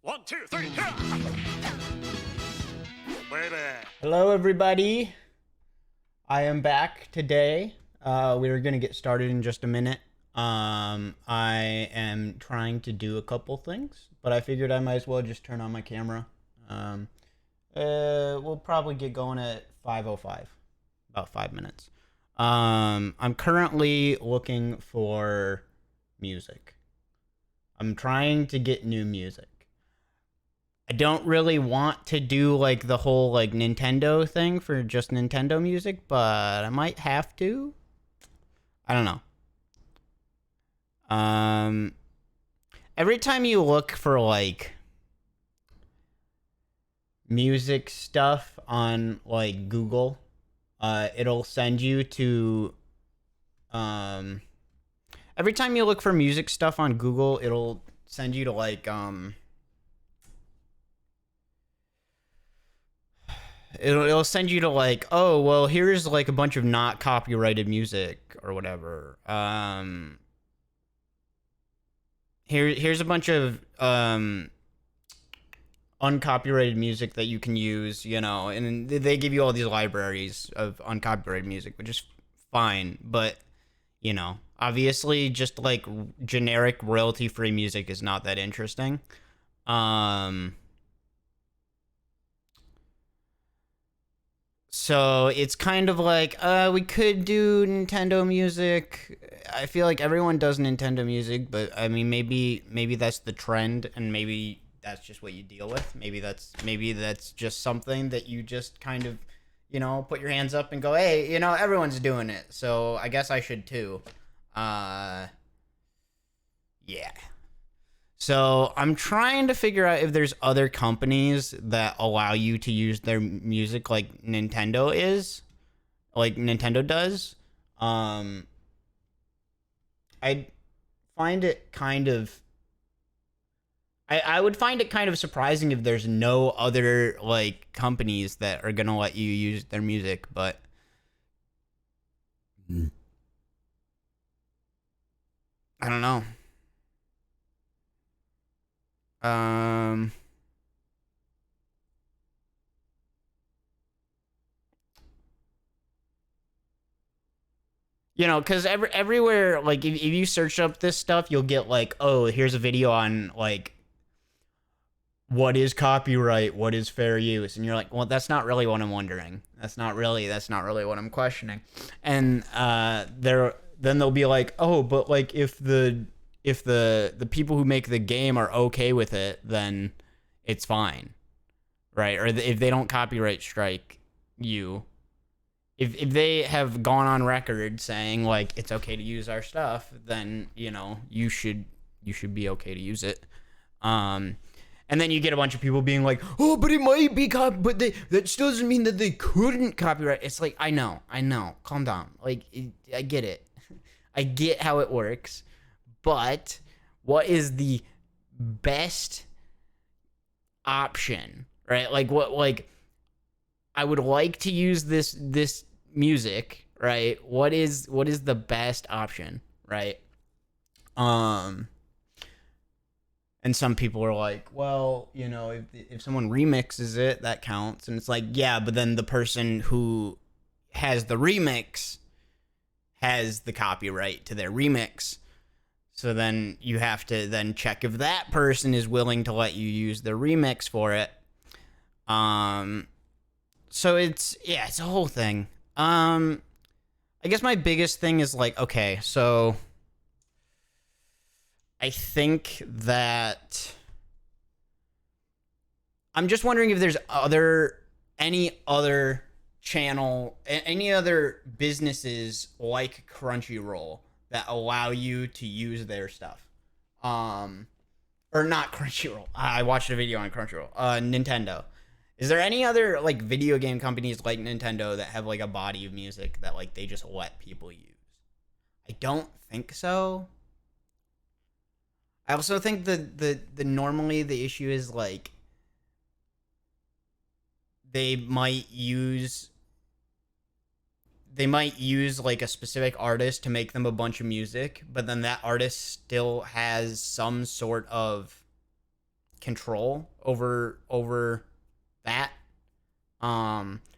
1, 2, 3, baby. Hello, everybody. I am back today. We're gonna get started in just a minute. I am trying to do a couple things, but I figured I might as well just turn on my camera. We'll probably get going at 5:05, about 5 minutes. I'm currently looking for music. I'm trying to get new music. I don't really want to do like the whole like Nintendo thing for just Nintendo music, but I might have to. I don't know. Every time you look for like music stuff on like Google, it'll send you to every time you look for music stuff on Google, it'll send you to like it'll send you to like, oh well, here's like a bunch of not copyrighted music or whatever. Here's a bunch of uncopyrighted music that you can use, you know, and they give you all these libraries of uncopyrighted music, which is fine, but you know, obviously just like generic royalty free music is not that interesting. So it's kind of like, we could do Nintendo music. I feel like everyone does Nintendo music, but I mean, maybe that's the trend, and maybe that's just what you deal with. Maybe that's just something that you just kind of, you know, put your hands up and go, hey, you know, everyone's doing it, so I guess I should too. Yeah. So I'm trying to figure out if there's other companies that allow you to use their music like Nintendo does. I find it kind of I would find it kind of surprising if there's no other like companies that are gonna let you use their music, but I don't know. Um, you know, because everywhere, like, if you search up this stuff, you'll get, like, oh, here's a video on, like, what is copyright, what is fair use, and you're like, well, that's not really what I'm wondering. That's not really what I'm questioning. And then they'll be like, oh, but, like, if the people who make the game are okay with it, then it's fine, right? Or if they don't copyright strike you, if they have gone on record saying like it's okay to use our stuff, then you know you should be okay to use it. And then you get a bunch of people being like, oh, but it might be but that still doesn't mean that they couldn't copyright. It's like, I know, calm down. Like, I get it. I get how it works. But what is the best option, right? Like like I would like to use this music, right? What is the best option, right? And some people are like, well, you know, if someone remixes it, that counts. And it's like, yeah, but then the person who has the remix has the copyright to their remix. So then you have to then check if that person is willing to let you use their remix for it. So it's a whole thing. I guess my biggest thing is like, okay, so I think that I'm just wondering if there's any other channel, any other businesses like Crunchyroll that allow you to use their stuff. Or not Crunchyroll. I watched a video on Crunchyroll. Nintendo. Is there any other like video game companies like Nintendo that have like a body of music that like they just let people use? I don't think so. I also think the normally the issue is like they might use like a specific artist to make them a bunch of music, but then that artist still has some sort of control over that.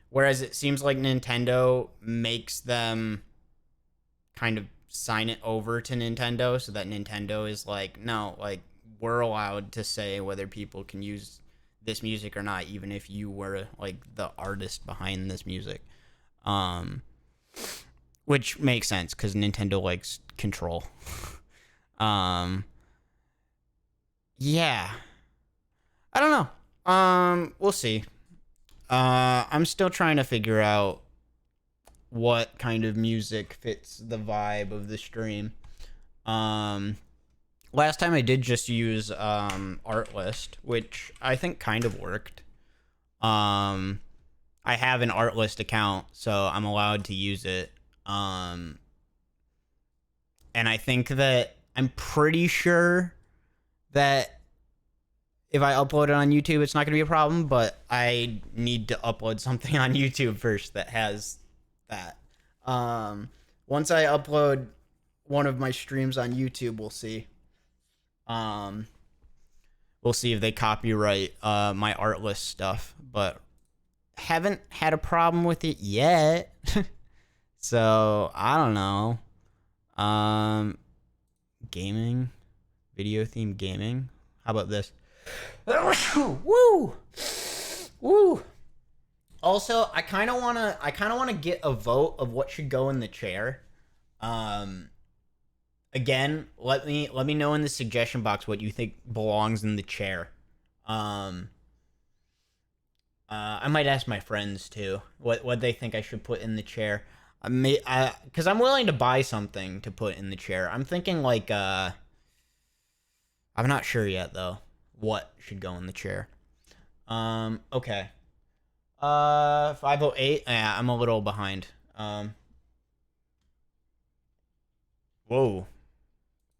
Whereas it seems like Nintendo makes them kind of sign it over to Nintendo, so that Nintendo is like, no, like, we're allowed to say whether people can use this music or not, even if you were like the artist behind this music. Which makes sense because Nintendo likes control. Yeah. I don't know. We'll see. I'm still trying to figure out what kind of music fits the vibe of the stream. Last time I did just use Artlist, which I think kind of worked. I have an Artlist account, so I'm allowed to use it. And I think that I'm pretty sure that if I upload it on YouTube, it's not going to be a problem, but I need to upload something on YouTube first that has that. Once I upload one of my streams on YouTube, we'll see. We'll see if they copyright my Artlist stuff, but haven't had a problem with it yet. So I don't know. Gaming, video themed gaming. How about this? Woo, woo. Also, I kind of wanna get a vote of what should go in the chair. Again, let me know in the suggestion box what you think belongs in the chair. I might ask my friends too what they think I should put in the chair. Because I'm willing to buy something to put in the chair. I'm thinking like I'm not sure yet though what should go in the chair. Okay. 508. Yeah, I'm a little behind. Whoa.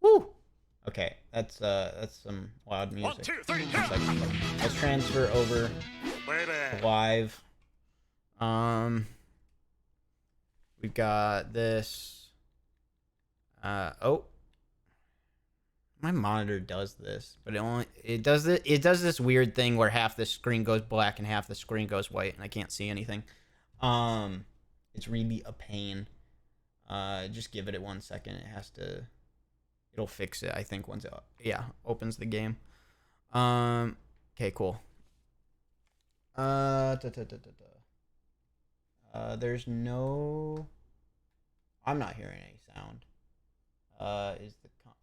Woo. Okay, that's some loud music. 1, 2, 3, let's transfer over to live. We've got this. Oh, my monitor does this, but it does this weird thing where half the screen goes black and half the screen goes white, and I can't see anything. It's really a pain. Just give it 1 second. It'll fix it, I think, once it opens the game. Okay, cool. There's no. I'm not hearing any sound.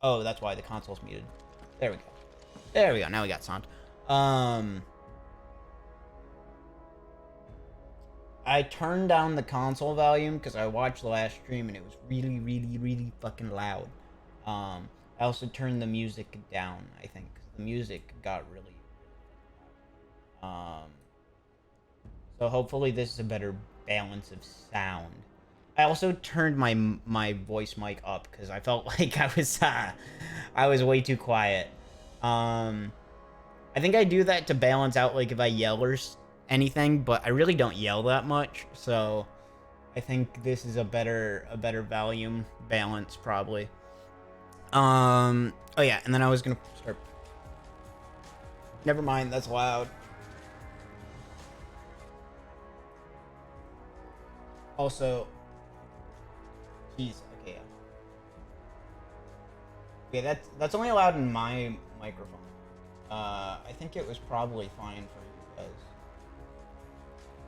Oh, that's why the console's muted. There we go. There we go. Now we got sound. I turned down the console volume because I watched the last stream and it was really, really, really fucking loud. I also turned the music down, I think, because the music got really so hopefully this is a better balance of sound. I also turned my voice mic up because I felt like I was way too quiet. I think I do that to balance out like if I yell or anything, but I really don't yell that much, so I think this is a better volume balance probably. Oh yeah, and then I was gonna start. Never mind, that's loud. Also, jeez, okay, yeah. Okay, that's only allowed in my microphone. I think it was probably fine for you guys.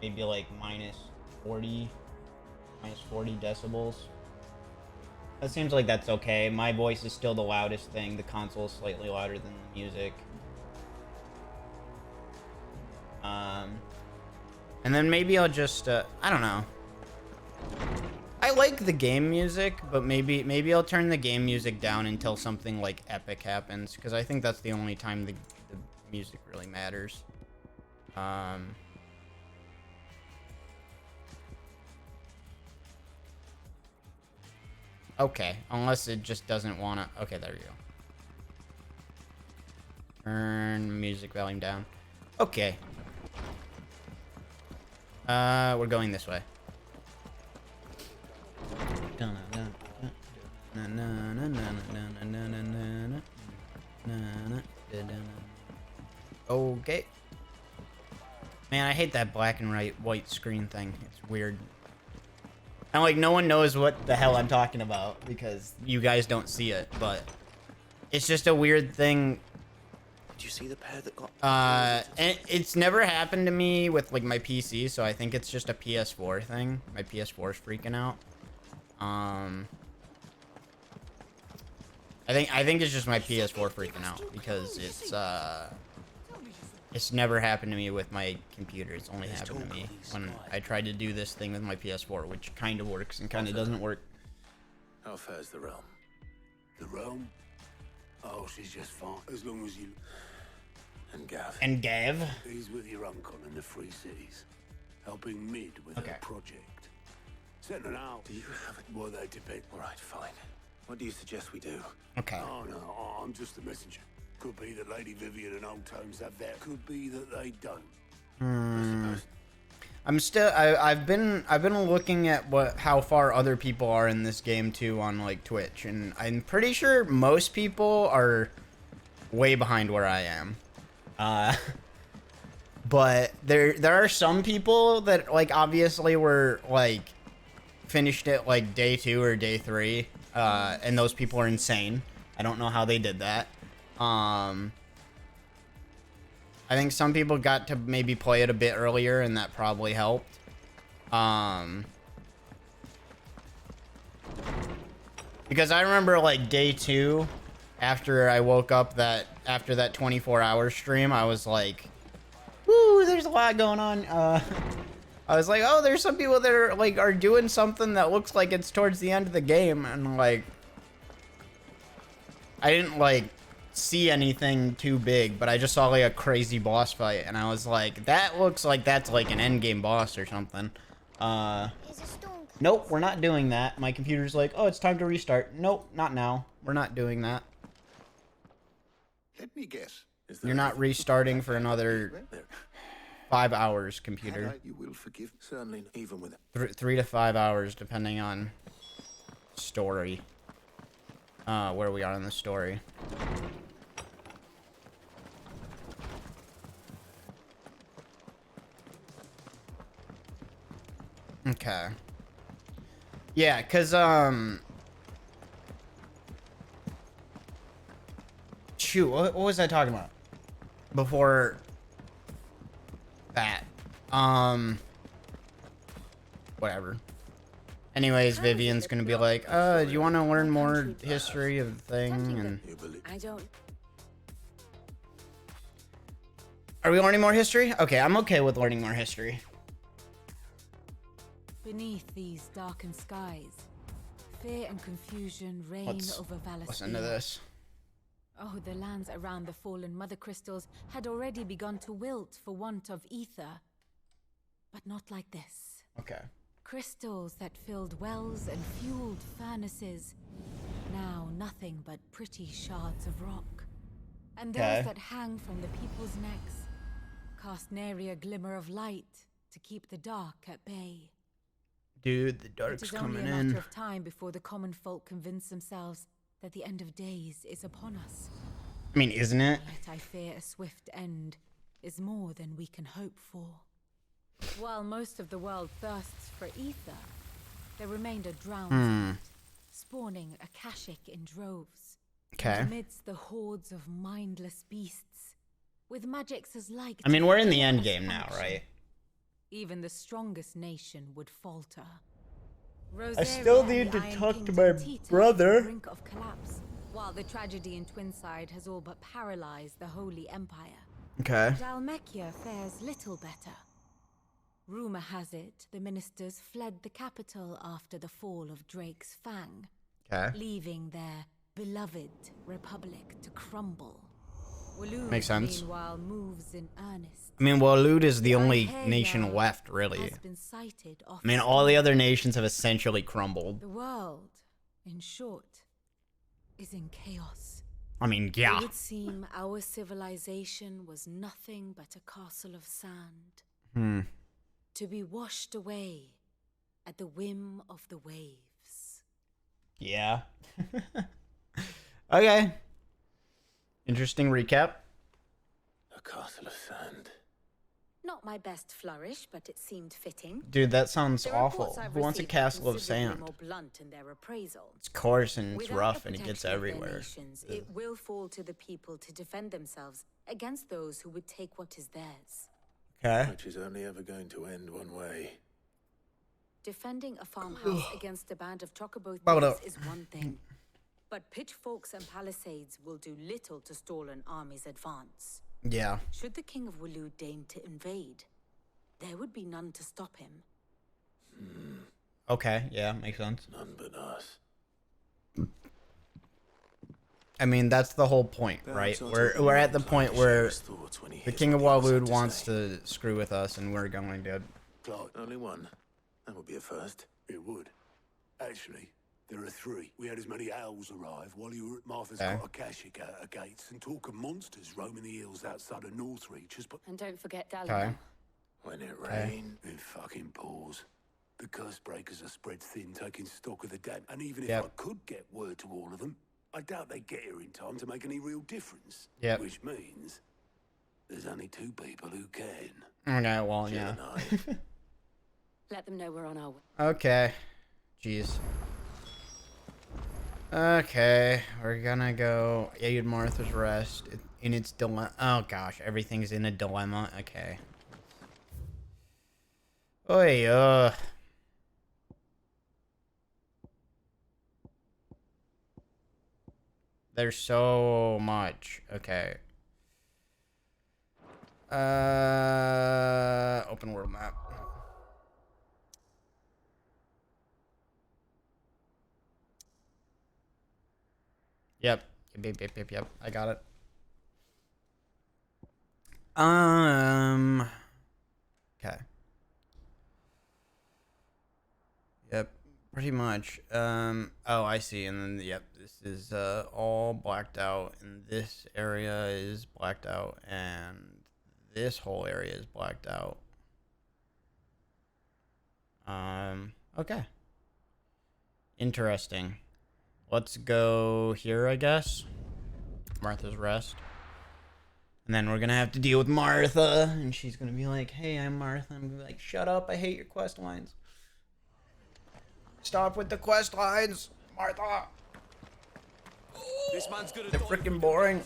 Maybe like minus 40 decibels. That seems like that's okay. My voice is still the loudest thing. The console is slightly louder than the music. And then maybe I'll just, I don't know. I like the game music, but maybe I'll turn the game music down until something like epic happens, because I think that's the only time the music really matters. Okay, unless it just doesn't want to. Okay, there you go. Turn music volume down. Okay. We're going this way. Okay. Man, I hate that black and white screen thing. It's weird. And like no one knows what the hell I'm talking about because you guys don't see it, but it's just a weird thing. Did you see the pair that got? And it's never happened to me with like my PC, so I think it's just a PS4 thing. My PS4 is freaking out. I think it's just my PS4 freaking out because it's never happened to me with my computer. It's only happened to me when I tried to do this thing with my PS4, which kind of works and kind of doesn't work. How fares the realm? The realm? Oh, she's just fine as long as you. And Gav? And Gav? He's with your uncle in the Free Cities, helping Mid with her project. Setting out. Do you have it? Well, that depends. All right, fine. What do you suggest we do? Okay. Oh no, I'm just a messenger. Could be that Lady Vivian and Old Tomes have that. Could be that they don't. I've been looking at how far other people are in this game too on like Twitch, and I'm pretty sure most people are way behind where I am. But there are some people that like obviously were like finished it like day 2 or day 3, and those people are insane. I don't know how they did that. I think some people got to maybe play it a bit earlier, and that probably helped. Because I remember like day 2, after I woke up after that 24-hour stream, I was like, woo, there's a lot going on. I was like, oh, there's some people that are doing something that looks like it's towards the end of the game, and like, I didn't like see anything too big, but I just saw like a crazy boss fight, and I was like, that looks like that's like an end game boss or something. Nope, we're not doing that. My computer's like, oh, it's time to restart. Nope, not now. We're not doing that. Let me guess. You're not restarting for another 5 hours, computer. You will forgive. Certainly, even with it. 3 to 5 hours, depending on story. Where we are in the story. Okay. Yeah, cause shoot, what was I talking about before that? Whatever. Anyways, Vivian's gonna be like, do you want to learn more history of the thing? And I don't. are we learning more history? Okay, I'm okay with learning more history. Beneath these darkened skies, fear and confusion reign over Valisthea. Listen to this. Oh, the lands around the fallen mother crystals had already begun to wilt for want of ether. But not like this. Okay. Crystals that filled wells and fueled furnaces. Now nothing but pretty shards of rock. And those that hang from the people's necks cast nary a glimmer of light to keep the dark at bay. Dude, the dark's coming in. It is only a matter of time before the common folk convince themselves that the end of days is upon us. I mean, isn't it? Yet I fear a swift end is more than we can hope for. While most of the world thirsts for ether, there remained a drowned spawning Akashic in droves. Okay. Amidst the hordes of mindless beasts, with magics as like. I mean, we're in the end game now, right? Even the strongest nation would falter. I still need to talk to my brother. Brink of collapse, while the tragedy in Twinside has all but paralyzed the Holy Empire. Okay. Dalmekia fares little better. Rumor has it the ministers fled the capital after the fall of Drake's Fang, leaving their beloved republic to crumble. Waloed, makes sense. Meanwhile, moves in earnest. I mean, Waloed is the only nation left, really. Has been sighted off I mean, all the other nations have essentially crumbled. the world, in short, is in chaos. I mean, yeah. It would seem our civilization was nothing but a castle of sand. To be washed away at the whim of the waves. Yeah. Okay. Interesting recap. castle of sand. Not my best flourish, but it seemed fitting. Dude, that sounds The awful. reports I've Who wants a received are castle of considerably sand? more blunt in their appraisal. It's coarse and it's Without rough the and it gets protection of their everywhere. nations, it will fall to the people to defend themselves against those who would take what is theirs. Okay. Which is only ever going to end one way. Defending a farmhouse against a band of chocobo Bow it thieves up. is one thing, but pitchforks and palisades will do little to stall an army's advance. Yeah. Should the king of Wulu deign to invade, there would be none to stop him. Okay. Yeah, makes sense. None but us. I mean, that's the whole point, right? We're at the point where the king of Walud wants to screw with us, and we're going to. Clark, Only one. That would be a first. it would. Actually, there are 3. We had as many owls arrive while you were at Martha's Okay. Akashic out of gates, and talk of monsters roaming the hills outside of Northreach has put And don't forget Okay. Dalino. When it rained. in fucking paws. The curse breakers are spread thin, taking stock of the dam, and even if Yep. I could get word to all of them, I doubt they'd get here in time to make any real difference. Yep. Which means there's only 2 people who can. Okay, well, Jill yeah. and I. Let them know we're on our way. Okay. Jeez. Okay, we're gonna go aid Martha's Rest in its dilemma. Oh gosh, everything's in a dilemma. Okay. Oi, there's so much. Okay. Open world map. Yep. Yep. I got it. Okay. Yep. Pretty much. Oh, I see. And then, yep, this is all blacked out, and this area is blacked out, and this whole area is blacked out. Okay. Interesting. Let's go here, I guess. Martha's Rest. And then we're gonna have to deal with Martha, and she's gonna be like, hey, I'm Martha. I'm gonna be like, shut up, I hate your quest lines. Stop with the quest lines, Martha. This man's gonna They're freaking boring.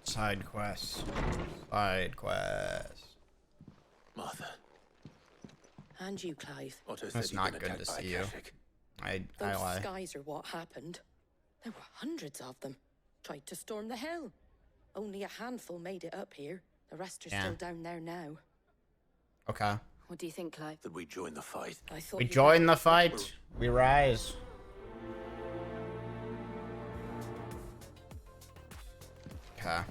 Side quests. Side quests. Martha. And you, Clive. Otto said That's you'd not been good attacked to by see you. Akashic. I Those lie. skies are what happened. There were hundreds of them. Tried to storm the hill. Only a handful made it up here. The rest are Yeah. still down there now. Okay. What do you think, Clive? That we join the fight. I thought We you'd join like the fight. We rise. Okay.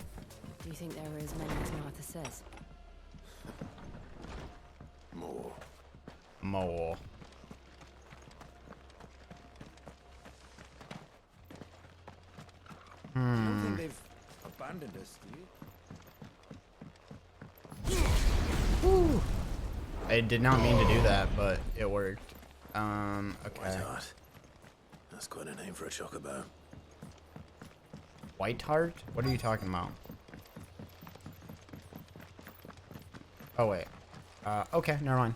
Do you think there were as many as Martha says? More. More. I don't think they've abandoned us, do you? I did not mean to do that, but it worked. White Okay. Hart. That's quite a name for a chocobo. White Heart? What are you talking about? Oh, wait. Okay, never mind.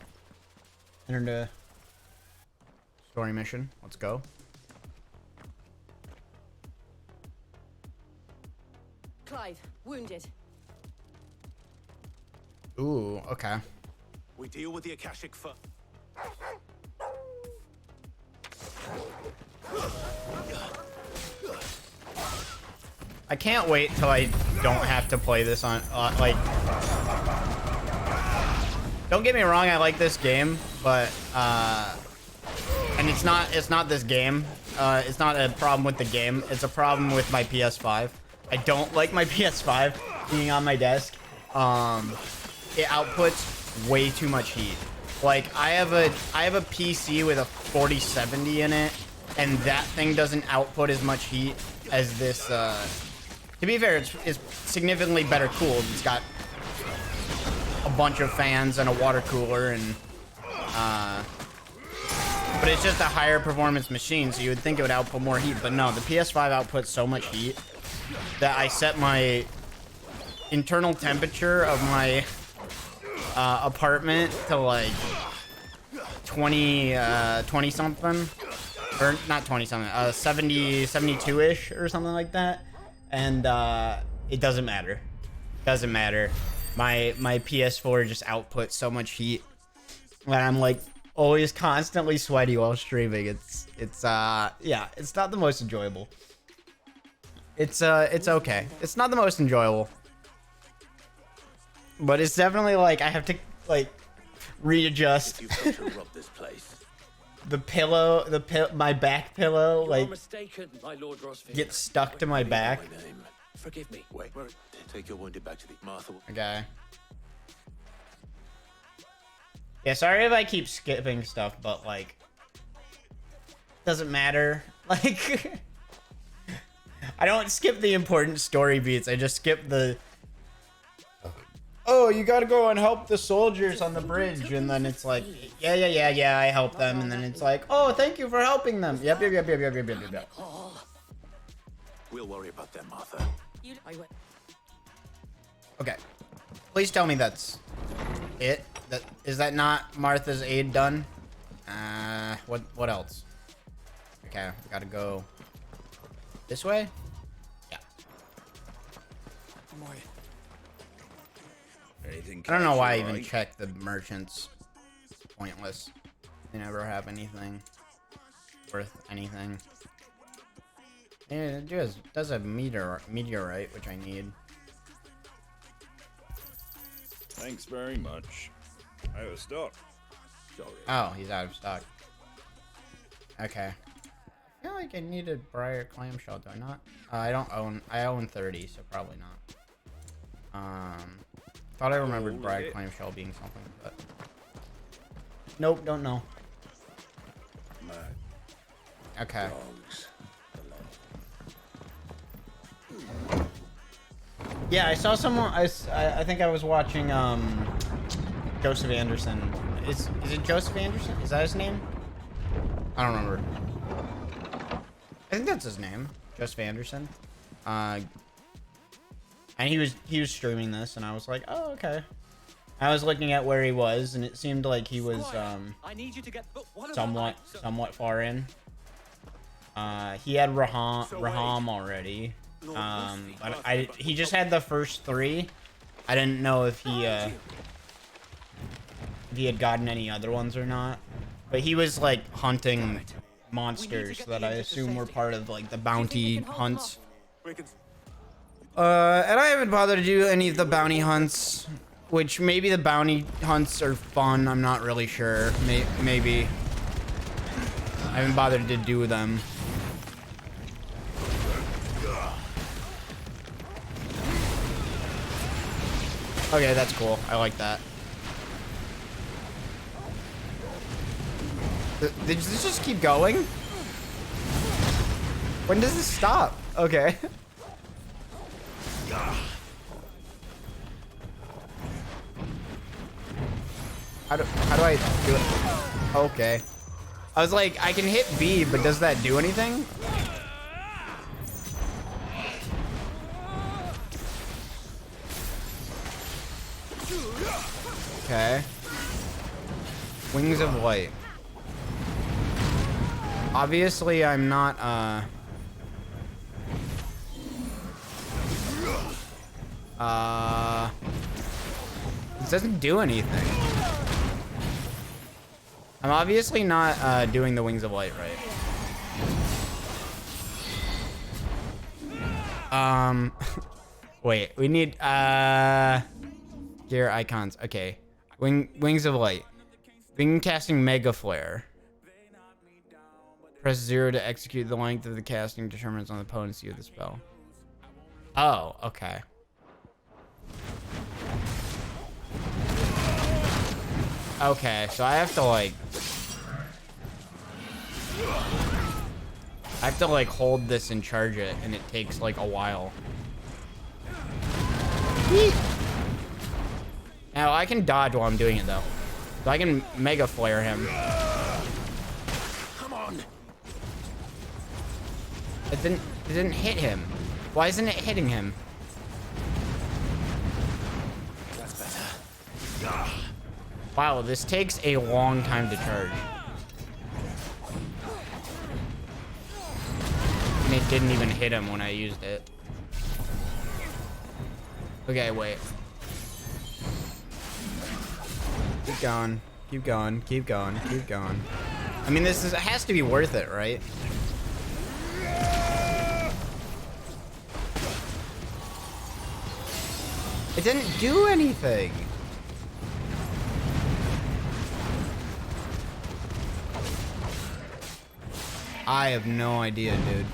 Enter the story mission. Let's go. Clive, wounded. Ooh, okay. We deal with the Akashic first. I can't wait till I don't have to play this on, like... Don't get me wrong, I like this game, but, and it's not this game. It's not a problem with the game. It's a problem with my PS5. I don't like my PS5 being on my desk. It outputs way too much heat. Like, I have a PC with a 4070 in it, and that thing doesn't output as much heat as this, to be fair, it's significantly better cooled. It's got a bunch of fans and a water cooler, and But it's just a higher performance machine, so you would think it would output more heat. But no, the PS5 outputs so much heat that I set my internal temperature of my apartment to like 20 something, or not 20 something, 70, 72-ish or something like that. And it doesn't matter. Doesn't matter. My PS4 just outputs so much heat that I'm like always constantly sweaty while streaming. It's yeah, it's not the most enjoyable. It's okay. It's not the most enjoyable. But it's definitely like I have to like readjust. You've got to rob this place. The pillow, my back pillow, like mistaken, my Lord Rosfield. gets stuck to my back. My name. Forgive me. Wait, take your wounded back to the Martha. Okay. Yeah, sorry if I keep skipping stuff, but like, doesn't matter. Like, I don't skip the important story beats. I just skip the, oh, you gotta go and help the soldiers on the bridge, and then it's like, yeah, I help them, and then it's like, oh, thank you for helping them. Yep. We'll worry about them, Martha. Okay. Please tell me that's it. Is that not Martha's aid done? What else? Okay, we gotta go this way? Yeah. I don't know why I even checked the merchants. It's pointless. They never have anything worth anything. Yeah, it does have meteorite, which I need. Thanks very much. I was stock. Sorry. Oh, he's out of stock. Okay. I feel like I need a briar clamshell, do I not? I own 30, so probably not. Thought I remembered briar clamshell being something, but nope, don't know. Okay. Yeah, I saw someone. I think I was watching Joseph Anderson. Is it Joseph Anderson? Is that his name? I don't remember. I think that's his name, Joseph Anderson. And he was streaming this, and I was like, oh, okay. I was looking at where he was, and it seemed like he was somewhat far in. He had Raham already. But he just had the first 3. I didn't know if he had gotten any other ones or not. But he was like hunting monsters that I assume were part of like the bounty hunts. And I haven't bothered to do any of the bounty hunts, which maybe the bounty hunts are fun. I'm not really sure. Maybe. I haven't bothered to do them. Okay, that's cool. I like that. Did this just keep going? When does this stop? Okay. How do I do it? Okay. I was like, I can hit B, but does that do anything? Okay. Wings of Light. Obviously, I'm not, it doesn't do anything. I'm obviously not, doing the Wings of Light right. Wait, we need, gear icons. Okay. Wings of Light. Begin casting Mega Flare. Press 0 to execute. The length of the casting determines on the potency of the spell. Oh, okay. Okay, so I have to like hold this and charge it, and it takes like a while. Now I can dodge while I'm doing it though. So I can Mega Flare him. It didn't hit him. Why isn't it hitting him? That's better. Wow, this takes a long time to charge. And it didn't even hit him when I used it. Okay, wait. Keep going. Keep going. Keep going. Keep going. I mean, this is, it has to be worth it, right? It didn't do anything. I have no idea, dude.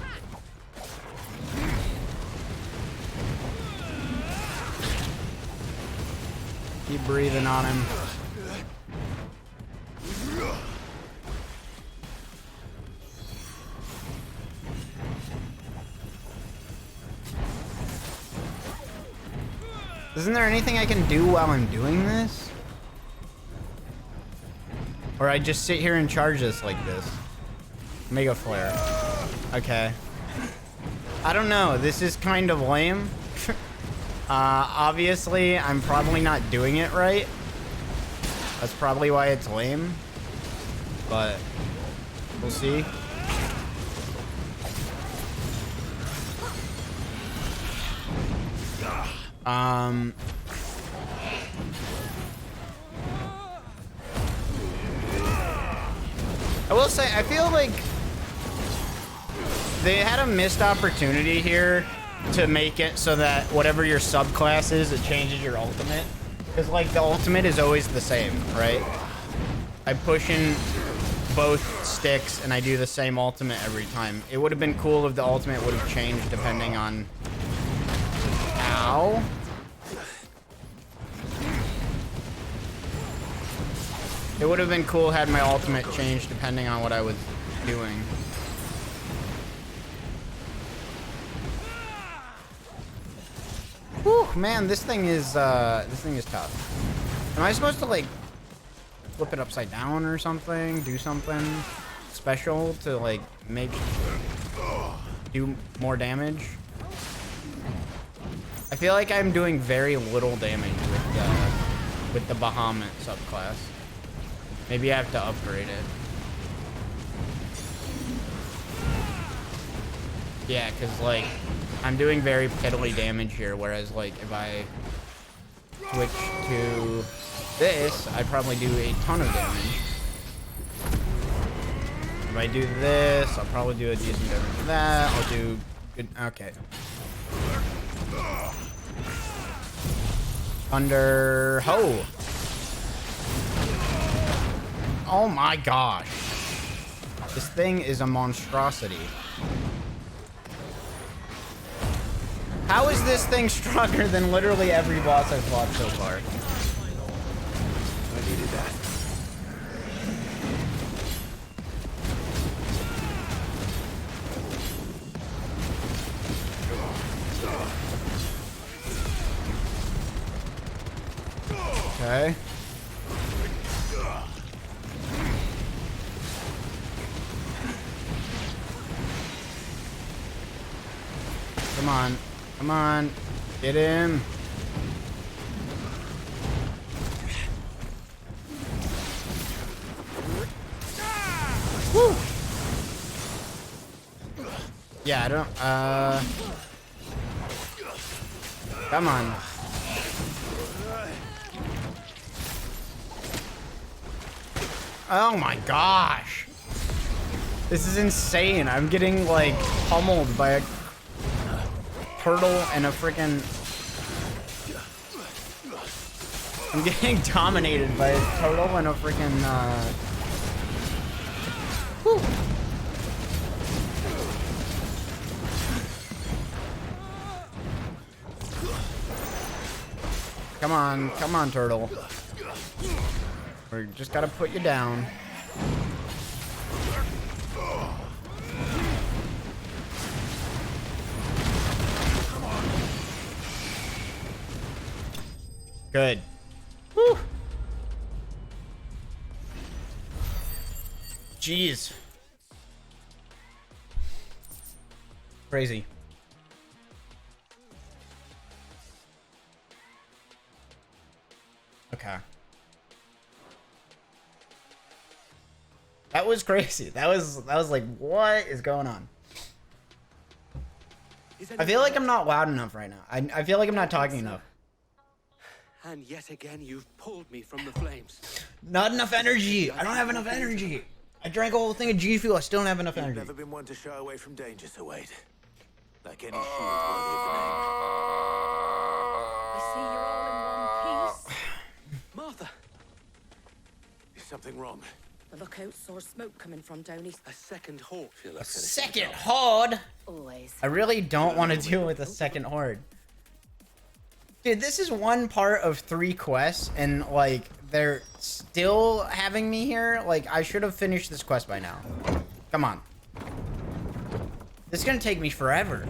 Keep breathing on him. Isn't there anything I can do while I'm doing this? Or I just sit here and charge this like this? Mega Flare. Okay. I don't know. This is kind of lame. Obviously, I'm probably not doing it right. That's probably why it's lame. But we'll see. I will say, I feel like they had a missed opportunity here to make it so that whatever your subclass is, it changes your ultimate. Because, like, the ultimate is always the same, right? I push in both sticks and I do the same ultimate every time. It would have been cool if the ultimate would have changed depending on... Ow. It would have been cool had my ultimate changed depending on what I was doing. Whew, man, this thing is tough. Am I supposed to, like, flip it upside down or something? Do something special to, like, do more damage? I feel like I'm doing very little damage with the Bahamut subclass. Maybe I have to upgrade it. Yeah, because, like, I'm doing very piddly damage here, whereas, like, if I switch to this, I'd probably do a ton of damage. If I do this, I'll probably do a decent damage of that. I'll do good. Okay. Thunder ho. Oh my gosh. This thing is a monstrosity. How is this thing stronger than literally every boss I've fought so far? I needed that. Okay. Come on. Come on. Get him. Woo! Yeah, I don't, come on. Oh my gosh. This is insane. I'm getting, like, pummeled by a turtle and a freaking... I'm getting dominated by a turtle and a freaking, Whew. Come on, turtle. We just gotta put you down. Good. Whew. Jeez. Crazy. Okay. That was crazy. That was like, what is going on? I feel like I'm not loud enough right now. I feel like I'm not talking enough. And yet again, you've pulled me from the flames. Not enough energy. I don't have enough energy. I drank a whole thing of G Fuel. I still don't have enough You've energy. never been one to shy away from danger, Sir Wade. Like any shield worthy of the name. I see you're all in one piece. Martha, Is something wrong? The lookout saw smoke coming from down east. a second hawk. Second horde. Always. I really don't want to deal with a second horde. Dude, this is one part of 3 quests, and like they're still having me here. Like I should have finished this quest by now. Come on. This is gonna take me forever.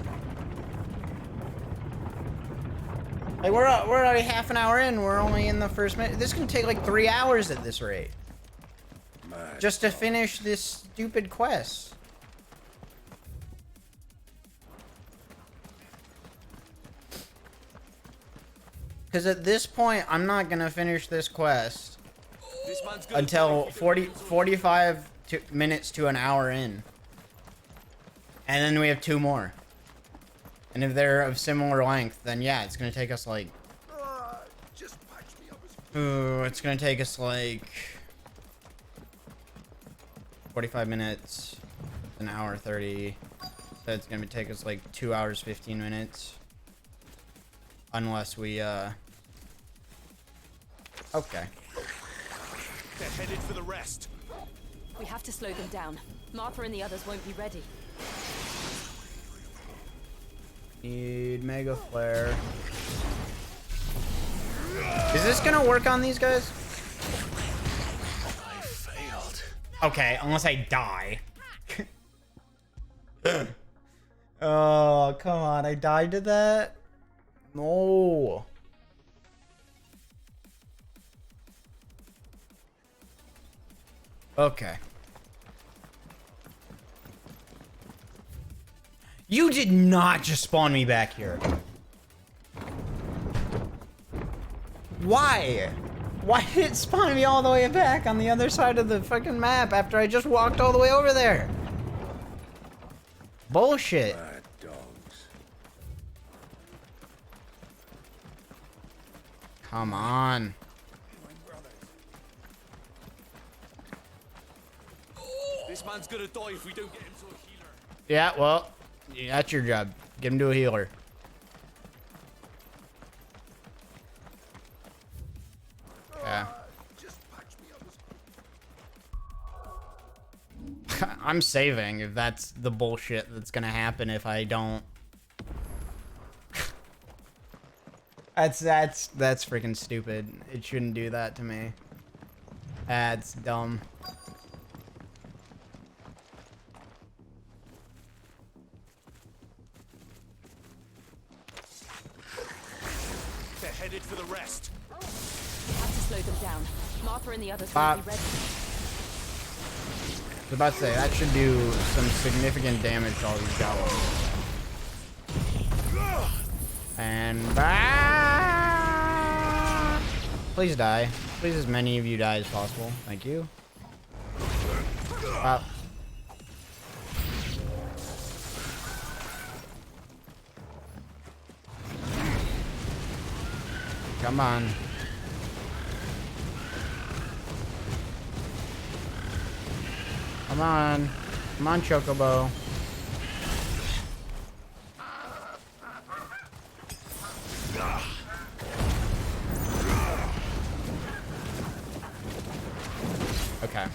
Like we're already half an hour in. We're only in the first minute. This is gonna take like 3 hours at this rate. Just to finish this stupid quest. Because at this point, I'm not gonna finish this quest until 45 minutes to an hour in. And then we have 2 more. And if they're of similar length, then yeah, it's gonna take us like... Ooh, it's gonna take us like... 45 minutes, an hour 30. So it's gonna take us like 2 hours 15 minutes. Unless we okay. They're headed for the rest. We have to slow them down. Martha and the others won't be ready. Need Mega Flare. Is this gonna work on these guys? I failed. Okay, unless I die. Oh, come on. I died to that? No. Okay. You did not just spawn me back here. Why? Why did it spawn me all the way back on the other side of the fucking map after I just walked all the way over there? Bullshit. Bad dogs. Come on. This man's gonna die if we don't get him to a healer. Yeah, well, that's your job. Get him to a healer. Yeah. I'm saving if that's the bullshit that's gonna happen if I don't. That's freaking stupid. It shouldn't do that to me. That's dumb. They're headed for the rest. We have to slow them down. Martha and the others won't be ready. I was about to say, that should do some significant damage to all these goblins. And please die. Please, as many of you die as possible. Thank you. Come on. Come on. Come on, Chocobo. Okay.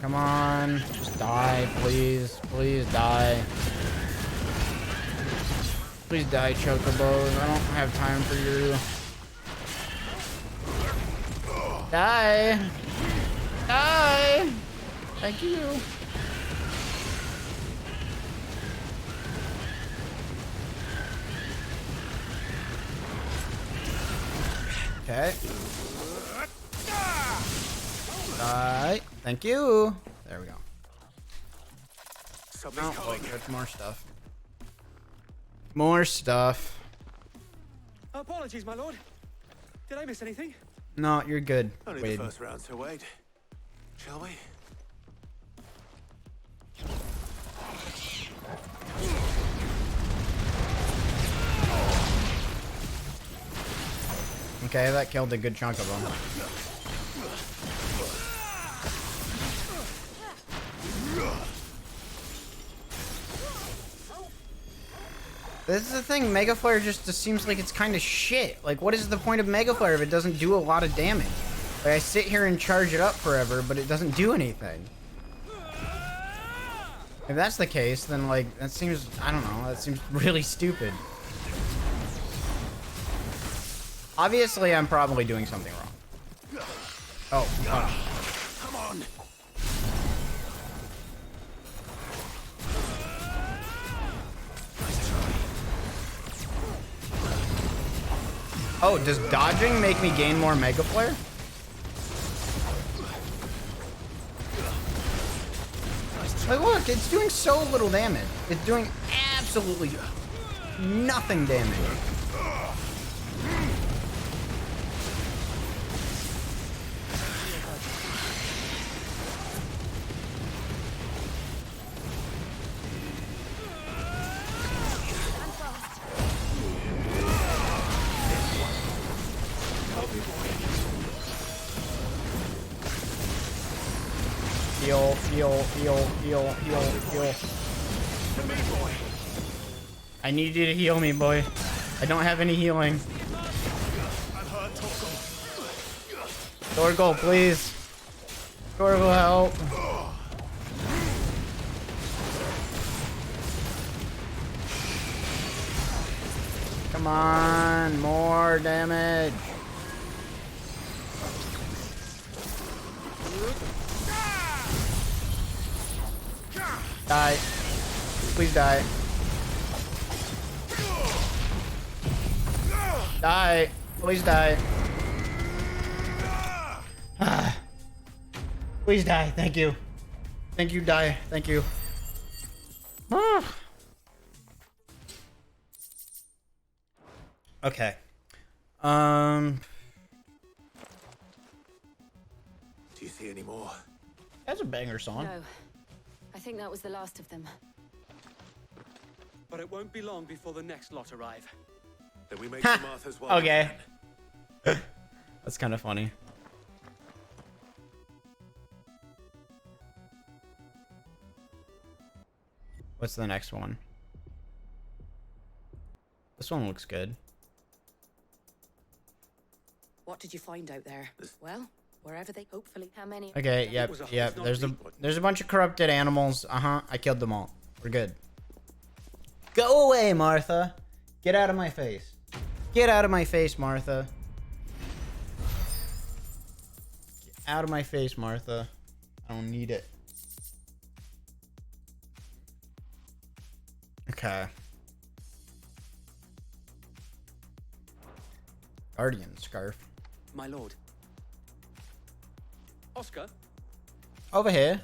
Come on. Just die, please. Please die. Please die, Chocobos. I don't have time for you. Die! Die! Thank you. Okay. Die. Thank you. There we go. Oh, look, there's more stuff. More stuff. Apologies, my lord. Did I miss anything? No, you're good. Only Wade. the first round, so Wade. Shall we? Okay, that killed a good chunk of them. This is the thing, Mega Flare just seems like it's kind of shit. Like, what is the point of Mega Flare if it doesn't do a lot of damage? Like, I sit here and charge it up forever, but it doesn't do anything. If that's the case, then, like, that seems, I don't know, that seems really stupid. Obviously, I'm probably doing something wrong. Oh. Come on. Oh, does dodging make me gain more Mega Flare? Like, look, it's doing so little damage. It's doing absolutely nothing damage. Heal, heal, heal, heal, heal, heal. I need you to heal me, boy. I don't have any healing. Torgal, please. Torgal, help. Come on, more damage. Die. Please die. Die. Please die. Please die. Thank you. Thank you, die. Thank you. Okay. Do you see any more? That's a banger song. No. I think that was the last of them. But it won't be long before the next lot arrive. Then we make some Arthur's while we Okay. can. That's kind of funny. What's the next one? This one looks good. What did you find out there? Well, wherever they hopefully. How many? Okay, yep, yep. There's a bunch of corrupted animals. I killed them all. We're good. Go away, Martha. Get out of my face. Get out of my face, Martha. Get out of my face, Martha. I don't need it. Okay. Guardian scarf. My lord. Oscar? Over here.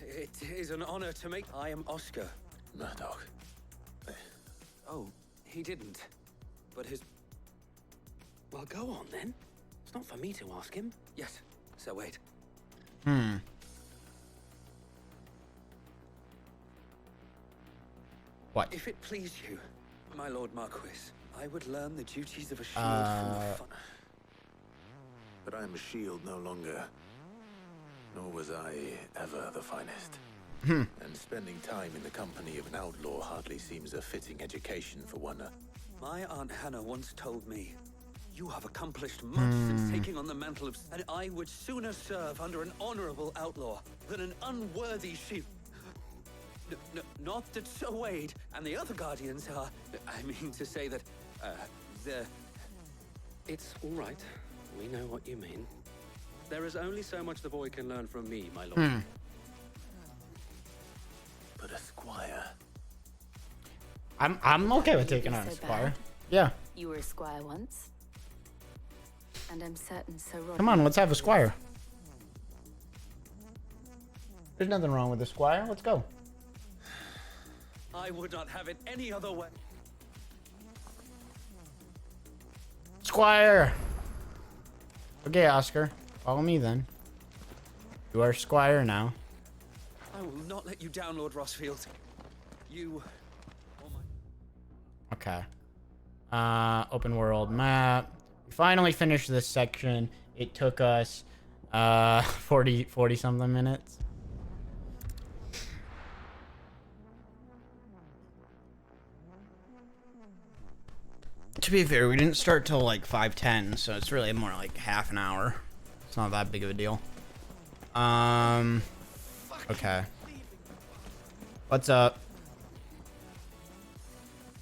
It is an honor to make... I am Oscar. Murdoch. Oh, he didn't. But his... Well, go on then. It's not for me to ask him. Yes, so wait. What? If it please you, my lord Marquis, I would learn the duties of a shield from the... But I am a shield no longer. Nor was I ever the finest. And spending time in the company of an outlaw hardly seems a fitting education for one. My Aunt Hannah once told me, you have accomplished much since taking on the mantle of... And I would sooner serve under an honorable outlaw than an unworthy shield. Not that Sir Wade and the other guardians are... I mean to say that, they're... It's all right. We know what you mean. There is only so much the boy can learn from me, my lord. But a squire. I'm okay with taking on a squire. Yeah. You were a squire once. And I'm certain Sir Roderick... Come on, let's have a squire. There's nothing wrong with the squire. Let's go. I would not have it any other way. Squire. Okay, Oscar. Follow me then. You are squire now. I will not let you down, Lord Rossfield. You... Oh my... Okay. Open world map. We finally finished this section. It took us 40 something minutes. To be fair, we didn't start till like 5:10, so it's really more like half an hour. It's not that big of a deal. Okay. What's up?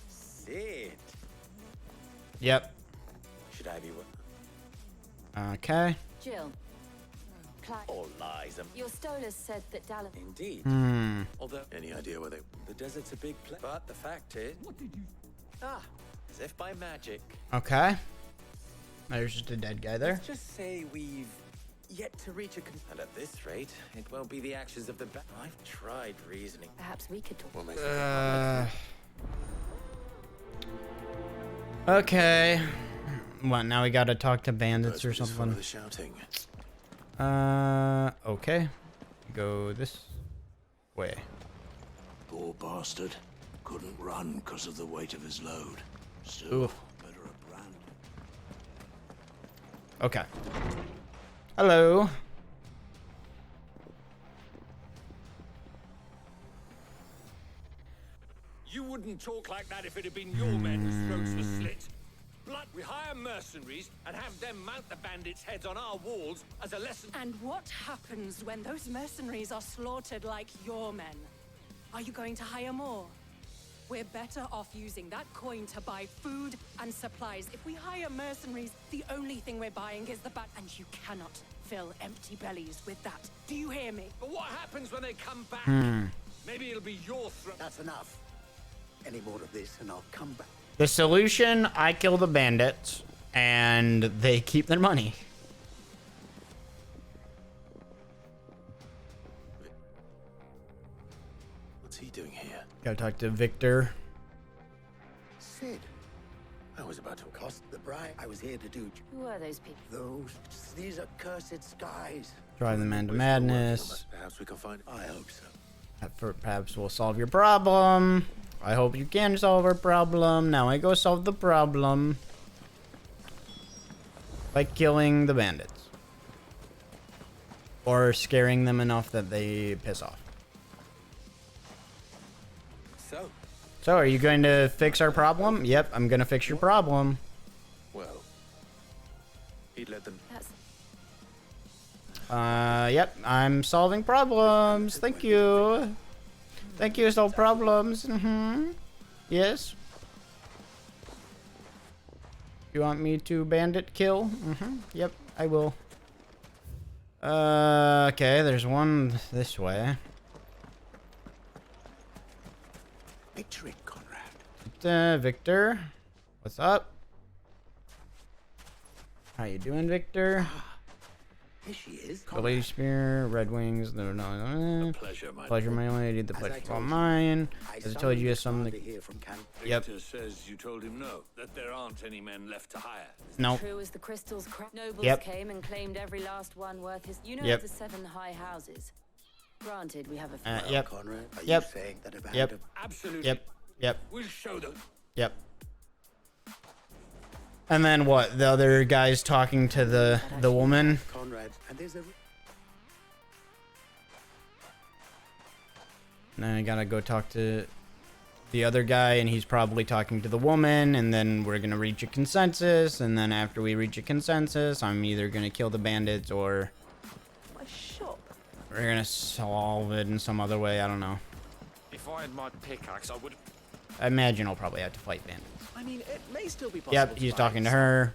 Sid. Yep. Should I be Okay. Jill. Clive. all lies? Your stolers said that Dallin... Indeed. Hmm. Although Any idea where they? the desert's a big place. But the fact is... What did you... Ah, as if by magic. Okay. There's just a dead guy there. Let's just say we've yet to reach a. And at this rate, it won't be the actions of the. I've tried reasoning. Perhaps we could talk. What makes it- Okay. What, now we gotta talk to bandits or Birds just follow something? the shouting. Okay. Go this way. Poor bastard. Couldn't run because of the weight of his load. Still, Oof. better a brand. Okay. Hello. You wouldn't talk like that if it had been your men whose throats were slit. Blood, we hire mercenaries and have them mount the bandits' heads on our walls as a lesson. And what happens when those mercenaries are slaughtered like your men? Are you going to hire more? We're better off using that coin to buy food and supplies. If we hire mercenaries, the only thing we're buying is the bat, and you cannot fill empty bellies with that. Do you hear me? But what happens when they come back? Maybe it'll be your throat. That's enough. Any more of this and I'll come back. The solution, I kill the bandits, and they keep their money. What's he doing here? Gotta talk to Victor. Sid, I was about to. cost the bribe. I was here to do Who are those people? these accursed skies. Drive them into We're still working on madness. that. Perhaps we can find. I hope so. Perhaps we'll solve your problem. I hope you can solve our problem. Now I go solve the problem by killing the bandits. Or scaring them enough that they piss off. So, are you going to fix our problem? Yep, I'm gonna fix your problem. Well, he'd let them. That's... Yep, I'm solving problems. Thank you. Thank you, solve problems. Yes. You want me to bandit kill? Yep, I will. Okay, there's one this way. Victory, Conrad. Victor. What's up? How you doing, Victor? Here she is. Billy Spear, Red Wings, Pleasure, my pleasure, my lady, the As pleasure I all told you, mine. As I told you, summoned something. to hear from Camp. Yep. Victor says you told him no. That there aren't any men left to hire. No. True as the crystals crack. Nobles Yep. came and claimed every last one worth his... You know Yep. the 7 high houses. Granted, we have a few... Yep. Conrad, are Yep. you saying that a band Yep. of Absolutely. Yep. Yep. We'll show them. Yep. And then what? The other guy's talking to the woman. Conrad, and there's a And then I gotta go talk to the other guy, and he's probably talking to the woman, and then we're gonna reach a consensus, and then after we reach a consensus, I'm either gonna kill the bandits or My shop. we're gonna solve it in some other way. I don't know. If I had my pickaxe, I would. I imagine I'll probably have to fight bandits. I mean, it may still be possible. Yep, he's talking to her.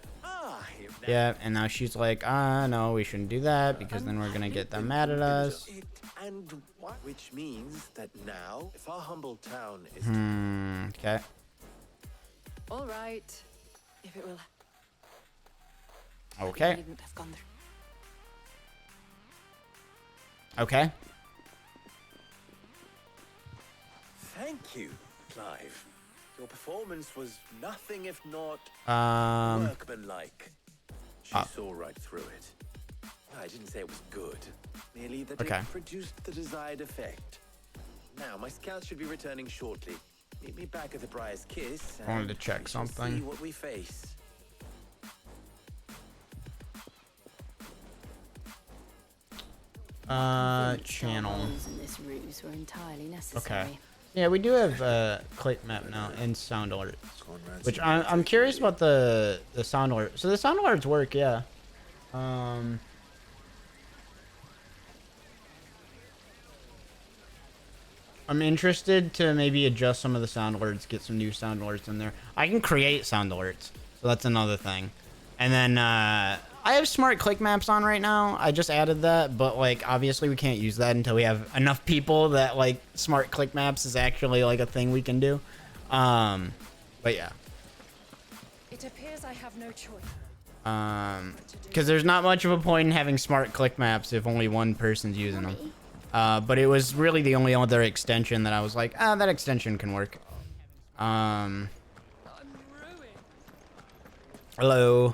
Here now. Yeah, and now she's like, no, we shouldn't do that because then we're gonna get them mad at us. And what? Which means that now, if our humble town is. Okay. All right. If it will. Okay. Needn't have gone through. Okay. Thank you, Clive. Your performance was nothing if not workmanlike. She saw right through it. I didn't say it was good, merely that it produced the desired effect. Now, my scouts should be returning shortly. Meet me back at the Briar's Kiss. I wanted to check something. See what we face. Channel. In this ruse were entirely necessary. Okay. Yeah, we do have click map now and sound alerts, which I'm curious about the sound alert. So the sound alerts work, yeah. I'm interested to maybe adjust some of the sound alerts, get some new sound alerts in there. I can create sound alerts, so that's another thing. And then I have smart click maps on right now. I just added that, but like obviously we can't use that until we have enough people that like smart click maps is actually like a thing we can do. But yeah. It appears I have no choice. Because there's not much of a point in having smart click maps if only one person's using them. But it was really the only other extension that I was like, that extension can work. Hello.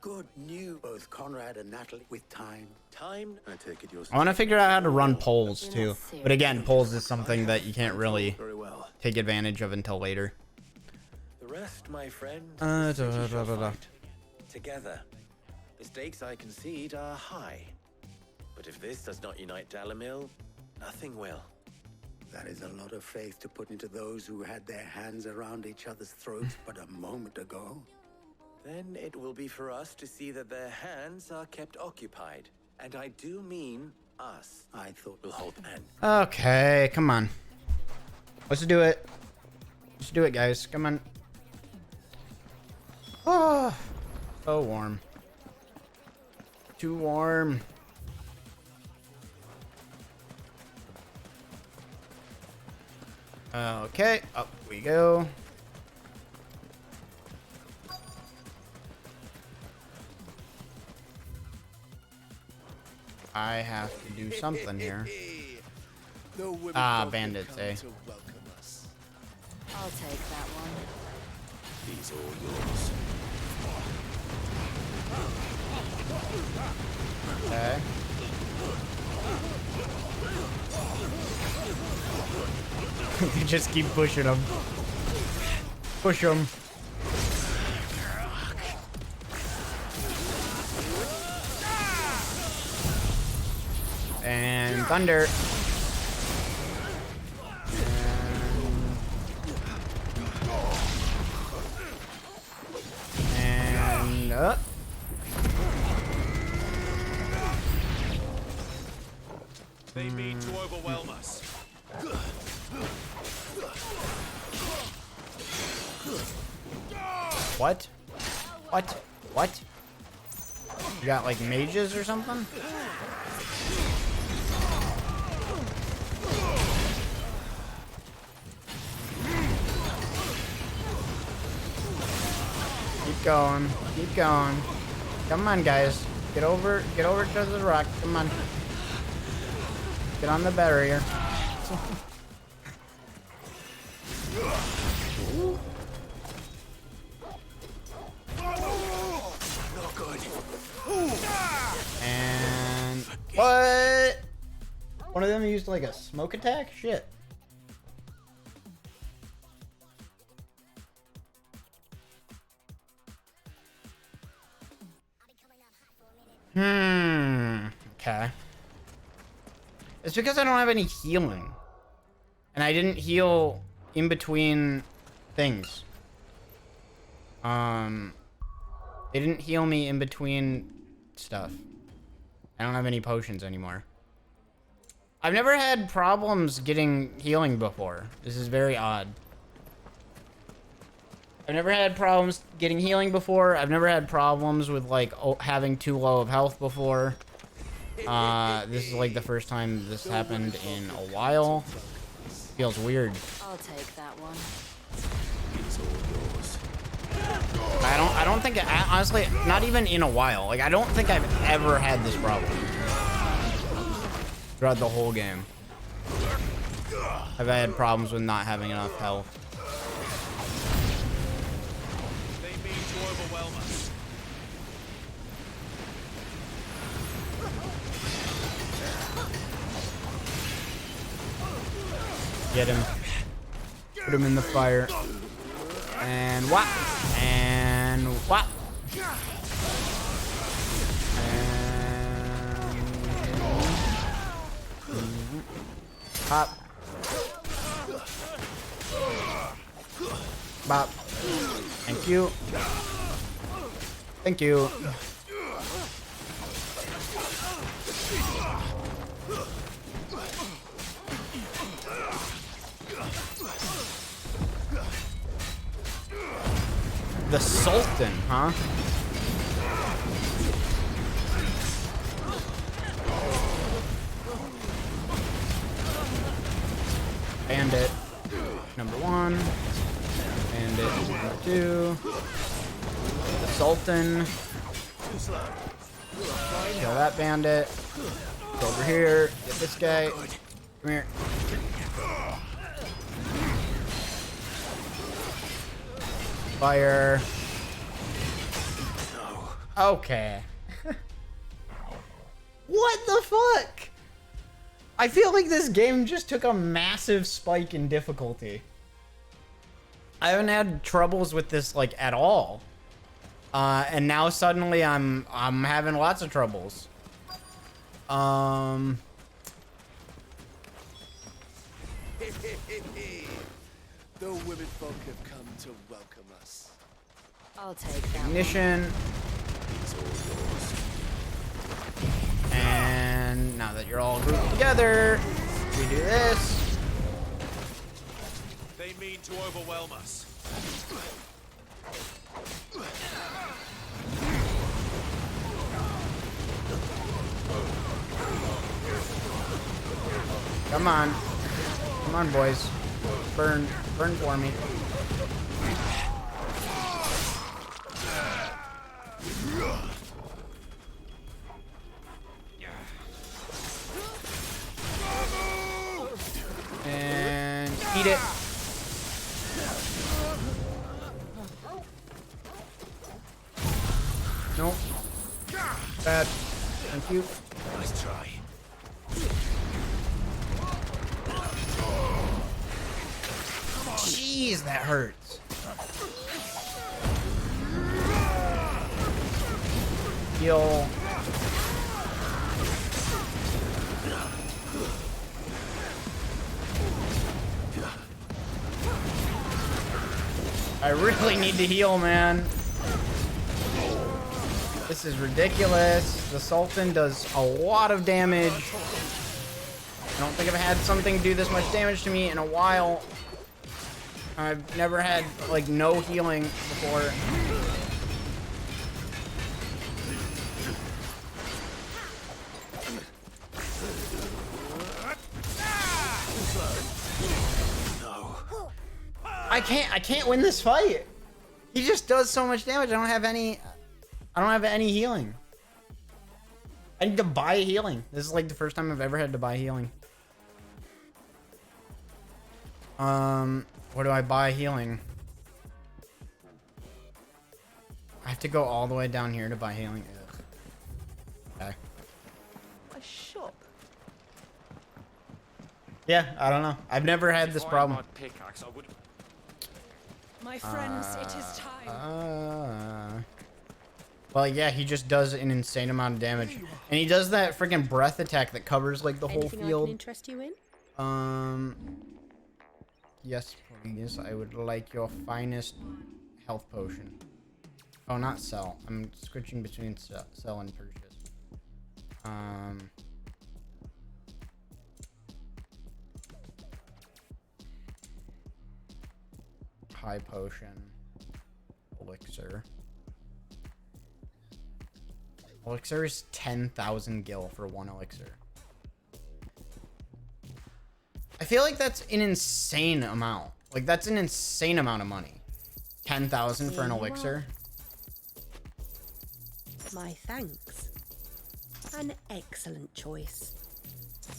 Good news, both Conrad and Natalie, with time. I take it I want to figure out how to run polls too. But again, polls is something that you can't really take advantage of until later. The rest, my friend, together. The stakes I concede are high. But if this does not unite Dalamil, nothing will. That is a lot of faith to put into those who had their hands around each other's throats but a moment ago. Then it will be for us to see that their hands are kept occupied. And I do mean us. I thought we'll hold hand. Okay, come on. Let's do it. Let's do it, guys. Come on. Oh, so warm. Too warm. Okay, up we go. I have to do something here. Bandits, eh? I'll take that one. These all yours. Okay. You just keep pushing them. Push them. And thunder. And up. They mean to overwhelm us. What? What? What? You got like mages or something? Keep going. Keep going. Come on, guys. Get over to the rock. Come on. Get on the barrier. Not good. And what? One of them used like a smoke attack? Shit. Okay. It's because I don't have any healing. And I didn't heal in between things. They didn't heal me in between stuff. I don't have any potions anymore. I've never had problems getting healing before. This is very odd. I've never had problems getting healing before. I've never had problems with like having too low of health before. This is like the first time this happened in a while. Feels weird. I'll take that one. I don't think honestly, not even in a while. Like I don't think I've ever had this problem throughout the whole game. I've had problems with not having enough health. They mean to overwhelm us. Get him. Put him in the fire. And whop. And whop. And pop. Bop. Thank you. Thank you. The Sultan, huh? Bandit number 1. Bandit number 2. The Sultan. Kill that bandit. Go over here. Get this guy. Come here. Fire. Okay. What the fuck? I feel like this game just took a massive spike in difficulty. I haven't had troubles with this like at all. And now suddenly I'm having lots of troubles. The women folk have come to welcome us. I'll take that. Ignition. And now that you're all grouped together, we do this. They mean to overwhelm us. Come on. Come on, boys. Burn. Burn for me. And eat it. Nope. Bad. Thank you. Nice try. Jeez, that hurts. Heal. I really need to heal, man. This is ridiculous. The Sultan does a lot of damage. I don't think I've had something do this much damage to me in a while. I've never had, like, no healing before. I can't win this fight. He just does so much damage. I don't have any healing. I need to buy healing. This is like the first time I've ever had to buy healing. Where do I buy healing? I have to go all the way down here to buy healing. Ugh. Okay. A shop. Yeah, I don't know. I've never had this problem. My friends, it is time. Well, yeah, he just does an insane amount of damage. And he does that freaking breath attack that covers, like, the whole Anything field. I can interest you in? Yes, please. I would like your finest health potion. Oh, not sell. I'm switching between sell and purchase. High potion. Elixir. Elixir is 10,000 gil for one elixir. I feel like that's an insane amount. Like, that's an insane amount of money. 10,000 for an elixir. My thanks. An excellent choice.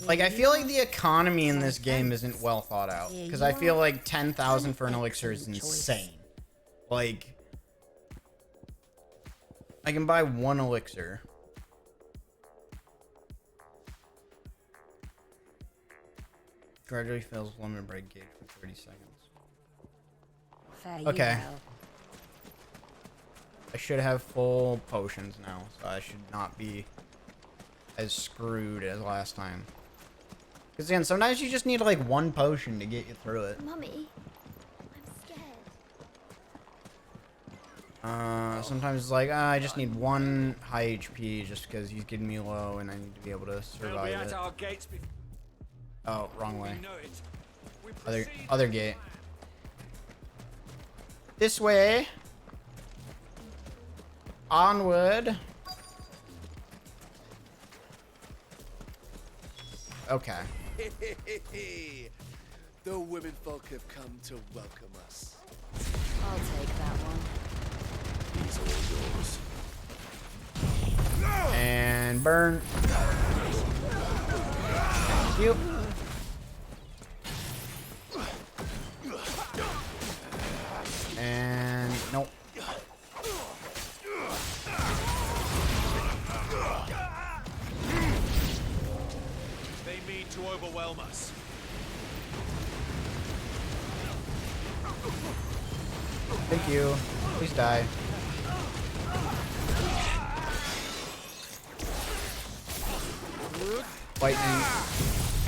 Like, I feel like the economy in this game isn't well thought out. Because I feel like 10,000 for an elixir is insane. Like, I can buy 1 elixir. Gradually fills limit break gauge for 30 seconds. Okay. I should have full potions now, so I should not be as screwed as last time. Because again, sometimes you just need like 1 potion to get you through it. Mummy, I'm scared. Sometimes it's like, I just need 1 high HP just because he's getting me low and I need to be able to survive it. Oh, wrong way. Other gate. This way. Onward. Okay. The women folk have come to welcome us. I'll take that one. These are all yours. And burn. Thank you. And nope. They mean to overwhelm us. Thank you. Please die. Lightning.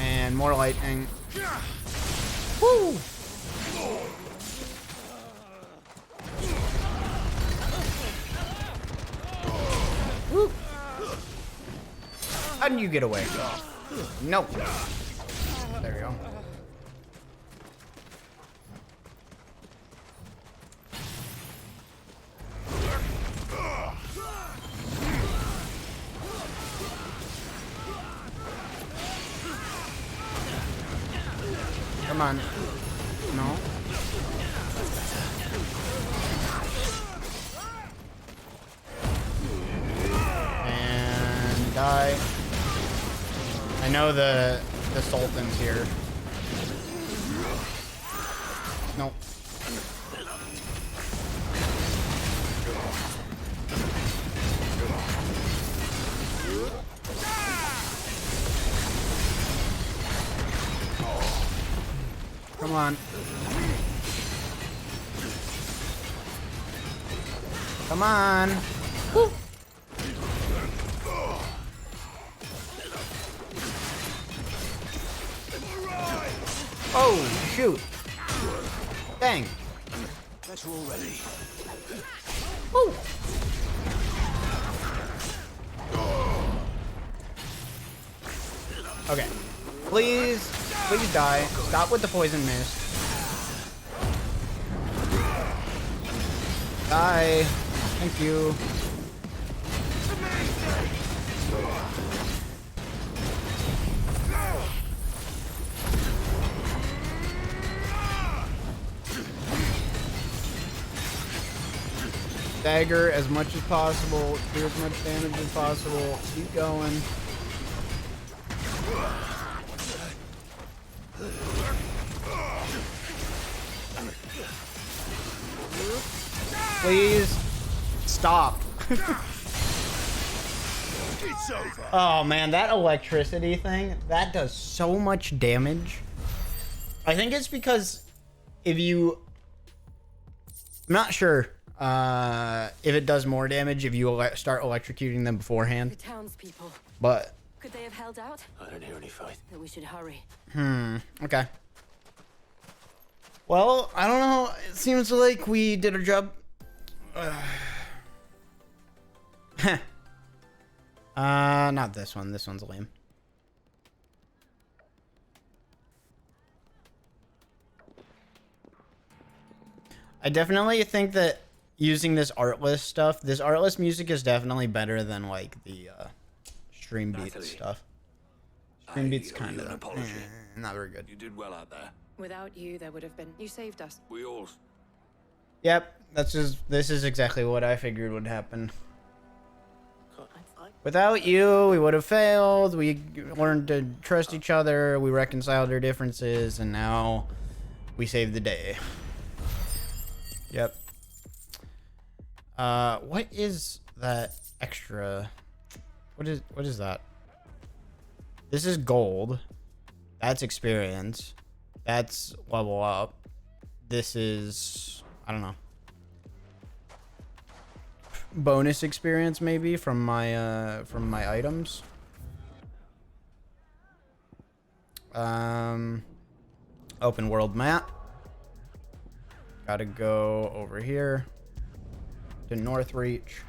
And more lightning. Woo! Woo! How did you get away? Nope. There we go. Come on. No. And die. I know the Sultan's here. Nope. Come on. Come on. Woo. Oh, shoot. Dang. That you're all ready. Woo. Okay. Please die. Stop with the poison mist. Die. Thank you. Dagger as much as possible. Do as much damage as possible. Keep going. Please stop. It's over. Oh man, that electricity thing, that does so much damage. I think it's because if you... I'm not sure if it does more damage if you start electrocuting them beforehand. The townspeople. But... Could they have held out? I don't hear any fight. That we should hurry. Okay. Well, I don't know. It seems like we did our job. Not this one. This one's lame. I definitely think that using this artless stuff, this artless music is definitely better than like the stream beat stuff. Stream beat's kind of not very good. You did well out there. Without you, there would have been. You saved us. We all. Yep, this is exactly what I figured would happen. Without you, we would have failed. We learned to trust each other. We reconciled our differences, and now we saved the day. Yep. What is that extra? What is that? This is gold. That's experience. That's level up. This is, I don't know. Bonus experience maybe from my items. Open world map. Gotta go over here to Northreach.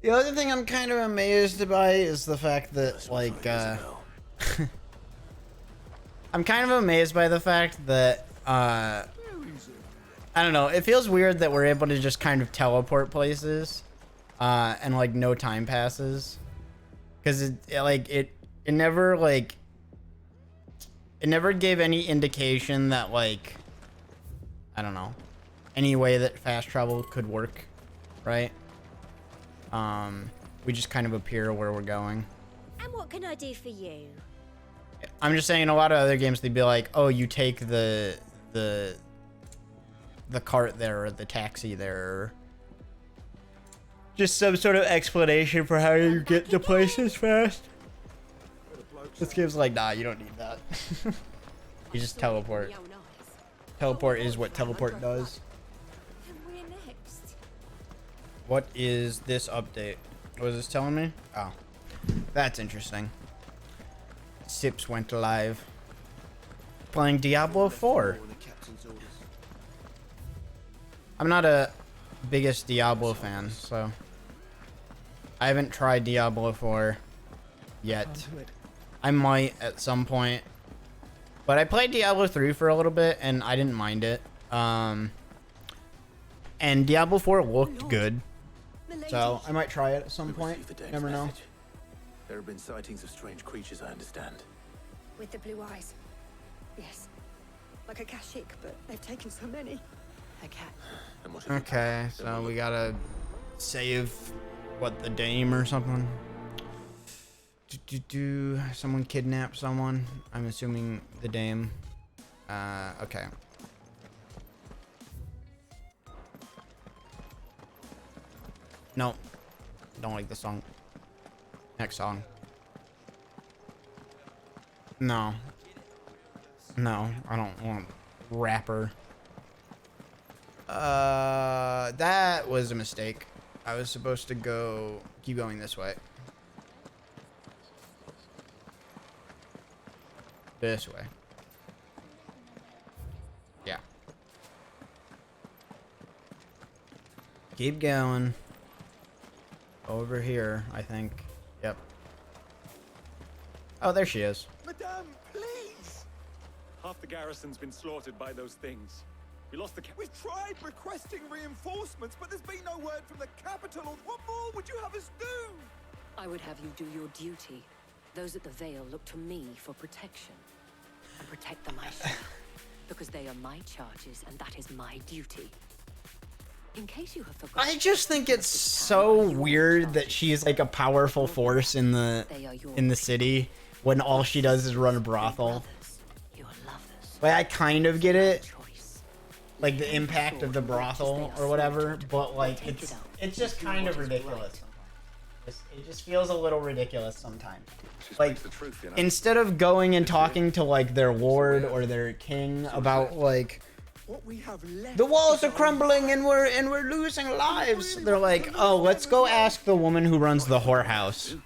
The other thing I'm kind of amazed by is the fact that, like, I'm kind of amazed by the fact that, I don't know, it feels weird that we're able to just kind of teleport places, and, like, no time passes. Because, it never, like, it never gave any indication that, like, I don't know, any way that fast travel could work, right? We just kind of appear where we're going. And what can I do for you? I'm just saying, in a lot of other games, they'd be like, oh, you take the cart there, or the taxi there, or just some sort of explanation for how you get to places fast. This game's like, nah, you don't need that. You just teleport. Teleport is what teleport does. What is this update? What is this telling me? Oh, that's interesting. Sips went live. Playing Diablo 4. I'm not a biggest Diablo fan, so I haven't tried Diablo 4 yet. I might at some point. But I played Diablo 3 for a little bit and I didn't mind it. And Diablo 4 looked good. So I might try it at some point. Never know. There have been sightings of strange creatures, I understand. With the blue eyes. Yes. Like a Kashyyyk, but they've taken so many. A cat. Okay, so we gotta save, what, the dame or something? Someone kidnapped someone. I'm assuming the dame. Okay. No. Don't like the song. Next song. No. No, I don't want rapper. That was a mistake. I was supposed to keep going this way. This way. Yeah. Keep going. Over here, I think. Yep. Oh, there she is. Madame, please! Half the garrison's been slaughtered by those things. We lost the We've tried requesting reinforcements, but there's been no word from the capital. What more would you have us do? I would have you do your duty. Those at the Vale look to me for protection. And protect them I shall. Because they are my charges, and that is my duty. In case you have forgotten, I just think it's so weird that she's like a powerful force in the city when all she does is run a brothel. Like, I kind of get it, like the impact of the brothel or whatever, but like it's just kind of ridiculous. It just feels a little ridiculous sometimes. Like, instead of going and talking to like their lord or their king about like, the walls are crumbling and we're losing lives, they're like, oh, let's go ask the woman who runs the whorehouse.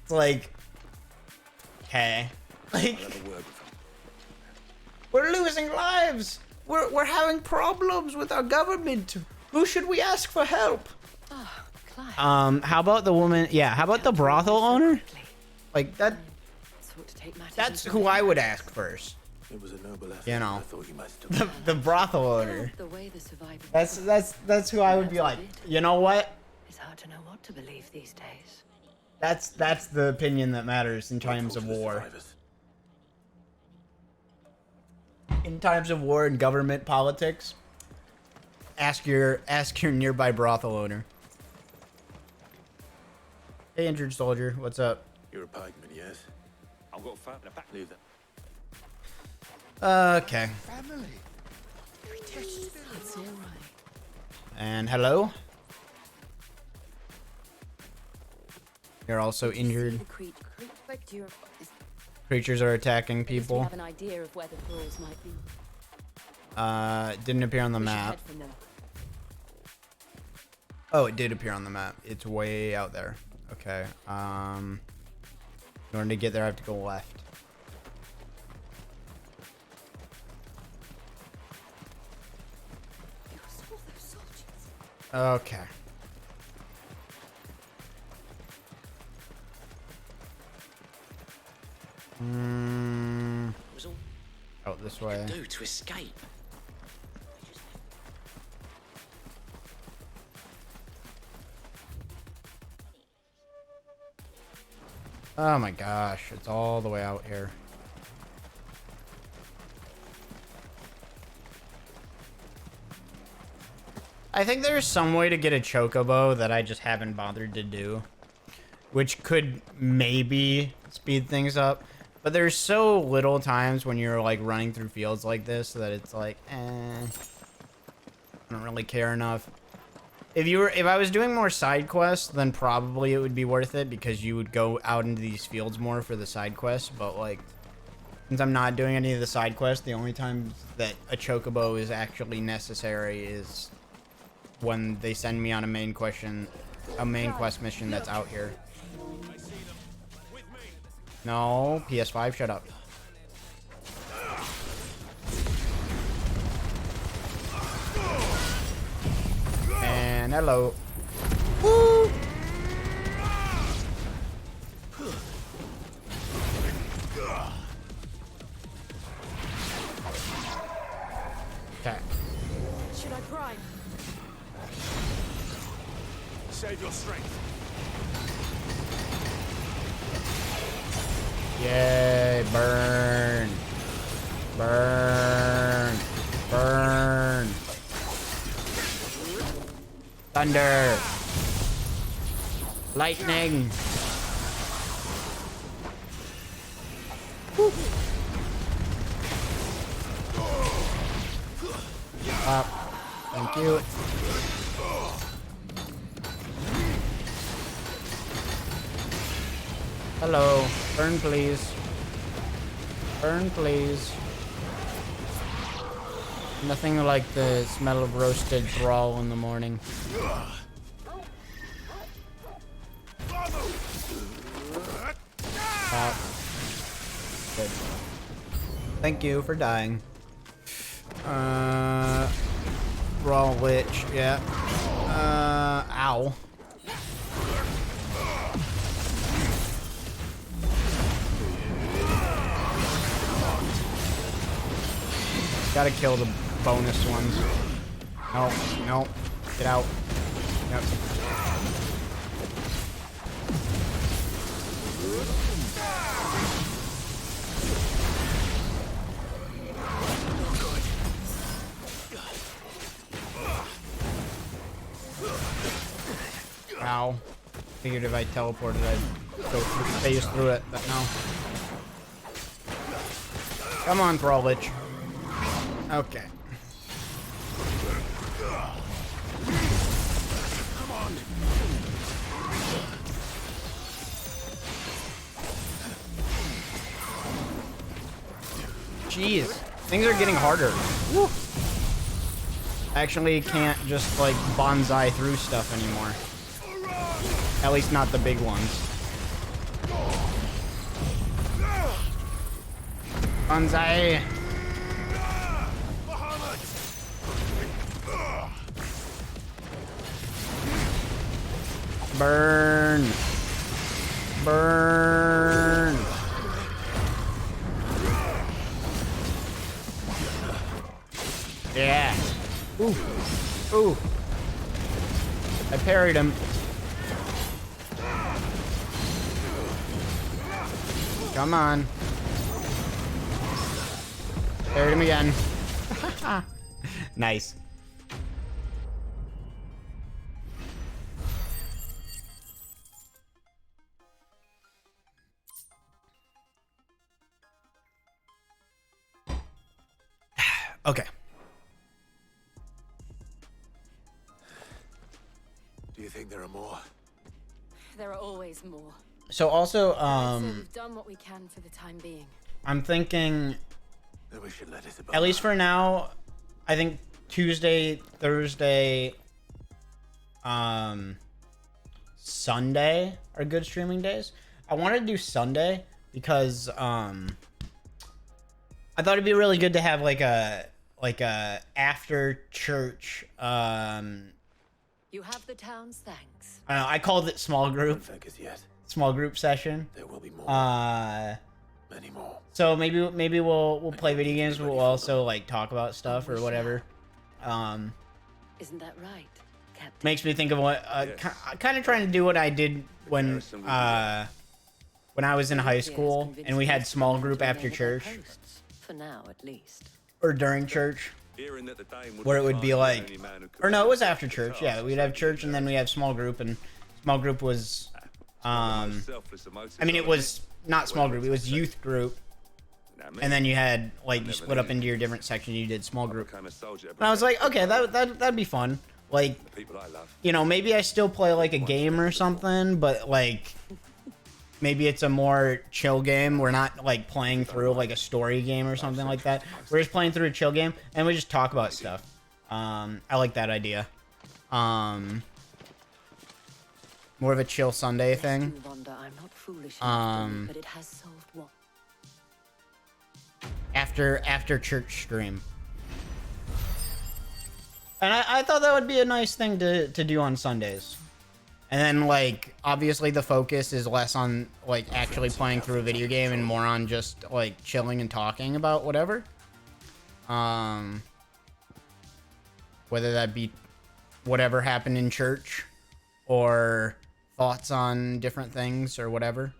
It's like, okay, like, we're losing lives. We're having problems with our government. Who should we ask for help? How about the woman? Yeah, how about the brothel owner? Like that. That's who I would ask first. It was a noble effort. You know, I thought you might still the brothel owner. That's who I would be like. You know what? It's hard to know what to believe these days. That's the opinion that matters in times of war. In times of war and government politics, Ask your nearby brothel owner. Hey, injured soldier, what's up? You're a pikeman, yes? I've got fat in a pack. Leave that. Okay. Family. It's all right. And hello. You're also injured. Creatures are attacking people. Have an idea of where the thralls might be. Didn't appear on the We should map. head from there. Oh, it did appear on the map. It's way out there. Okay. In order to get there, I have to go left. Okay. Oh, this way. Do to escape. Oh my gosh, it's all the way out here. I think there's some way to get a chocobo that I just haven't bothered to do, which could maybe speed things up. But there's so little times when you're like running through fields like this that it's like, I don't really care enough. If I was doing more side quests, then probably it would be worth it because you would go out into these fields more for the side quests. But like, since I'm not doing any of the side quests, the only time that a chocobo is actually necessary is when they send me on a main quest mission that's out here. No, PS5, shut up. And hello. Woo! Okay. Should I prime? Save your strength. Yay, burn. Burn. Burn. Thunder. Lightning. Woo. Up. Thank you. Hello. Burn, please. Burn, please. Nothing like the smell of roasted thrall in the morning. Good. Thank you for dying. Thrall Lich, yeah. Ow. Gotta kill the bonus ones. No, no. Get out. Yep. Ow. Figured if I teleported I'd go phase through it, but no. Come on, Thrall Lich. Okay. Jeez, things are getting harder. Woo. Actually, can't just like bonsai through stuff anymore. At least not the big ones. Bonsai. Burn. Burn. Yeah. Ooh. Ooh. I parried him. Come on. Parried him again. Nice. Okay. Do you think there are more? There are always more. So also, So we've done what we can for the time being. I'm thinking, Then we should let Isabel at least know. for now, I think Tuesday, Thursday, Sunday are good streaming days. I wanted to do Sunday because I thought it'd be really good to have like a after church You have the town's thanks. I don't know, I called it small group. Don't thank us yet. Small group session. There will be more. Many more. So maybe we'll play video games, but we'll also like talk about stuff or whatever. Isn't that right, Captain? Makes me think of what kind of trying to do what I did when I was in high school and we had small group after church For now, at least. or during church, where it would be like, or no, it was after church. Yeah, we'd have church and then we have small group, and small group was, I mean, it was not small group, it was youth group. And then you had like you split up into your different sections. You did small group, and I was like, okay, that'd be fun. Like, you know, maybe I still play like a game or something, but like maybe it's a more chill game. We're not like playing through like a story game or something like that. We're just playing through a chill game, and we just talk about stuff. I like that idea. More of a chill Sunday thing. But it has solved what? After church stream. And I thought that would be a nice thing to do on Sundays. And then, like, obviously the focus is less on, like, actually playing through a video game and more on just, like, chilling and talking about whatever. Whether that be whatever happened in church or thoughts on different things or whatever.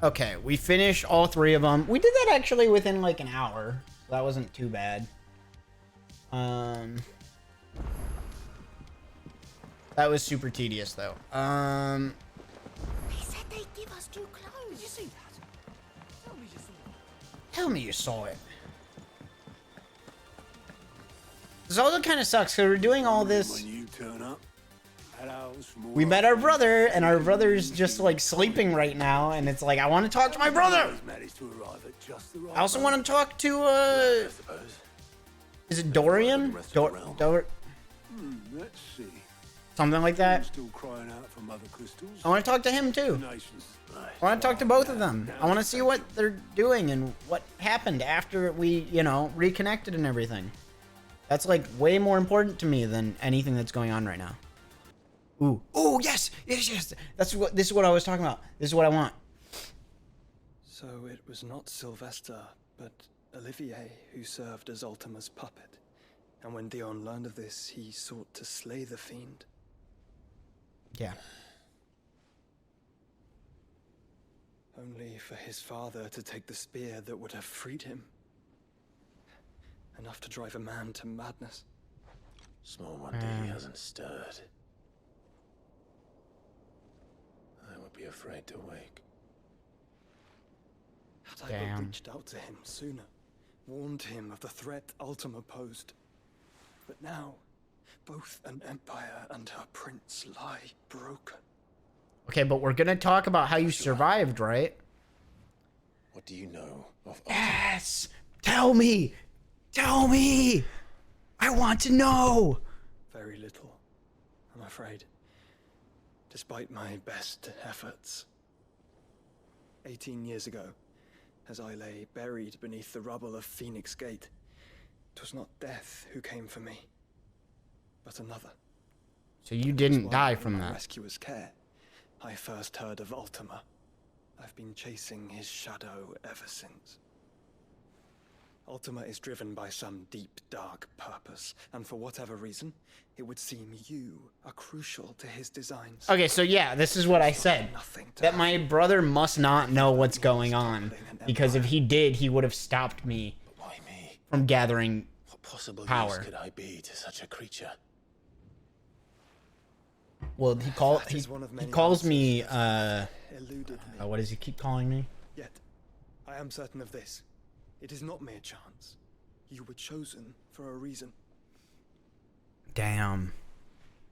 Okay, we finished all three of them. We did that actually within like an hour. So that wasn't too bad. That was super tedious though. They said they'd give us new clothes. Did you see that? Tell me you saw it. This also kind of sucks because we're doing all this. When you turn up, We met our brother, and our brother's just like sleeping right now, and it's like I want to talk to my brother. I also want to talk to is it Dorian? Let's see. Something like that. Still crying out for mother crystals. I want to talk to him too. I want to talk to both of them. I want to see what they're doing and what happened after we, you know, reconnected and everything. That's like way more important to me than anything that's going on right now. Ooh. Oh, yes. Yes. This is what I was talking about. This is what I want. So it was not Sylvester, but Olivier who served as Ultima's puppet. And when Dion learned of this, he sought to slay the fiend. Yeah. Only for his father to take the spear that would have freed him. Enough to drive a man to madness. Small wonder he hasn't stirred. I would be afraid to wake. Had I but reached out to him sooner, warned him of the threat Ultima posed. But now, both an empire and her prince lie broken. Okay, but we're gonna talk about how you survived, right? What do you know of Ultima? Yes! Tell me! Tell me! I want to know! Very little, I'm afraid. Despite my best efforts. 18 years ago, as I lay buried beneath the rubble of Phoenix Gate, it was not death who came for me, but another. So you didn't die from that. Rescuer's care. I first heard of Ultima. I've been chasing his shadow ever since. Ultima is driven by some deep, dark purpose, and for whatever reason, it would seem you are crucial to his designs. Okay, so yeah, this is what I said. That my brother must not know what's going on, because if he did, he would have stopped me from gathering What possible power. use could I be to such a creature? Well, he calls me eluded me. what does he keep calling me? Yet, I am certain of this. It is not mere chance. You were chosen for a reason. Damn.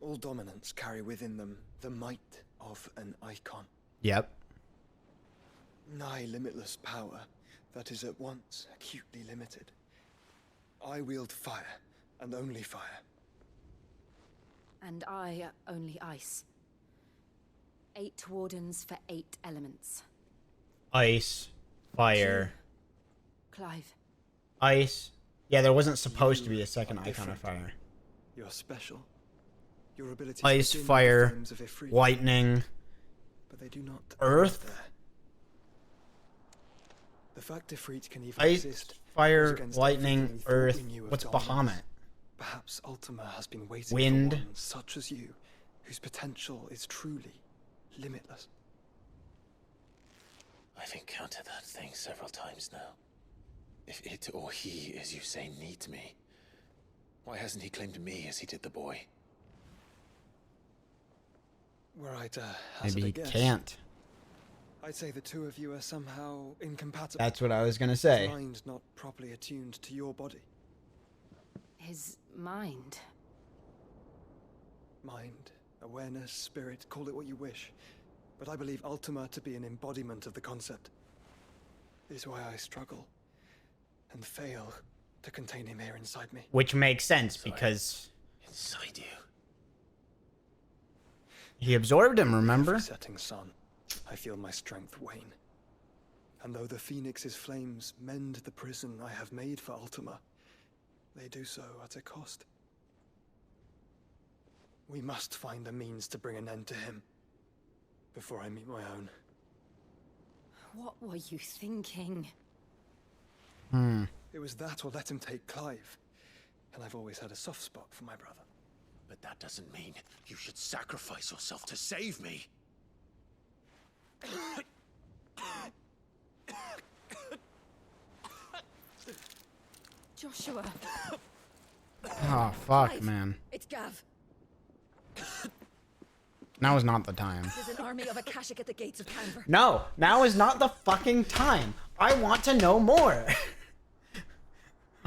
All dominants carry within them the might of an icon. Yep. Nigh limitless power that is at once acutely limited. I wield fire, and only fire. And I only ice. 8 wardens for 8 elements. Ice, fire, Clive. ice. Yeah, there wasn't supposed to be a second icon of fire. You're special. Your ability Ice, to begin with the fire, flames of Ifrit, lightning, but they do not earth. end there. The fact Ifrit can even Ice, exist fire, goes against lightning, everything we thought earth. we knew of What's dominance. Bahamut? Perhaps Ultima has been waiting Wind. for one such as you, whose potential is truly limitless. I've encountered that thing several times now. If it or he, as you say, needs me, why hasn't he claimed me as he did the boy? Were I to hazard Maybe a he guess, can't. I'd say the two of you are somehow incompatible. That's what I was gonna say. His mind not properly attuned to your body. His mind. Mind, awareness, spirit, call it what you wish. But I believe Ultima to be an embodiment of the concept. This is why I struggle and fail to contain him here inside me. Which makes sense because Inside you. he absorbed him, remember? Every setting sun, I feel my strength wane. And though the Phoenix's flames mend the prison I have made for Ultima, they do so at a cost. We must find a means to bring an end to him before I meet my own. What were you thinking? It was that or let him take Clive. And I've always had a soft spot for my brother. But that doesn't mean you should sacrifice yourself to save me. Joshua. Oh, fuck, Clive, man. It's Gav. Now is not the time. There's an army of Akashic at the gates of Canver. No, now is not the fucking time. I want to know more.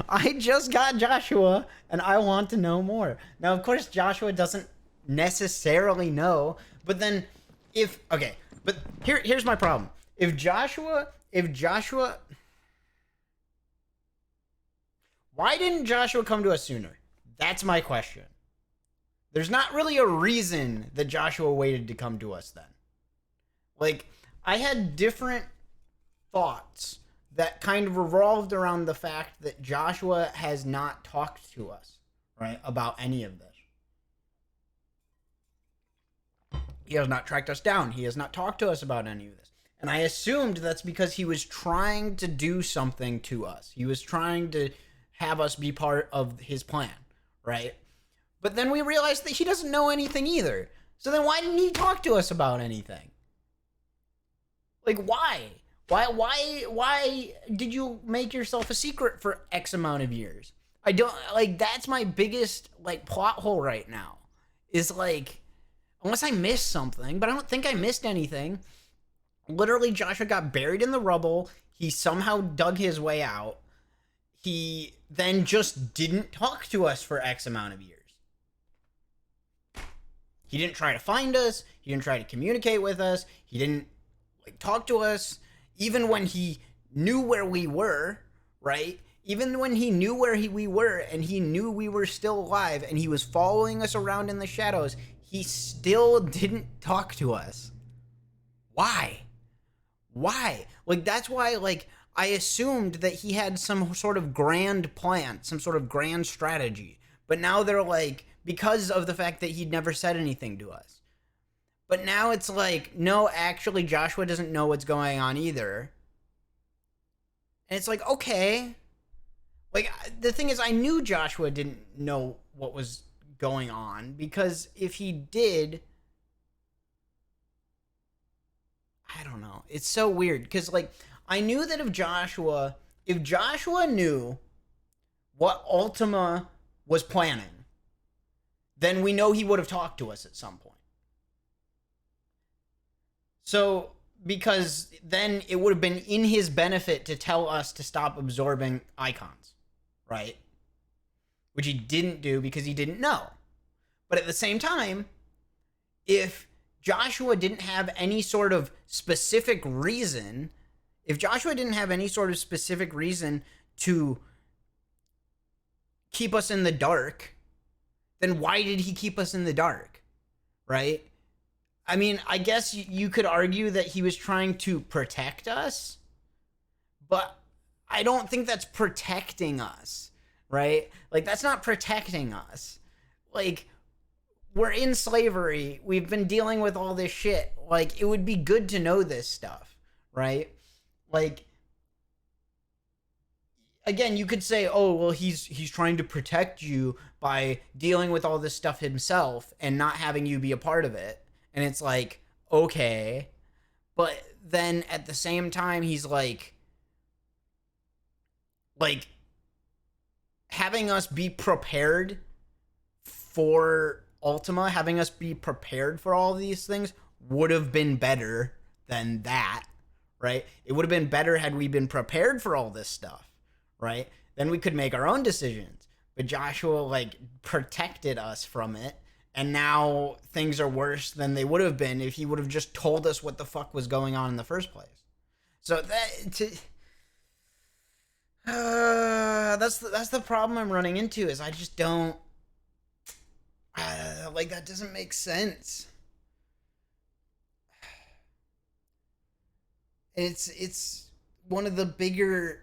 I just got Joshua, and I want to know more. Now, of course, Joshua doesn't necessarily know, but then okay, but here's my problem. If Joshua, why didn't Joshua come to us sooner? That's my question. There's not really a reason that Joshua waited to come to us then. Like, I had different thoughts that kind of revolved around the fact that Joshua has not talked to us, right, about any of this. He has not tracked us down. He has not talked to us about any of this. And I assumed that's because he was trying to do something to us. He was trying to have us be part of his plan, right? But then we realized that he doesn't know anything either. So then why didn't he talk to us about anything? Like, why? Why did you make yourself a secret for X amount of years? I don't, like, that's my biggest, like, plot hole right now. Is, like, unless I missed something, but I don't think I missed anything. Literally, Joshua got buried in the rubble. He somehow dug his way out. He then just didn't talk to us for X amount of years. He didn't try to find us. He didn't try to communicate with us. He didn't, like, talk to us. Even when he knew where we were, right? Even when he knew where we were and he knew we were still alive and he was following us around in the shadows, he still didn't talk to us. Why? Why? Like, that's why, like, I assumed that he had some sort of grand plan, some sort of grand strategy. But now they're like, because of the fact that he'd never said anything to us. But now it's like, no, actually, Joshua doesn't know what's going on either. And it's like, okay. Like, the thing is, I knew Joshua didn't know what was going on, because if he did, I don't know. It's so weird, because, like, I knew that if Joshua knew what Ultima was planning, then we know he would have talked to us at some point, So, because then it would have been in his benefit to tell us to stop absorbing icons, right? Which he didn't do because he didn't know. But at the same time, if Joshua didn't have any sort of specific reason, to keep us in the dark, then why did he keep us in the dark, right? I mean, I guess you could argue that he was trying to protect us, but I don't think that's protecting us, right? Like, that's not protecting us. Like, we're in slavery. We've been dealing with all this shit. Like, it would be good to know this stuff, right? Like, again, you could say, oh, well, he's trying to protect you by dealing with all this stuff himself and not having you be a part of it. And it's like, okay. But then at the same time, he's like having us be prepared for Ultima, having us be prepared for all these things would have been better than that, right? It would have been better had we been prepared for all this stuff, right? Then we could make our own decisions. But Joshua, like, protected us from it. And now things are worse than they would have been if he would have just told us what the fuck was going on in the first place. So that's the problem I'm running into, is I just don't like, that doesn't make sense. It's one of the bigger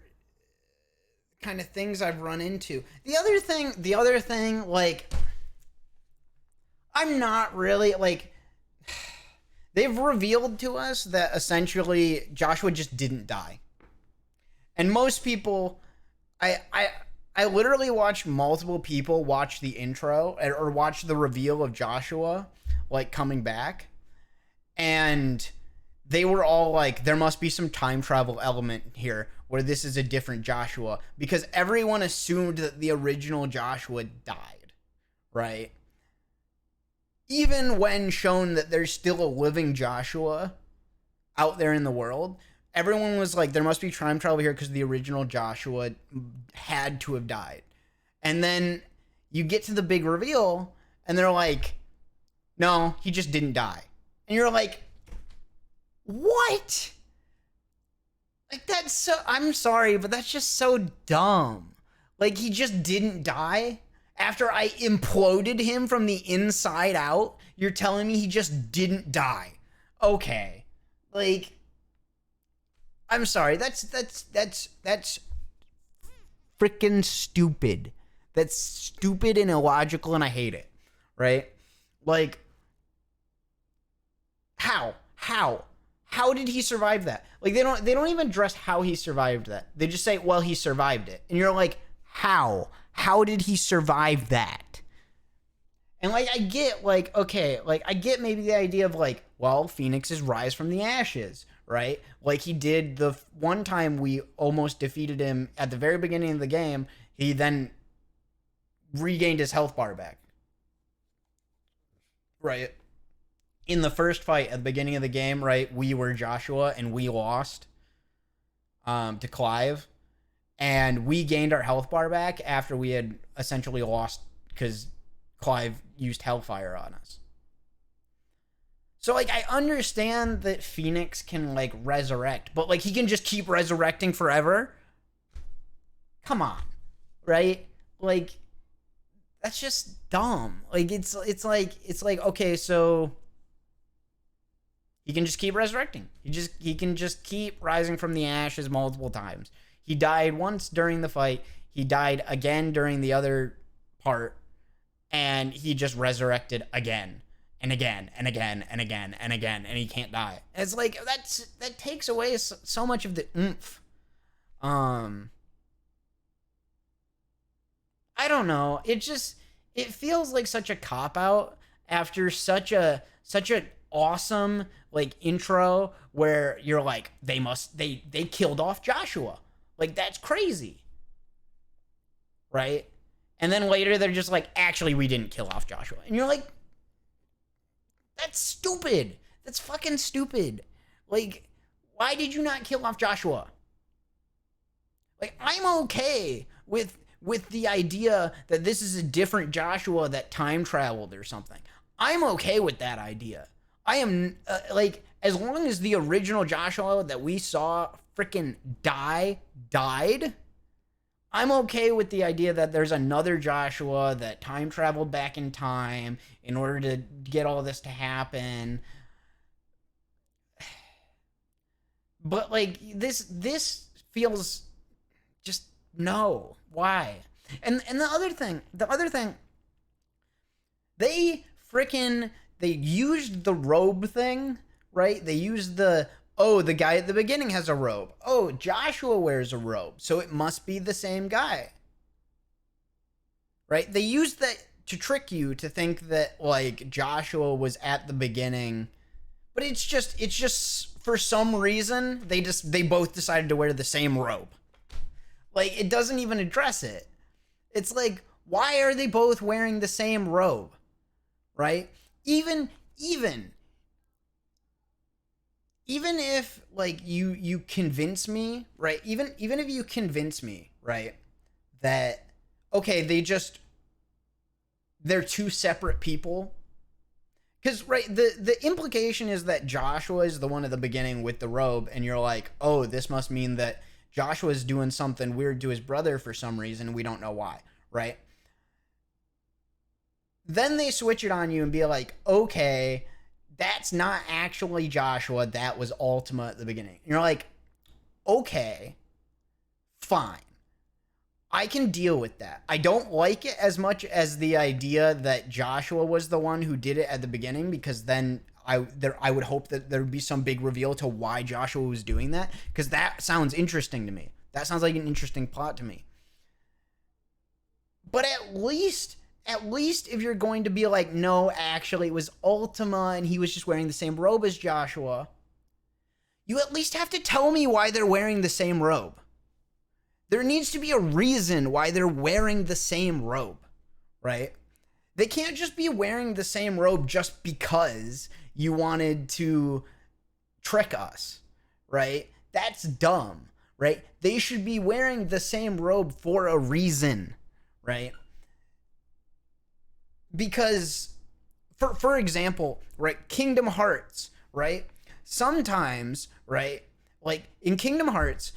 kind of things I've run into. The other thing, like, I'm not really, like, they've revealed to us that essentially Joshua just didn't die. And most people, I literally watched multiple people watch the intro or watch the reveal of Joshua, like, coming back. And they were all like, there must be some time travel element here where this is a different Joshua, because everyone assumed that the original Joshua died, right? Even when shown that there's still a living Joshua out there in the world, everyone was like, there must be time travel here because the original Joshua had to have died. And then you get to the big reveal, and they're like, no, he just didn't die. And you're like, what? Like, that's so, I'm sorry, but that's just so dumb. Like, he just didn't die? After I imploded him from the inside out, you're telling me he just didn't die? Okay. Like, I'm sorry. That's freaking stupid. That's stupid and illogical, and I hate it. Right? Like, how did he survive that? Like, they don't even address how he survived that. They just say, well, he survived it. And you're like, how did he survive that? And, like, I get, like, okay, like, I get maybe the idea of, like, well, Phoenix's rise from the ashes, right? Like he did the one time we almost defeated him at the very beginning of the game. He then regained his health bar back, right? In the first fight at the beginning of the game, right, we were Joshua and we lost to Clive, and we gained our health bar back after we had essentially lost because Clive used Hellfire on us. So, like, I understand that Phoenix can, like, resurrect, but, like, he can just keep resurrecting forever? Come on, right? Like, that's just dumb. Like, it's like, okay, so he can just keep resurrecting. He can just keep rising from the ashes multiple times. He died once during the fight. He died again during the other part, and he just resurrected again. And again, and again, and again, and again, and he can't die. And it's like, that takes away so much of the oomph. I don't know. It feels like such a cop-out after such an awesome, like, intro where you're like, they killed off Joshua. Like, that's crazy. Right? And then later they're just like, actually, we didn't kill off Joshua. And you're like, that's stupid. That's fucking stupid. Like, why did you not kill off Joshua? Like, I'm okay with the idea that this is a different Joshua that time traveled or something. I'm okay with that idea. I am, like, as long as the original Joshua that we saw freaking died, I'm okay with the idea that there's another Joshua that time traveled back in time in order to get all this to happen. But, like, this feels just, no. Why? And the other thing, they used the robe thing, right? They used the guy at the beginning has a robe. Oh, Joshua wears a robe, so it must be the same guy. Right? They used that to trick you to think that, like, Joshua was at the beginning. But it's just for some reason they both decided to wear the same robe. Like, it doesn't even address it. It's like, why are they both wearing the same robe? Right? Even if, like, you convince me, right? Even if you convince me, right, that, okay, they're two separate people. Because, right, the implication is that Joshua is the one at the beginning with the robe, and you're like, oh, this must mean that Joshua's doing something weird to his brother for some reason, and we don't know why, right? Then they switch it on you and be like, okay, that's not actually Joshua, that was Ultima at the beginning. And you're like, okay, fine. I can deal with that. I don't like it as much as the idea that Joshua was the one who did it at the beginning, because then I would hope that there would be some big reveal to why Joshua was doing that, because that sounds interesting to me. That sounds like an interesting plot to me. But at least if you're going to be like, no, actually it was Ultima and he was just wearing the same robe as Joshua, you at least have to tell me why they're wearing the same robe. There needs to be a reason why they're wearing the same robe, right? They can't just be wearing the same robe just because you wanted to trick us, right? That's dumb, right? They should be wearing the same robe for a reason, right? Because, for example, right, Kingdom Hearts, right? Sometimes, right, like in Kingdom Hearts,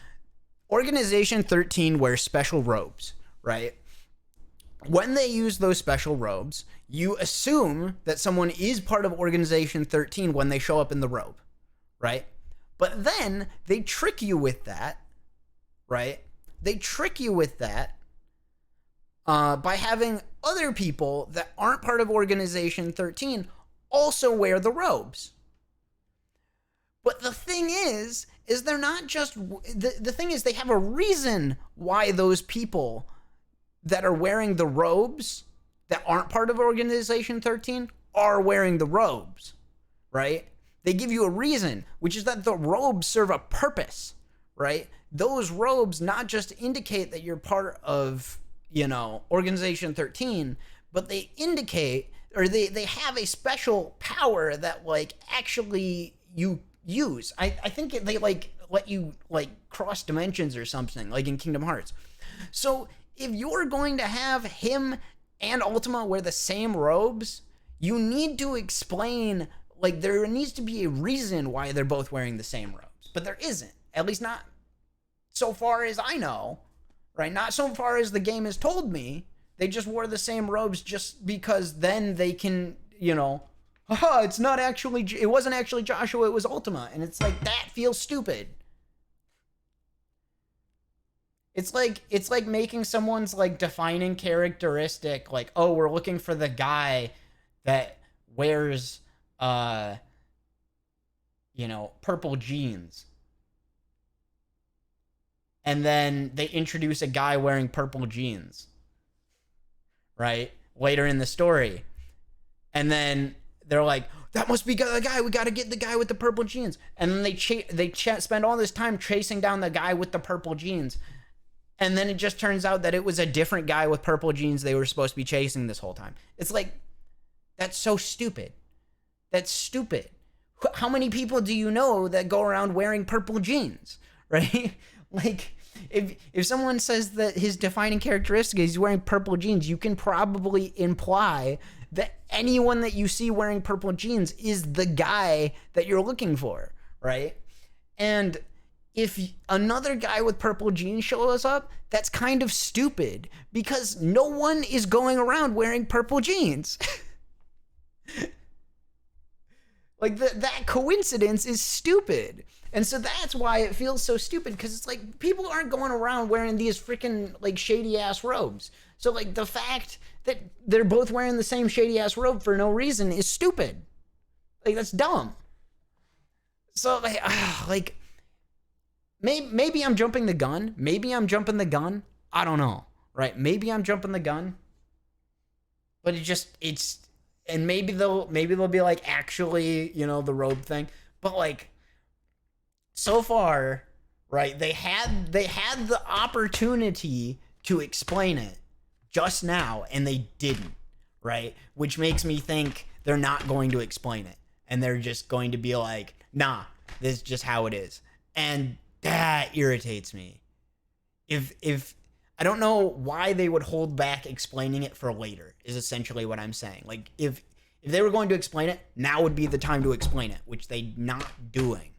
Organization 13 wears special robes, right? When they use those special robes, you assume that someone is part of Organization 13 when they show up in the robe, right? But then they trick you with that, right? They trick you with that by having other people that aren't part of Organization 13 also wear the robes. But the thing is they're not just, the thing is they have a reason why those people that are wearing the robes that aren't part of Organization 13 are wearing the robes, right? They give you a reason, which is that the robes serve a purpose, right? Those robes not just indicate that you're part of, you know, Organization 13, but they indicate, or they have a special power that, like, actually you use. I think they, like, let you, like, cross dimensions or something, like in Kingdom Hearts. So if you're going to have him and Ultima wear the same robes, you need to explain, like, there needs to be a reason why they're both wearing the same robes. But there isn't. At least not so far as I know, right? Not so far as the game has told me. They just wore the same robes just because then they can, you know, haha, it wasn't actually Joshua, it was Ultima. And it's like, that feels stupid. It's like making someone's, like, defining characteristic, like, oh, we're looking for the guy that wears, you know, purple jeans. And then they introduce a guy wearing purple jeans, right? Later in the story. And then they're like, that must be the guy. We got to get the guy with the purple jeans. And then they spend all this time chasing down the guy with the purple jeans. And then it just turns out that it was a different guy with purple jeans they were supposed to be chasing this whole time. It's like, that's so stupid. That's stupid. How many people do you know that go around wearing purple jeans, right? Like, if someone says that his defining characteristic is he's wearing purple jeans, you can probably imply that anyone that you see wearing purple jeans is the guy that you're looking for, right? And if another guy with purple jeans shows up, that's kind of stupid because no one is going around wearing purple jeans. Like, that coincidence is stupid. And so that's why it feels so stupid, because it's like, people aren't going around wearing these freaking, like, shady-ass robes. So, like, the fact that they're both wearing the same shady-ass robe for no reason is stupid. Like, that's dumb. So, like maybe I'm jumping the gun. Maybe I'm jumping the gun. I don't know, right? Maybe I'm jumping the gun. But it's... And maybe they'll be like, actually, you know, the robe thing. But like, so far, right, they had the opportunity to explain it just now, and they didn't, right? Which makes me think they're not going to explain it. And they're just going to be like, nah, this is just how it is. And that irritates me. If I don't know why they would hold back explaining it for later, is essentially what I'm saying. Like, if they were going to explain it, now would be the time to explain it, which they're not doing,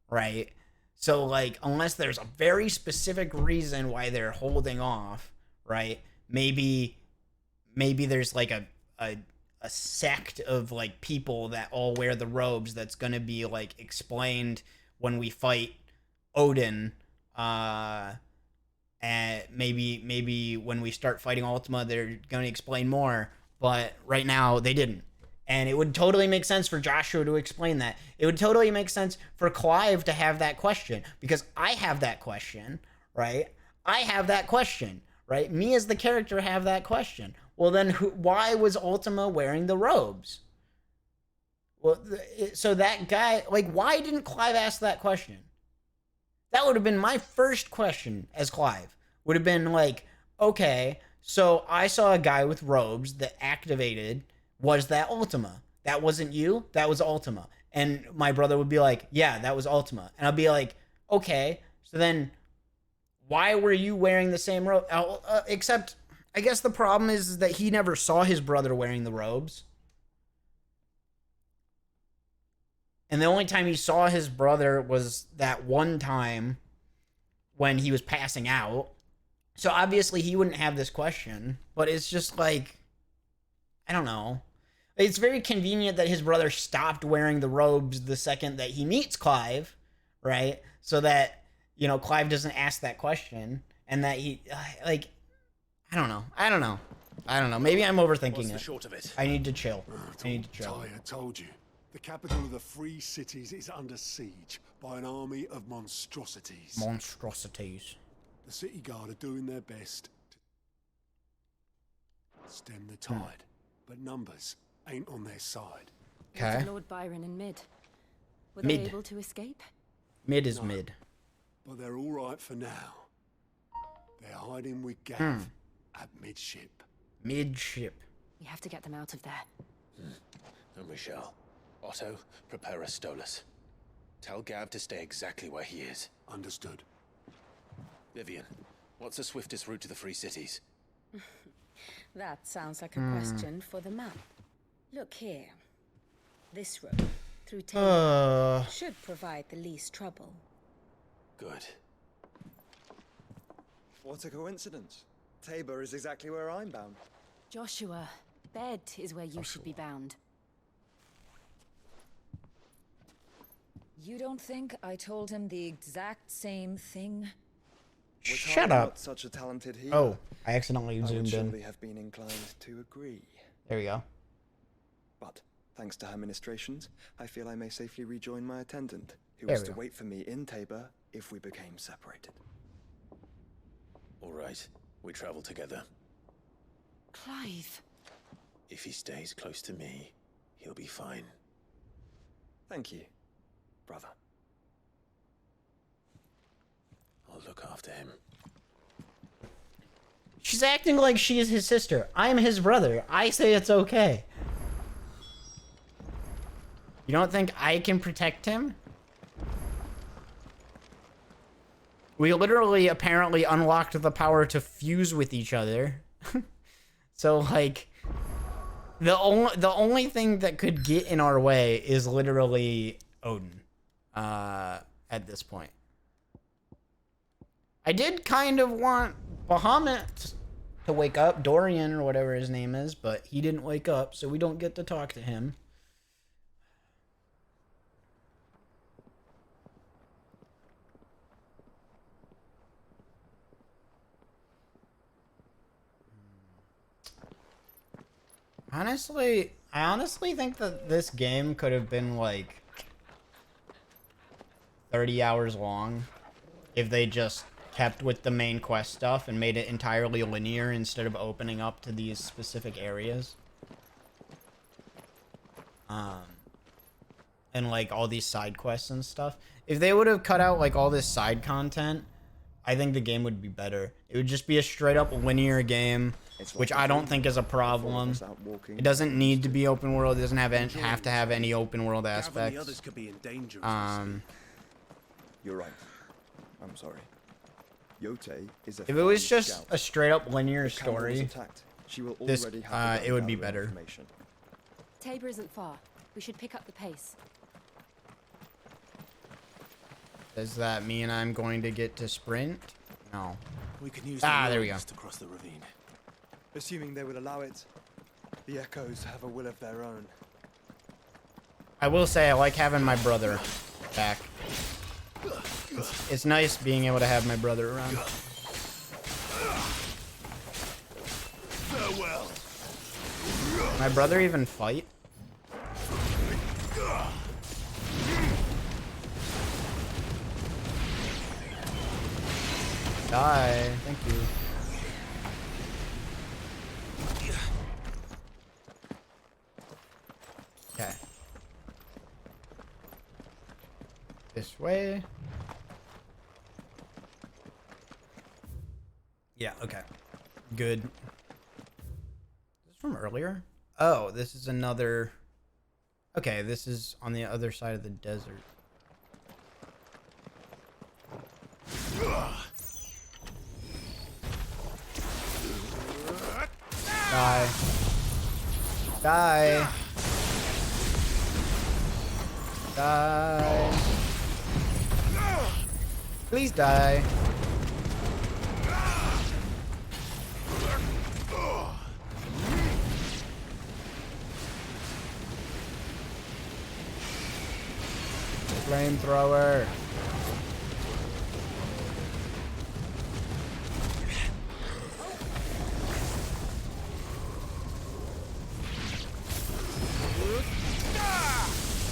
right? So, like, unless there's a very specific reason why they're holding off, right? Maybe there's, like, a sect of, like, people that all wear the robes that's going to be, like, explained when we fight Odin, and maybe when we start fighting Ultima, they're going to explain more. But right now, they didn't. And it would totally make sense for Joshua to explain that. It would totally make sense for Clive to have that question. Because I have that question, right? I have that question, right? Me as the character have that question. Well, then why was Ultima wearing the robes? Well, so that guy... Like, why didn't Clive ask that question? That would have been my first question as Clive. Would have been like, okay, so I saw a guy with robes that activated. Was that Ultima? That wasn't you? That was Ultima. And my brother would be like, yeah, that was Ultima. And I'd be like, okay, so then why were you wearing the same robe? Except, I guess the problem is that he never saw his brother wearing the robes. And the only time he saw his brother was that one time when he was passing out. So obviously he wouldn't have this question. But it's just like, I don't know. It's very convenient that his brother stopped wearing the robes the second that he meets Clive, right? So that, you know, Clive doesn't ask that question. And that he, like, I don't know. Maybe I'm overthinking What's the it. short of it? I need to chill. I told you. The capital of the Free Cities is under siege by an army of monstrosities. Monstrosities. The city guard are doing their best to stem the tide, but numbers ain't on their side. Okay. Lord Byron and Mid. Were Mid. they able to escape? Mid is mid. But they're all right for now. They're hiding with Gav at midship. Midship. We have to get them out of there. And we shall. Otto, prepare a Stolas. Tell Gav to stay exactly where he is. Understood. Vivian, what's the swiftest route to the Free Cities? That sounds like a question for the map. Look here. This road, through Tabor, should provide the least trouble. Good. What a coincidence. Tabor is exactly where I'm bound. Joshua, bed is where you should be bound. You don't think I told him the exact same thing? Shut up. Not such a talented healer. Oh, I accidentally I would zoomed surely in. have been inclined to agree. There we go. But thanks to her ministrations, I feel I may safely rejoin my attendant, who There was we to go. wait for me in Tabor if we became separated. All right, we travel together. Clive. If he stays close to me, he'll be fine. Thank you, brother. I'll look after him. She's acting like she is his sister. I'm his brother. I say it's okay. You don't think I can protect him? We literally apparently unlocked the power to fuse with each other. So like the only thing that could get in our way is literally Odin at this point. I did kind of want Bahamut to wake up, Dorian or whatever his name is, but he didn't wake up, so we don't get to talk to him. Honestly, I honestly think that this game could have been like 30 hours long if they just kept with the main quest stuff and made it entirely linear instead of opening up to these specific areas. And like all these side quests and stuff. If they would have cut out like all this side content, I think the game would be better. It would just be a straight up linear game, which I don't think is a problem. It doesn't need to be open world. It doesn't have to have any open world aspects. The others could be in danger. You're right. I'm sorry. Yote is a if it was just a straight up linear story, she will this it would be valuable better. information. Tabor isn't far. We should pick up the pace. Does that mean I'm going to get to sprint? No. We can use there we go. to cross the ravine. Assuming they would allow it. The Echoes have a will of their own. I will say I like having my brother back. It's nice being able to have my brother around. Farewell. My brother even fight? Die. Thank you. Okay. This way. Yeah, okay. Good. Is this from earlier? Oh, this is another... Okay, this is on the other side of the desert. Die. Die. Die. Please die. Flamethrower.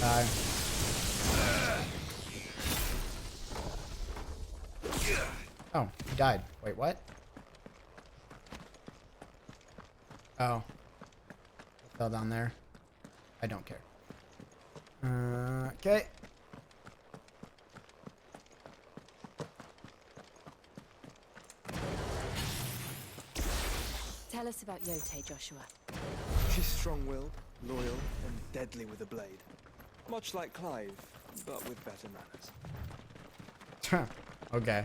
Die. Oh, he died. Wait, what? Oh. I fell down there. I don't care. Okay. Tell us about Yote, Joshua. She's strong-willed, loyal, and deadly with a blade. Much like Clive, but with better manners. Okay.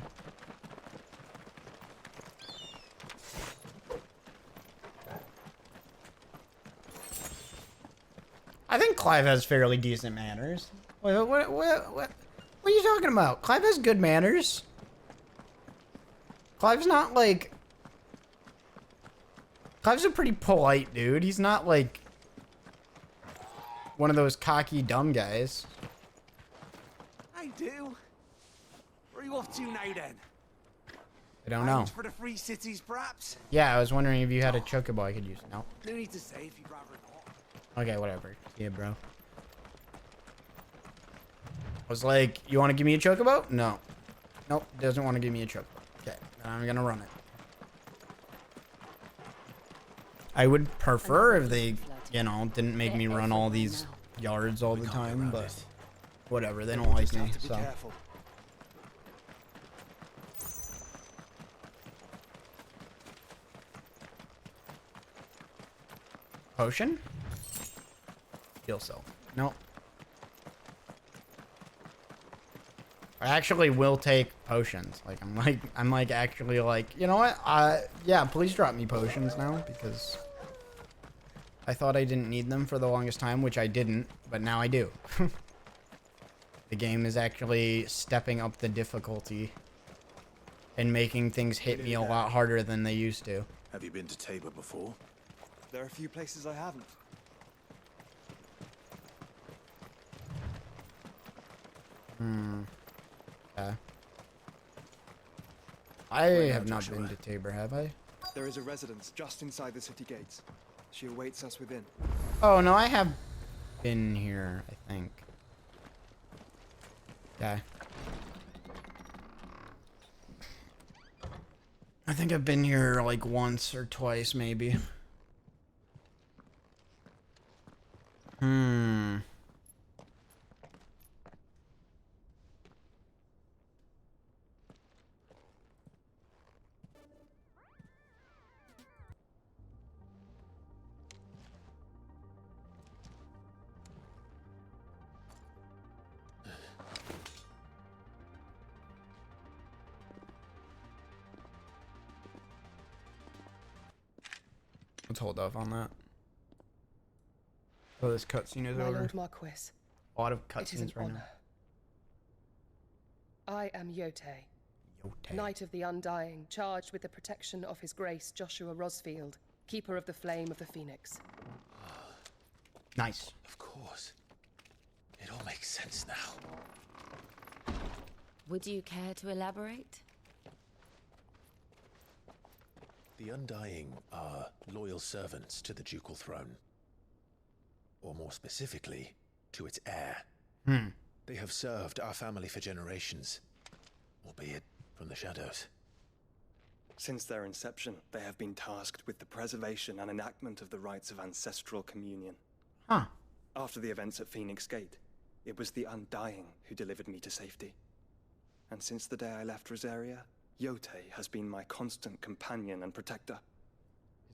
I think Clive has fairly decent manners. What are you talking about? Clive has good manners. Clive's not like... Clive's a pretty polite dude. He's not like one of those cocky dumb guys. I do. Where are you off to now then? I don't know. For the free cities, perhaps? Yeah, I was wondering if you had a chocobo I could use. No. No need to say if you'd rather not. Okay, whatever. Yeah, bro. I was like, you want to give me a chocobo? No. Nope, doesn't want to give me a chocobo. Okay, then I'm gonna run it. I would prefer if they, you know, didn't make me run all these yards all the time, but whatever, they don't like me, so. Potion? Heal cell. Nope. I actually will take potions. Like I'm like actually like, you know what? Yeah, please drop me potions now because I thought I didn't need them for the longest time, which I didn't, but now I do. The game is actually stepping up the difficulty and making things hit me a lot harder than they used to. Have you been to Tabor before? There are a few places I haven't. Okay. I have not been to Tabor, have I? There is a residence just inside the city gates. She awaits us within. Oh, no, I have been here, I think. Okay. I think I've been here like once or twice, maybe. Let's hold off on that. Oh, this cutscene is My over. Lord Marquis, A lot of it is an cutscenes right now. honor. I am Yotei, Yotei. Knight of the Undying, charged with the protection of His Grace Joshua Rosfield, Keeper of the Flame of the Phoenix. Nice. Of course. It all makes sense now. Would you care to elaborate? The Undying are loyal servants to the ducal throne. Or more specifically, to its heir. They have served our family for generations, albeit from the shadows. Since their inception, they have been tasked with the preservation and enactment of the rites of ancestral communion. Huh. After the events at Phoenix Gate, it was the Undying who delivered me to safety. And since the day I left Rosaria, Yotei has been my constant companion and protector.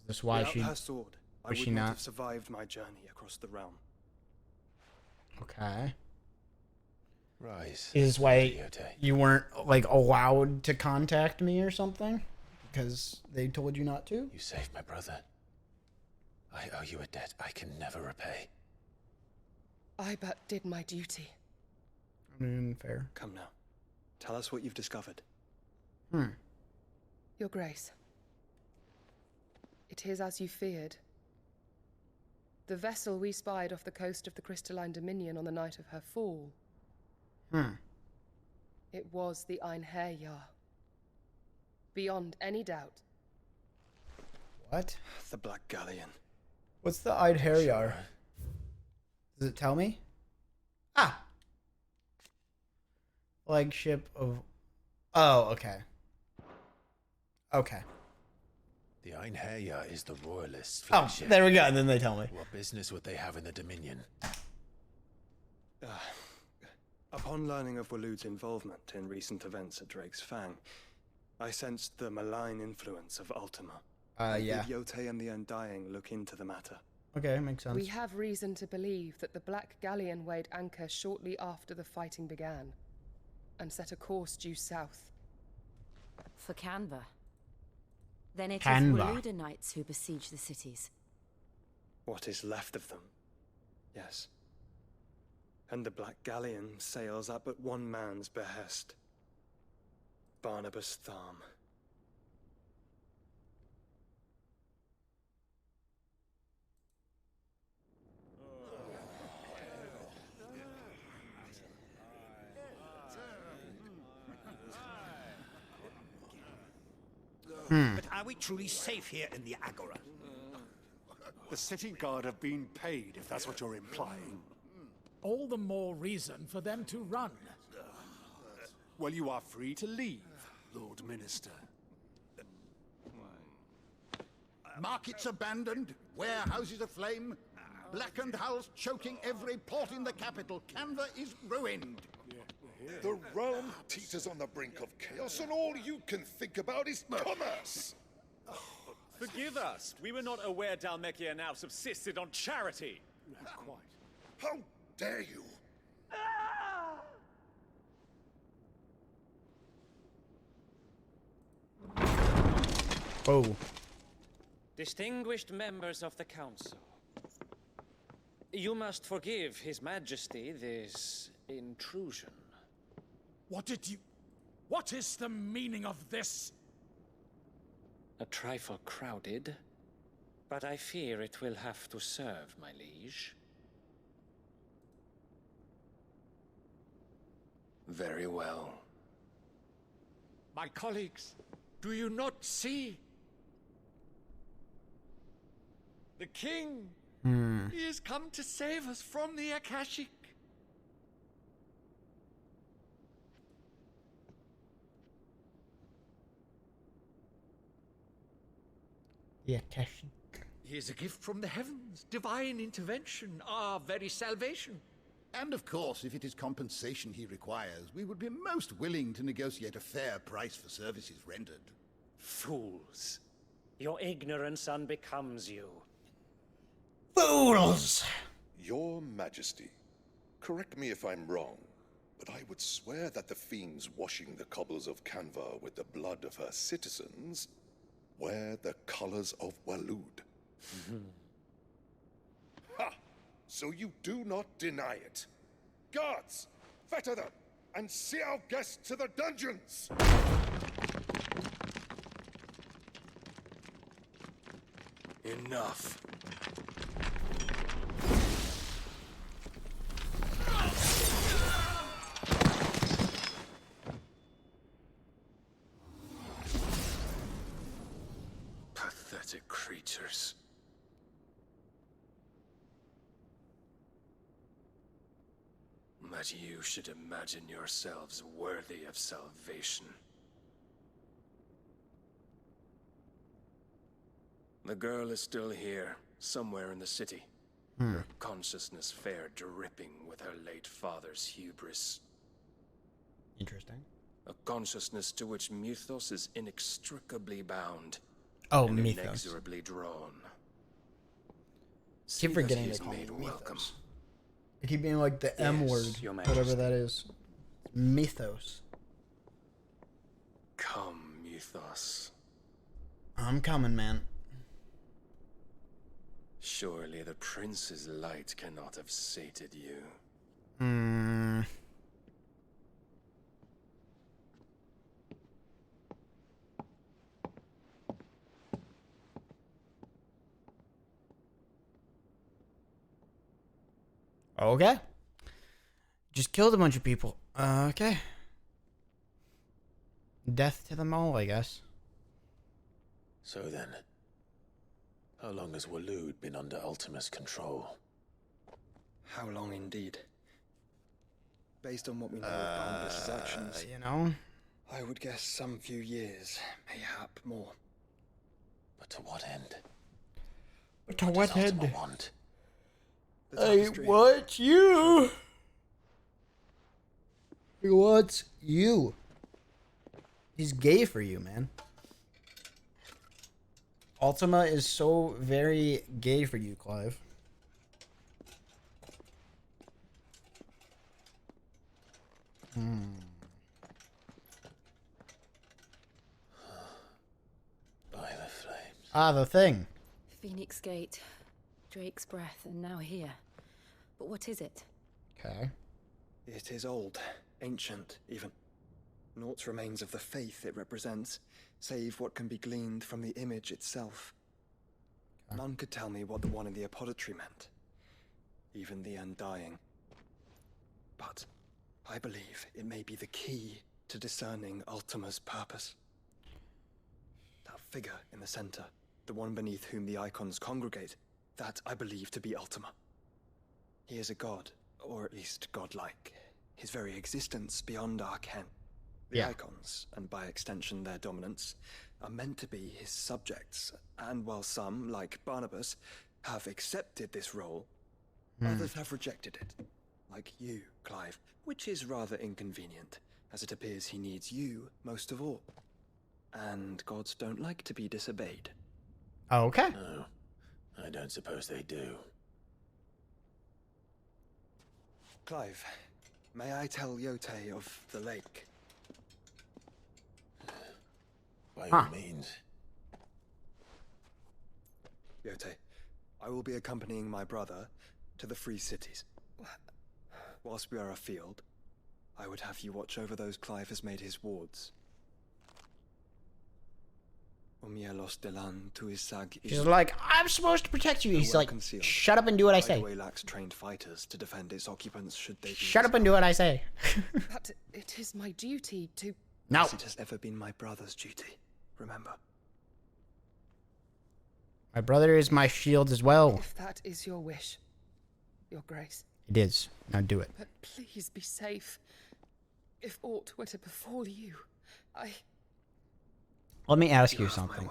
Is this why Without she... her sword, I would not have survived my journey across the realm. Okay. Rise. Is this why Yotei. you weren't, like, allowed to contact me or something? Because they told you not to? You saved my brother. I owe you a debt I can never repay. I but did my duty. I mean, fair. Come now. Tell us what you've discovered. Your Grace. It is as you feared. The vessel we spied off the coast of the Crystalline Dominion on the night of her fall. It was the Einherjar. Beyond any doubt. What? The Black Galleon. What's the Einherjar? Does it tell me? Ah! Flagship of... Oh, okay. Okay. The Einherjar is the royalists' Oh, flagship. there we go. And then they tell me. What business would they have in the Dominion? Upon learning of Waloed's involvement in recent events at Drake's Fang, I sensed the malign influence of Ultima. Yeah. Did Yotei and the Undying look into the matter? Okay, makes sense. We have reason to believe that the Black Galleon weighed anchor shortly after the fighting began, and set a course due south. For Canva. Then it is Canva. Waloeda knights who besiege the cities. What is left of them? Yes. And the Black Galleon sails at but one man's behest. Barnabas Tharm. But are we truly safe here in the Agora? The city guard have been paid, if that's what you're implying. All the more reason for them to run. Well, you are free to leave, Lord Minister. Markets abandoned, warehouses aflame, blackened hulls choking every port in the capital. Canva is ruined. The realm teeters on the brink of chaos, and all you can think about is commerce! Forgive us. We were not aware Dhalmekia now subsisted on charity. How dare you? Oh. Distinguished members of the council, you must forgive His Majesty this intrusion. What is the meaning of this? A trifle crowded, but I fear it will have to serve, my liege. Very well. My colleagues, do you not see? The king! He has come to save us from the Akashic. The Akashic. He is a gift from the heavens, divine intervention, our very salvation. And of course, if it is compensation he requires, we would be most willing to negotiate a fair price for services rendered. Fools. Your ignorance unbecomes you. Fools! Your Majesty, correct me if I'm wrong, but I would swear that the fiends washing the cobbles of Canva with the blood of her citizens wear the colors of Waloed. Ha! So you do not deny it. Guards, fetter them, and see our guests to the dungeons! Enough. Pathetic creatures. That you should imagine yourselves worthy of salvation. The girl is still here, somewhere in the city. Her consciousness fair dripping with her late father's hubris. Interesting. A consciousness to which Mythos is inextricably bound. Oh, and Mythos. inexorably drawn. Keep forgetting to call me Mythos. I keep being like the M word, Your whatever Majesty. that is. Mythos. Come, Mythos. I'm coming, man. Surely the prince's light cannot have sated you. Okay. Just killed a bunch of people. Okay. Death to them all, I guess. So then, how long has Waloed been under Ultima's control? How long indeed? Based on what we know of Barnabas's actions, You know? I would guess some few years, mayhap more. But to what end? To what does Ultima end? want? The I tapestry. want you. He wants you. He's gay for you, man. Ultima is so very gay for you, Clive. By the flames. Ah, the thing. Phoenix Gate, Drake's Breath, and now here. But what is it? Okay. It is old, ancient, even. Naught remains of the faith it represents, save what can be gleaned from the image itself. None could tell me what the one in the apothecary meant, even the Undying. But I believe it may be the key to discerning Ultima's purpose. That figure in the center, the one beneath whom the icons congregate, that I believe to be Ultima. He is a god, or at least godlike, his very existence beyond our ken. The icons, and by extension their dominance, are meant to be his subjects, and while some, like Barnabas, have accepted this role, others have rejected it. Like you, Clive, which is rather inconvenient, as it appears he needs you most of all. And gods don't like to be disobeyed. Okay. No, I don't suppose they do. Clive, may I tell Yote of the lake? By all means. Yote, I will be accompanying my brother to the Free Cities. Whilst we are afield, I would have you watch over those Clive has made his wards. She's like, I'm supposed to protect you. He's like, shut up and do what I say. Lacks trained fighters to defend its occupants should they shut up and do what I say. But it is my duty to... No. As it has ever been my brother's duty, remember. My brother is my shield as well. If that is your wish, Your Grace. It is. Now do it. But please be safe. If aught were to befall you, Let me ask you something.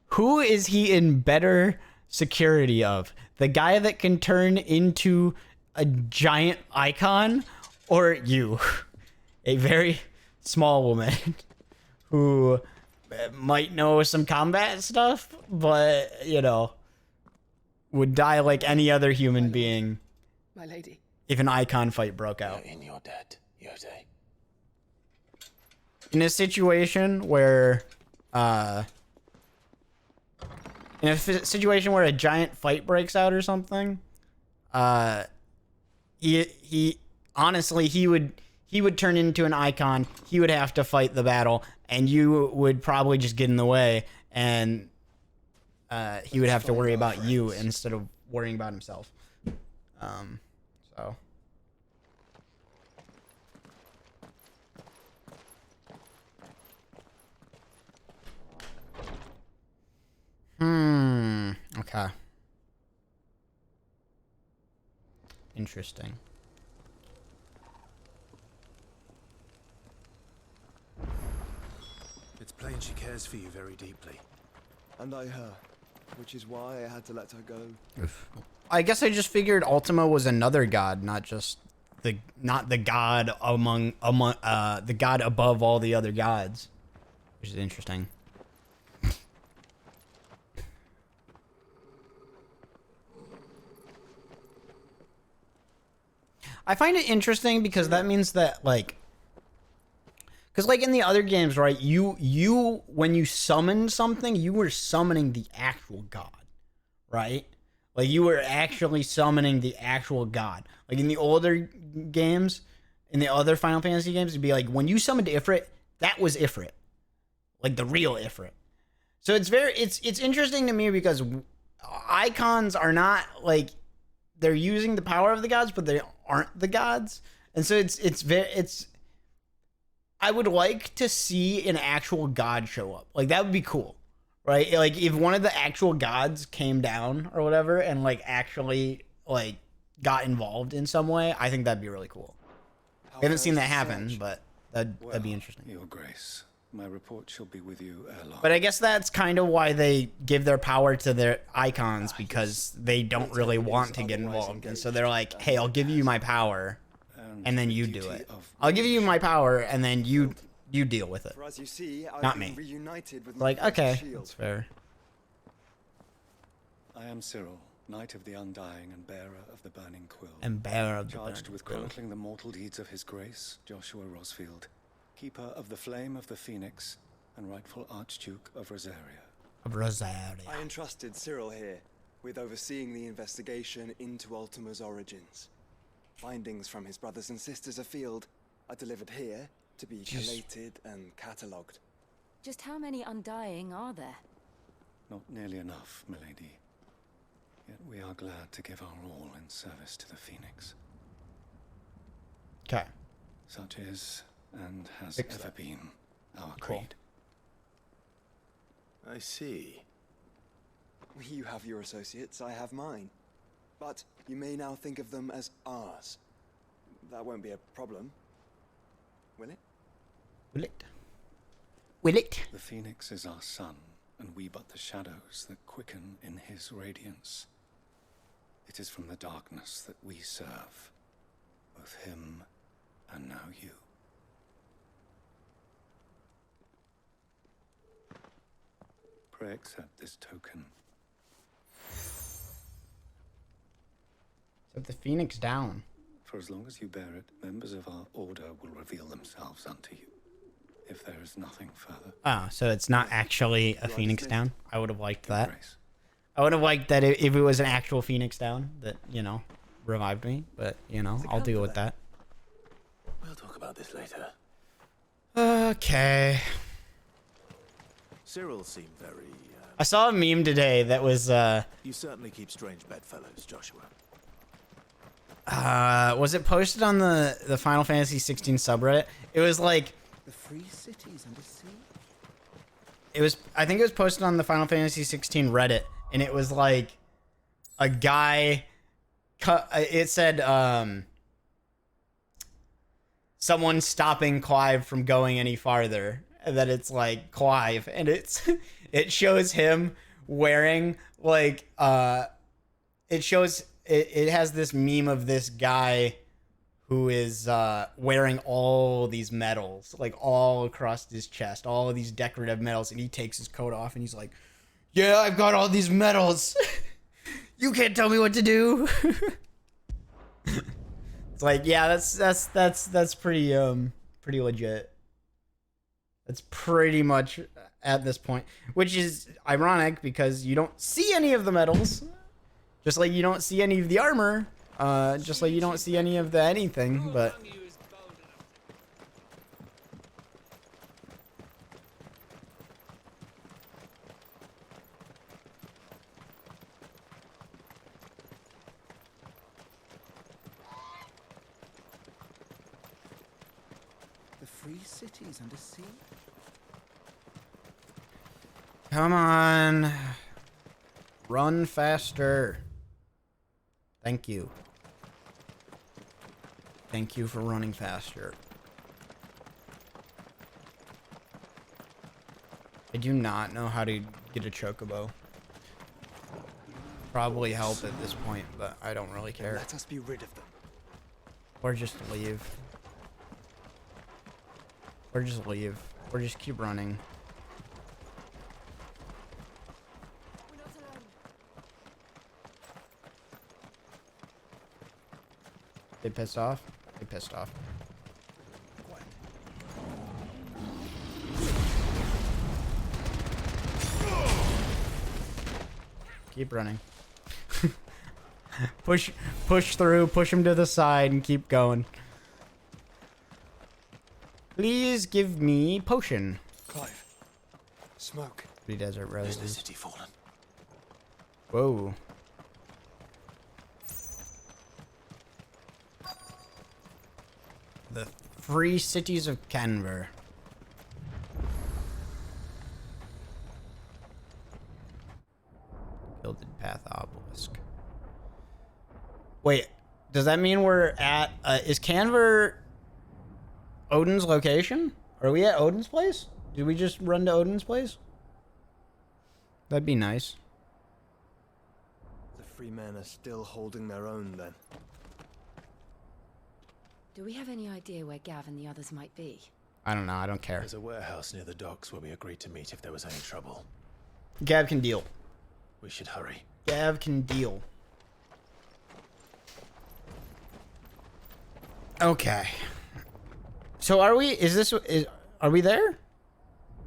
Who is he in better security of? The guy that can turn into a giant icon, or you? A very small woman who might know some combat stuff, but, you know, would die like any other human being. My lady. If an icon fight broke out. You're in your debt, Yote. In a situation where, a giant fight breaks out or something, he honestly, he would turn into an icon. He would have to fight the battle, and you would probably just get in the way, and he would have to worry about you instead of worrying about himself. So. Okay. Interesting. It's plain she cares for you very deeply. And I her, which is why I had to let her go. I guess I just figured Ultima was another god, not the god among the god above all the other gods, which is interesting. I find it interesting because that means that, like, because, like, in the other games, right, you when you summon something, you were summoning the actual god, right? Like, you were actually summoning the actual god. Like, in the older games, in the other Final Fantasy games, it'd be like, when you summoned Ifrit, that was Ifrit. Like, the real Ifrit. So it's interesting to me because icons are not, like, they're using the power of the gods, but they aren't the gods. And so it's I would like to see an actual god show up. Like, that would be cool, right? Like, if one of the actual gods came down or whatever and, like, actually, like, got involved in some way, I think that'd be really cool. I haven't seen that happen, but that'd be interesting. Your Grace, my report shall be with you ere long. But I guess that's kind of why they give their power to their icons, because they don't really want to get involved. And so they're like, hey, I'll give you my power, and then you do it. I'll give you my power, and then you deal with it. For as you see, I've Not been me. reunited with Like, my okay, shield. that's fair. I am Cyril, Knight of the Undying and bearer of the Burning Quill. And bearer of the Charged Burning with Quill. chronicling the mortal deeds of His Grace, Joshua Rosfield, keeper of the Flame of the Phoenix, and rightful Archduke of Rosaria. I entrusted Cyril here with overseeing the investigation into Ultima's origins. Findings from his brothers and sisters afield are delivered here to be collated and catalogued. Just how many Undying are there? Not nearly enough, milady. Yet we are glad to give our all in service to the Phoenix. Okay. Such is, and has Fix ever that. been, our Cool. creed. I see. You have your associates, I have mine. But you may now think of them as ours. That won't be a problem. Will it? Will it? Will it? The Phoenix is our sun, and we but the shadows that quicken in his radiance. It is from the darkness that we serve, both him and now you. Pray accept this token. Set the Phoenix down. For as long as you bear it, members of our order will reveal themselves unto you. If there is nothing further. Oh, so it's not actually a Phoenix down? I would have liked that. Grace, I would have liked that if it was an actual Phoenix Down that, you know, revived me. But, you know, I'll deal with that. We'll talk about this later. Okay. Cyril seemed very... I saw a meme today that was, You certainly keep strange bedfellows, Joshua. was it posted on the Final Fantasy 16 subreddit? It was like... The free cities under sea? It was, I think it was posted on the Final Fantasy 16 Reddit, and it was like a guy, it said, someone stopping Clive from going any farther, and that it's like Clive, and it shows him wearing like, it has this meme of this guy who is wearing all these medals, like all across his chest, all of these decorative medals, and he takes his coat off and he's like, yeah, I've got all these medals. You can't tell me what to do. It's like, yeah, that's pretty legit. That's pretty much at this point, which is ironic because you don't see any of the medals, just like you don't see any of the armor. Just like you don't see any of the anything, but... The free cities under sea? Come on. Run faster. Thank you. Thank you for running faster. I do not know how to get a chocobo. Probably help at this point, but I don't really care. Let us be rid of them. Or just leave. Or just leave. Or just keep running. They pissed off? They pissed off. Keep running. push through, push him to the side, and keep going. Please give me potion. Clive. Smoke. The desert roses. Is the city fallen? Whoa. The free cities of Canver. Gilded Path Obelisk. Wait, does that mean we're at... is Canver Odin's location? Are we at Odin's place? Did we just run to Odin's place? That'd be nice. The free men are still holding their own then. Do we have any idea where Gav and the others might be? I don't know. I don't care. There's a warehouse near the docks where we agreed to meet if there was any trouble. Gav can deal. We should hurry. Gav can deal. Okay. So are we? Are we there?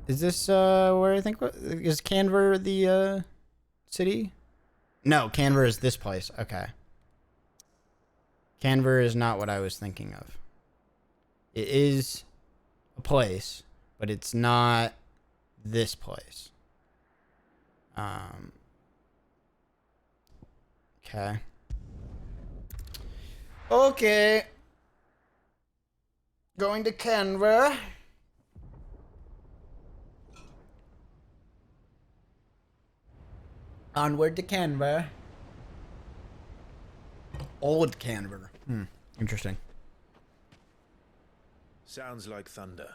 Is this where I think is Canver the city? No, Canver is this place. Okay. Canver is not what I was thinking of. It is a place, but it's not this place. Okay. Okay. Going to Canver. Onward to Canver. Old Canver. Interesting. Sounds like thunder.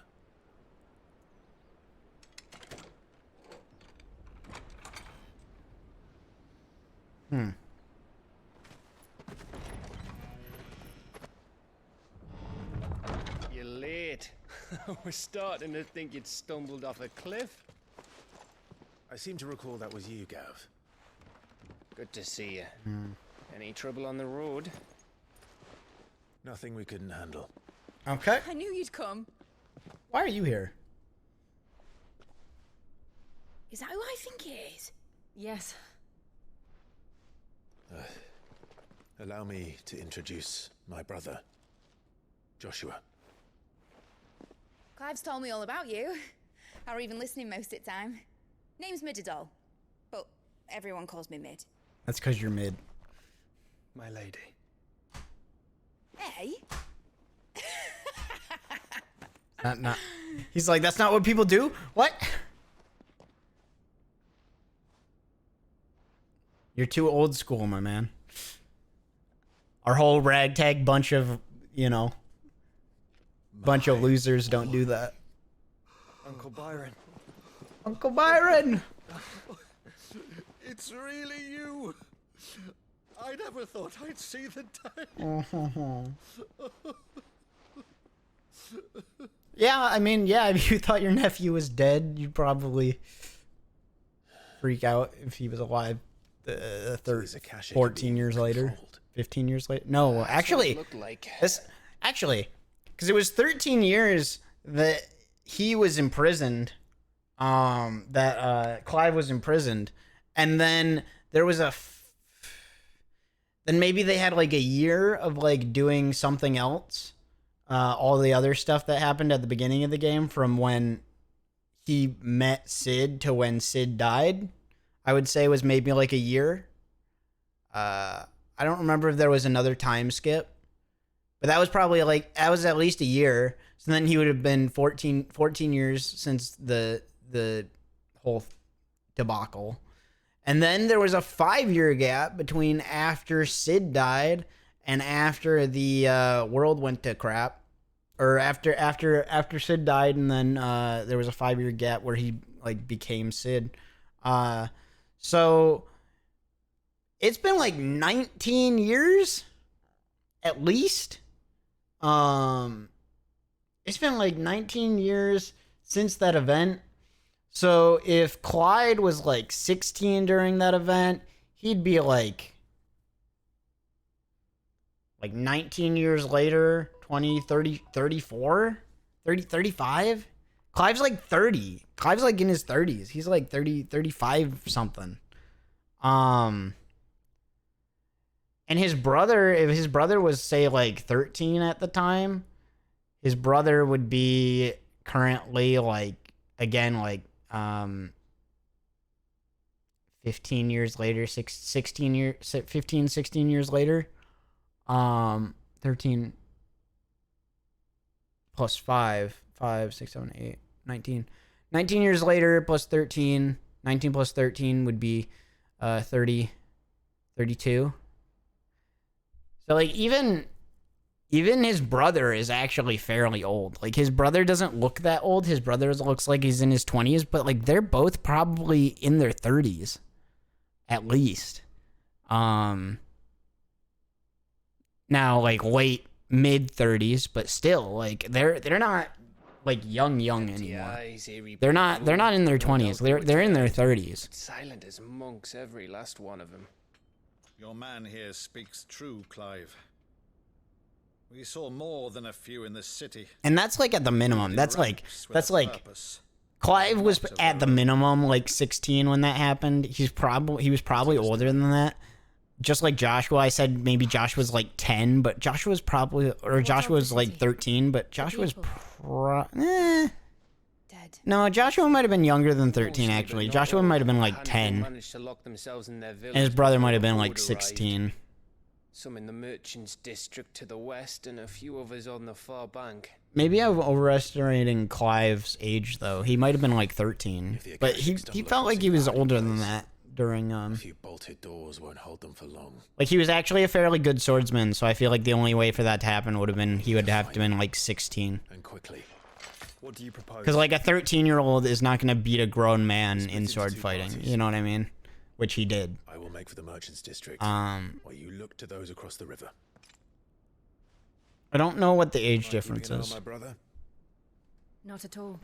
You're late. We're starting to think you'd stumbled off a cliff. I seem to recall that was you, Gav. Good to see you. Any trouble on the road? Nothing we couldn't handle. Okay. I knew you'd come. Why are you here? Is that who I think it is? Yes. Allow me to introduce my brother, Joshua. Clive's told me all about you. Or even listening most of the time. Name's Midadol, but everyone calls me Mid. That's because you're mid. My lady. Hey? Not. He's like, that's not what people do? What? You're too old school, my man. Our whole ragtag bunch of, you know, bunch of losers don't do that. Uncle Byron. Uncle Byron! It's really you. I never thought I'd see the day. Yeah, I mean, yeah, if you thought your nephew was dead, you'd probably freak out if he was alive 14 years later. 15 years later. No, actually, actually, because it was 13 years that he was imprisoned, that Clive was imprisoned, and then there was then maybe they had like a year of like doing something else. All the other stuff that happened at the beginning of the game, from when he met Sid to when Sid died, I would say was maybe like a year. I don't remember if there was another time skip, but that was probably like, that was at least a year. So then he would have been 14 years since the whole debacle. And then there was a 5-year gap between after Sid died and after the world went to crap, or after Sid died, and then there was a 5-year gap where he like became Sid. So it's been like 19 years, at least. It's been like 19 years since that event. So if Clyde was like 16 during that event, he'd be like 19 years later, 20, 30, 34, 30, 35. Clive's like 30. Clive's like in his 30s. He's like 30, 35 something. And his brother, if his brother was say like 13 at the time, his brother would be currently like, again, like 15 years later, 16 years later. 13 plus 5, 6, 7, 8, 19. 19 years later plus 13, 19 plus 13 would be 30, 32. So like even his brother is actually fairly old. Like his brother doesn't look that old. His brother looks like he's in his 20s, but like they're both probably in their 30s at least. Now like late mid 30s, but still like they're not like young anymore. They're not in their 20s. They're in their 30s. Silent as monks, every last one of them. Your man here speaks true, Clive. We saw more than a few in the city. And that's like at the minimum. That's like Clive was at the minimum like 16 when that happened. He was probably older than that. Just like Joshua, I said maybe Joshua was like 10, but Joshua was probably, or Joshua was like 13, but Joshua was dead. No, Joshua might have been younger than 13 actually. Joshua might have been like 10. And his brother might have been like 16. Some in the merchants' district to the west, and a few others on the far bank. Maybe I'm overestimating Clive's age though. He might have been like 13, but he felt like he was older than that during A few bolted doors won't hold them for long. like he was actually a fairly good swordsman, so I feel like the only way for that to happen would have been he would have to been like 16. And quickly. What do you propose? Because like a 13-year-old is not going to beat a grown man in sword fighting. You know what I mean? Which he did. I will make for the merchants' district, while you look to those across the river. I don't know what the age difference is. My brother? Not at all.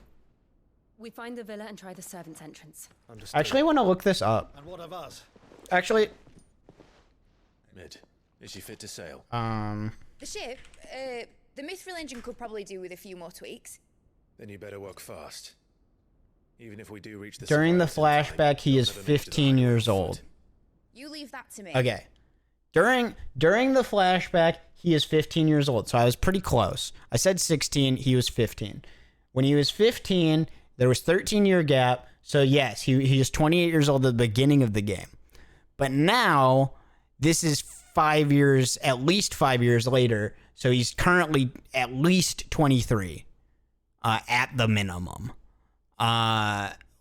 We find the villa and try the servants' entrance. I actually want to look this up. And what of us? Actually, Mid, is she fit to sail? The ship, the mithril engine could probably do with a few more tweaks. Then you better work fast. Even if we do reach the during the survivors in time, flashback, he is 15 years old. You leave that to me. Okay. During the flashback, he is 15 years old. So I was pretty close. I said 16. He was 15. When he was 15, there was 13-year gap. So yes, he is 28 years old at the beginning of the game. But now, this is 5 years, at least 5 years later. So he's currently at least 23 at the minimum.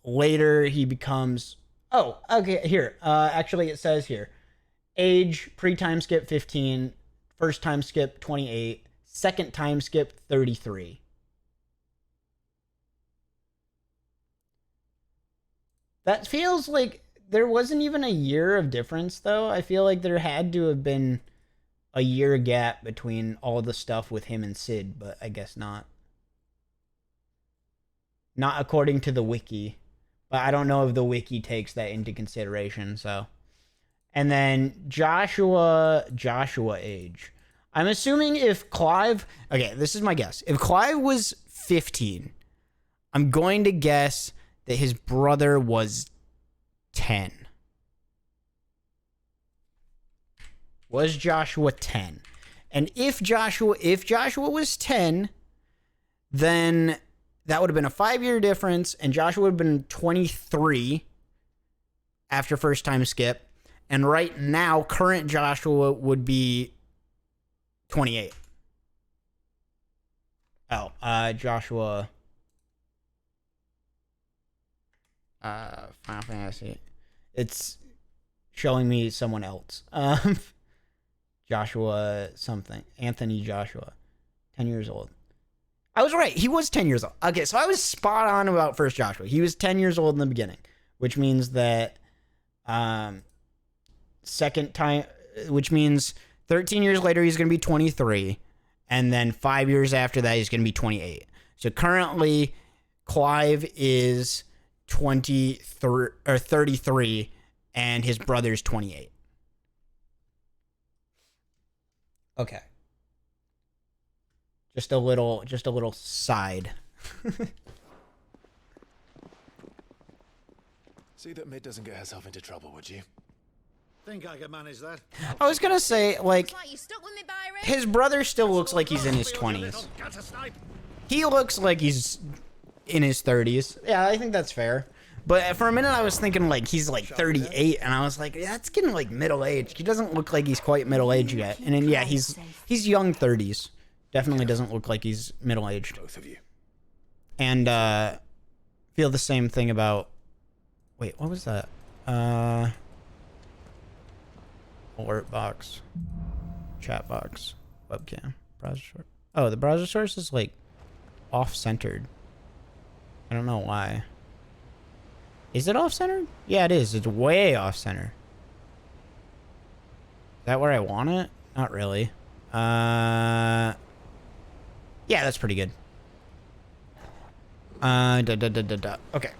Later, he becomes... Oh, okay, here. Actually, it says here. Age, pre-time skip 15, first time skip 28, second time skip 33. That feels like there wasn't even a year of difference, though. I feel like there had to have been a year gap between all the stuff with him and Sid, but I guess not. Not according to the wiki. But I don't know if the wiki takes that into consideration, so... And then Joshua age. I'm assuming if Clive... Okay, this is my guess. If Clive was 15, I'm going to guess that his brother was 10. Was Joshua 10? And if Joshua was 10, then that would have been a 5-year difference, and Joshua would have been 23 after first time skip. And right now, current Joshua would be 28. Oh, Joshua. Final Fantasy. It's showing me someone else. Joshua something. Anthony Joshua. 10 years old. I was right. He was 10 years old. Okay, so I was spot on about first Joshua. He was 10 years old in the beginning, which means that... second time, which means 13 years later he's going to be 23, and then 5 years after that he's going to be 28. So currently Clive is 23 or 33 and his brother's 28. Okay. Just a little side. See that Mid doesn't get herself into trouble, would you? Think I can manage that? I was gonna say, like, his brother still looks like he's in his 20s. He looks like he's in his 30s. Yeah, I think that's fair. But for a minute, I was thinking, like, he's, like, 38, and I was like, yeah, that's getting, like, middle-aged. He doesn't look like he's quite middle-aged yet. And then, yeah, he's young 30s. Definitely doesn't look like he's middle-aged. Both of you. And, feel the same thing about... Wait, what was that? Alert box, chat box, webcam, browser source. Oh, the browser source is like off-centered. I don't know why. Is it off-centered? Yeah, it is. It's way off-center. Is that where I want it? Not really. Yeah, that's pretty good. Okay.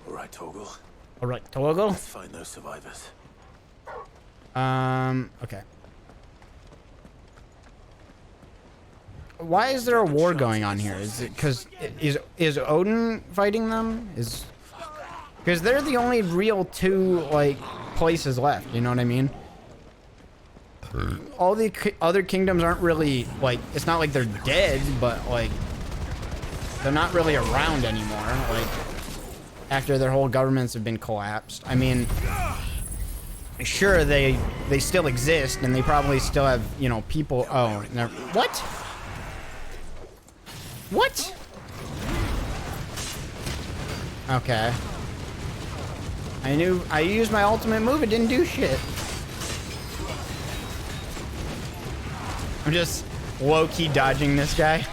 All right, Torgal. All right, Torgal. Let's find those survivors. Okay. Why is there a war going on here? Is it because is Odin fighting them? Because they're the only real two like places left. You know what I mean? All the other kingdoms aren't really like. It's not like they're dead, but like they're not really around anymore. Like. After their whole governments have been collapsed. I mean, sure, they still exist, and they probably still have, you know, people... Oh, no. What? What? Okay. I used my ultimate move, it didn't do shit. I'm just low-key dodging this guy.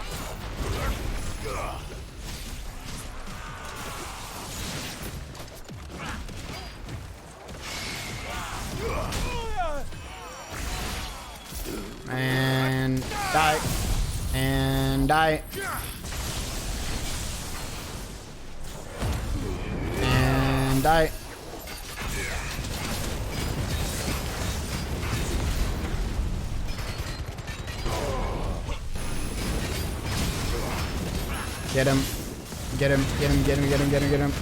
And die. And die. And die. Get him. Get him. Get him. Get him. Get him. Get him. Get him.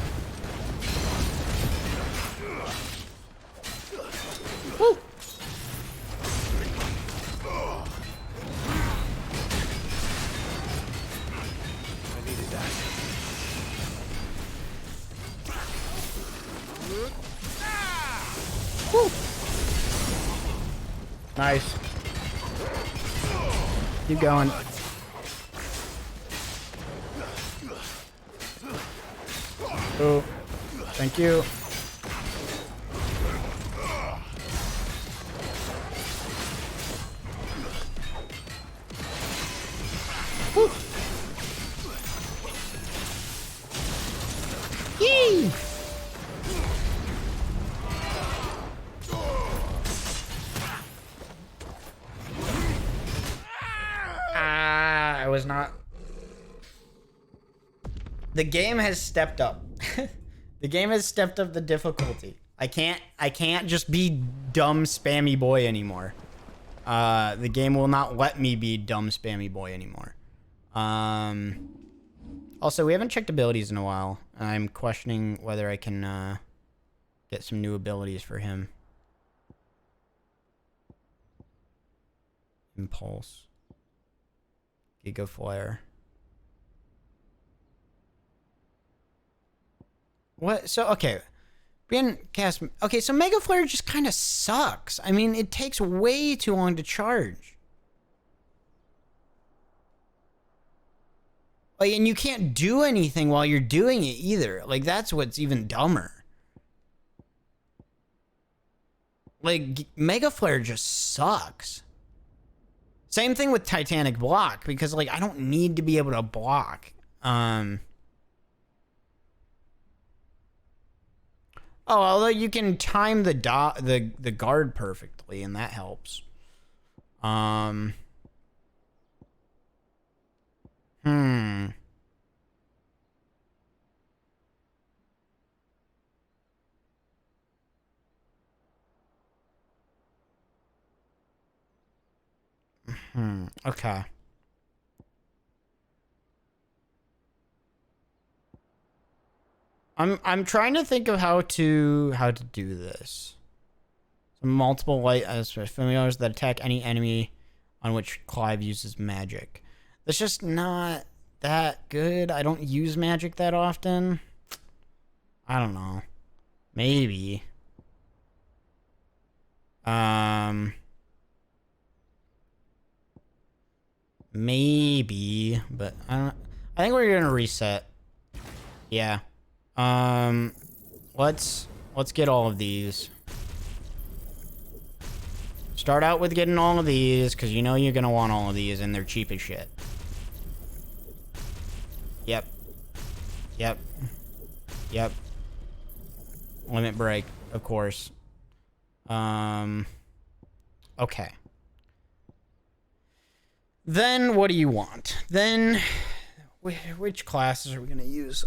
Nice. Keep going. Oh, thank you. Woo. Yee! I was not. The game has stepped up. The game has stepped up the difficulty. I can't just be dumb spammy boy anymore. The game will not let me be dumb spammy boy anymore. Also, we haven't checked abilities in a while. I'm questioning whether I can get some new abilities for him. Impulse. Giga Flare. What? So, okay. Being cast. Okay, so Mega Flare just kind of sucks. I mean, it takes way too long to charge. Like, and you can't do anything while you're doing it either. Like, that's what's even dumber. Like, Mega Flare just sucks. Same thing with Titanic Block, because, like, I don't need to be able to block. Oh, although you can time the guard perfectly, and that helps. Okay. I'm trying to think of how to do this. Some multiple light as familiars that attack any enemy on which Clive uses magic. That's just not that good. I don't use magic that often. I don't know. Maybe. Maybe, but I don't. I think we're gonna reset. Yeah. Let's get all of these. Start out with getting all of these, because you know you're gonna want all of these, and they're cheap as shit. Yep. Yep. Yep. Limit break, of course. Okay. Then what do you want? Then which classes are we gonna use?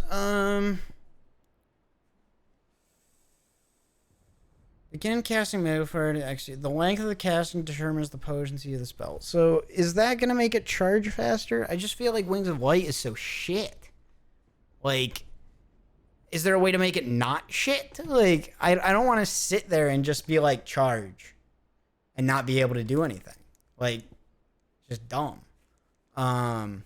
Begin casting Mega Flare to execute. The length of the casting determines the potency of the spell. So is that gonna make it charge faster? I just feel like Wings of Light is so shit. Like, is there a way to make it not shit? Like, I don't want to sit there and just be like charge and not be able to do anything. Like, just dumb. I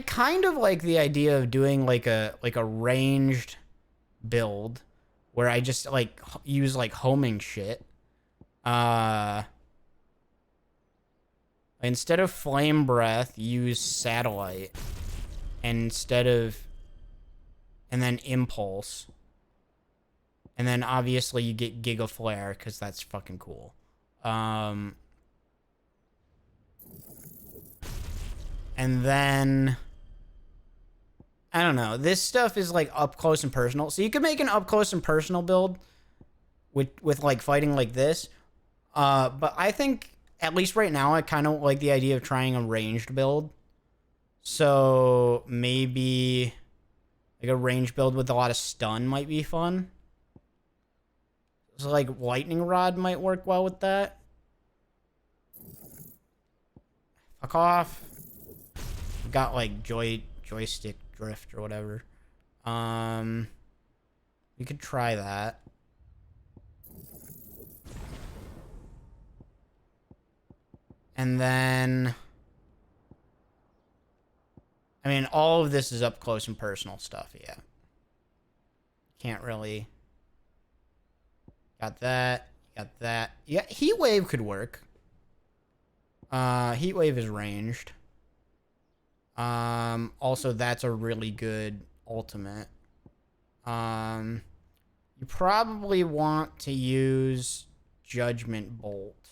kind of like the idea of doing like a ranged build where I just like use like homing shit. Instead of flame breath, use satellite. And then impulse. And then obviously you get Giga Flare because that's fucking cool. And then, I don't know. This stuff is like up close and personal. So you could make an up close and personal build with like fighting like this. But I think, at least right now, I kind of like the idea of trying a ranged build. So maybe like a ranged build with a lot of stun might be fun. So like lightning rod might work well with that. Fuck off. Got like joystick drift or whatever. We could try that. And then, I mean, all of this is up close and personal stuff, yeah. Can't really. Got that. Got that. Yeah, heat wave could work. Heat wave is ranged. Also, that's a really good ultimate. You probably want to use Judgment Bolt.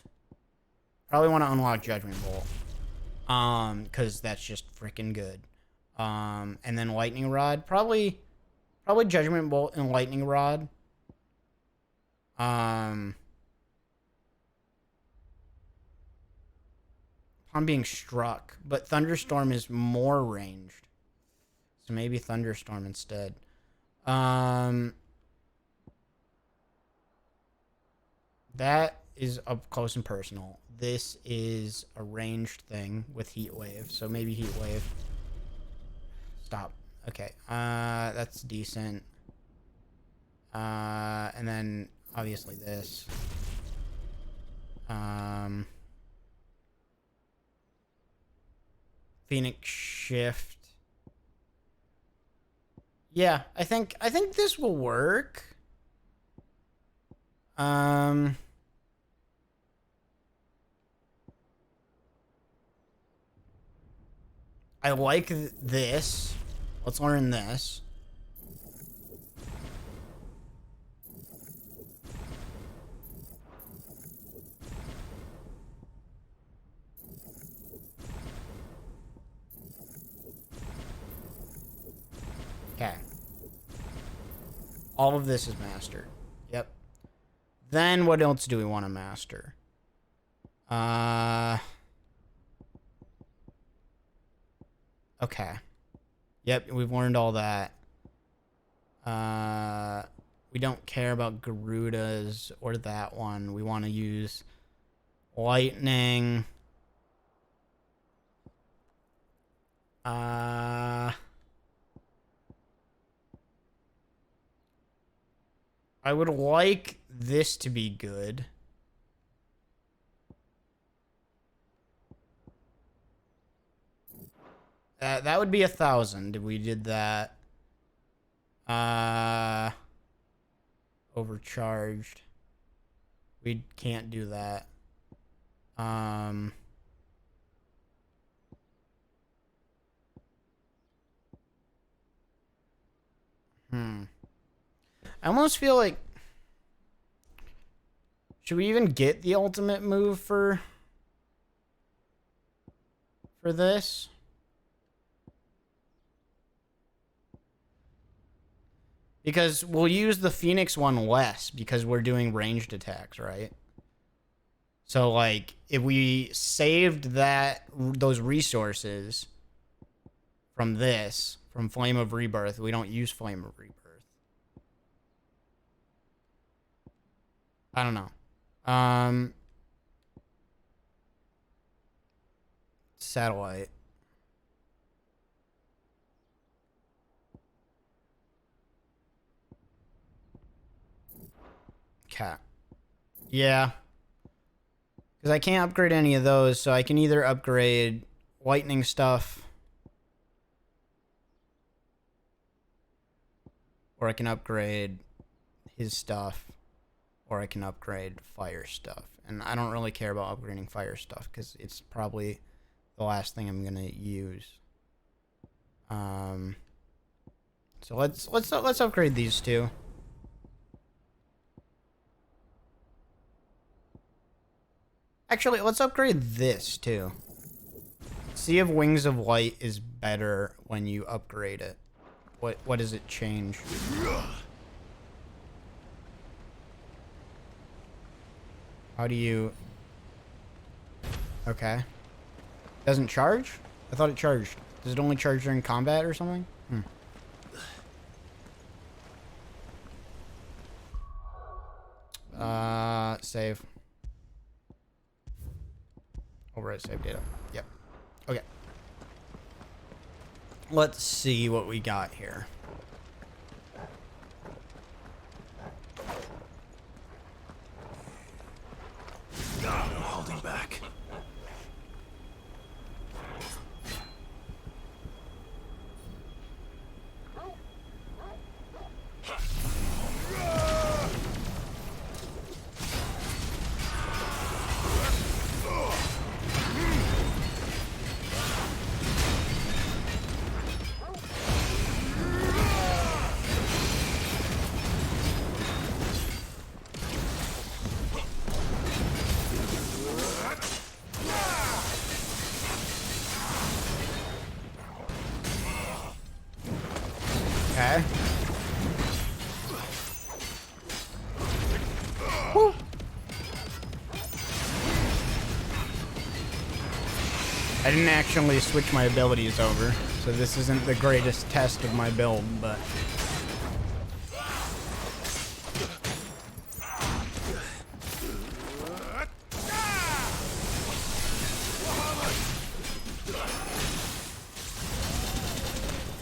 Probably want to unlock Judgment Bolt. Because that's just freaking good. And then Lightning Rod. Probably Judgment Bolt and Lightning Rod. Upon being struck. But Thunderstorm is more ranged. So maybe Thunderstorm instead. That is up close and personal. This is a ranged thing with Heat Wave. So maybe Heat Wave. Stop. Okay. That's decent. And then obviously this. Phoenix Shift. Yeah, I think this will work. I like this. Let's learn this. Okay. All of this is mastered. Yep. Then what else do we want to master? Okay. Yep, we've learned all that. We don't care about Garudas or that one. We want to use Lightning. I would like this to be good. That would be 1,000 if we did that. Overcharged. We can't do that. I almost feel like... Should we even get the ultimate move for this? Because we'll use the Phoenix one less because we're doing ranged attacks, right? So, like, if we saved those resources from this, from Flame of Rebirth, we don't use Flame of Rebirth. I don't know. Satellite. Cat. Yeah. Because I can't upgrade any of those, so I can either upgrade lightning stuff, or I can upgrade his stuff, or I can upgrade fire stuff. And I don't really care about upgrading fire stuff because it's probably the last thing I'm gonna use. So let's upgrade these two. Actually, let's upgrade this too. See if Wings of Light is better when you upgrade it. What does it change? How do you... Okay. Doesn't charge? I thought it charged. Does it only charge during combat or something? Save. Overwrite save data. Yep. Okay. Let's see what we got here. No holding back. I didn't actually switch my abilities over, so this isn't the greatest test of my build, but...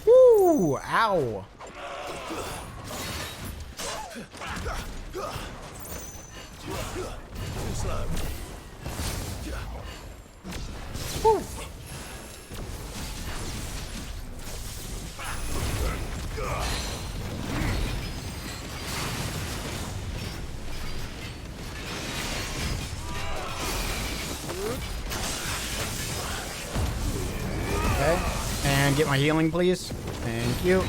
Woo! Ow! Woo. Okay, and get my healing, please. Thank you.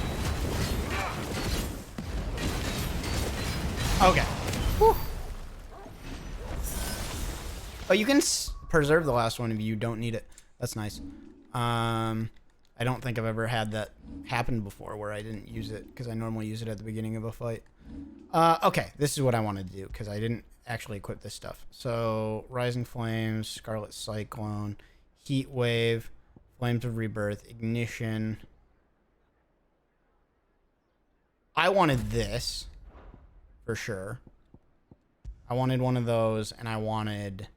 Okay. Whew. Oh, you can preserve the last one if you don't need it. That's nice. I don't think I've ever had that happen before where I didn't use it because I normally use it at the beginning of a fight. Okay, this is what I want to do because I didn't actually equip this stuff. So, Rising Flames, Scarlet Cyclone, Heat Wave, Flames of Rebirth, Ignition. I wanted this for sure. I wanted one of those, and I wanted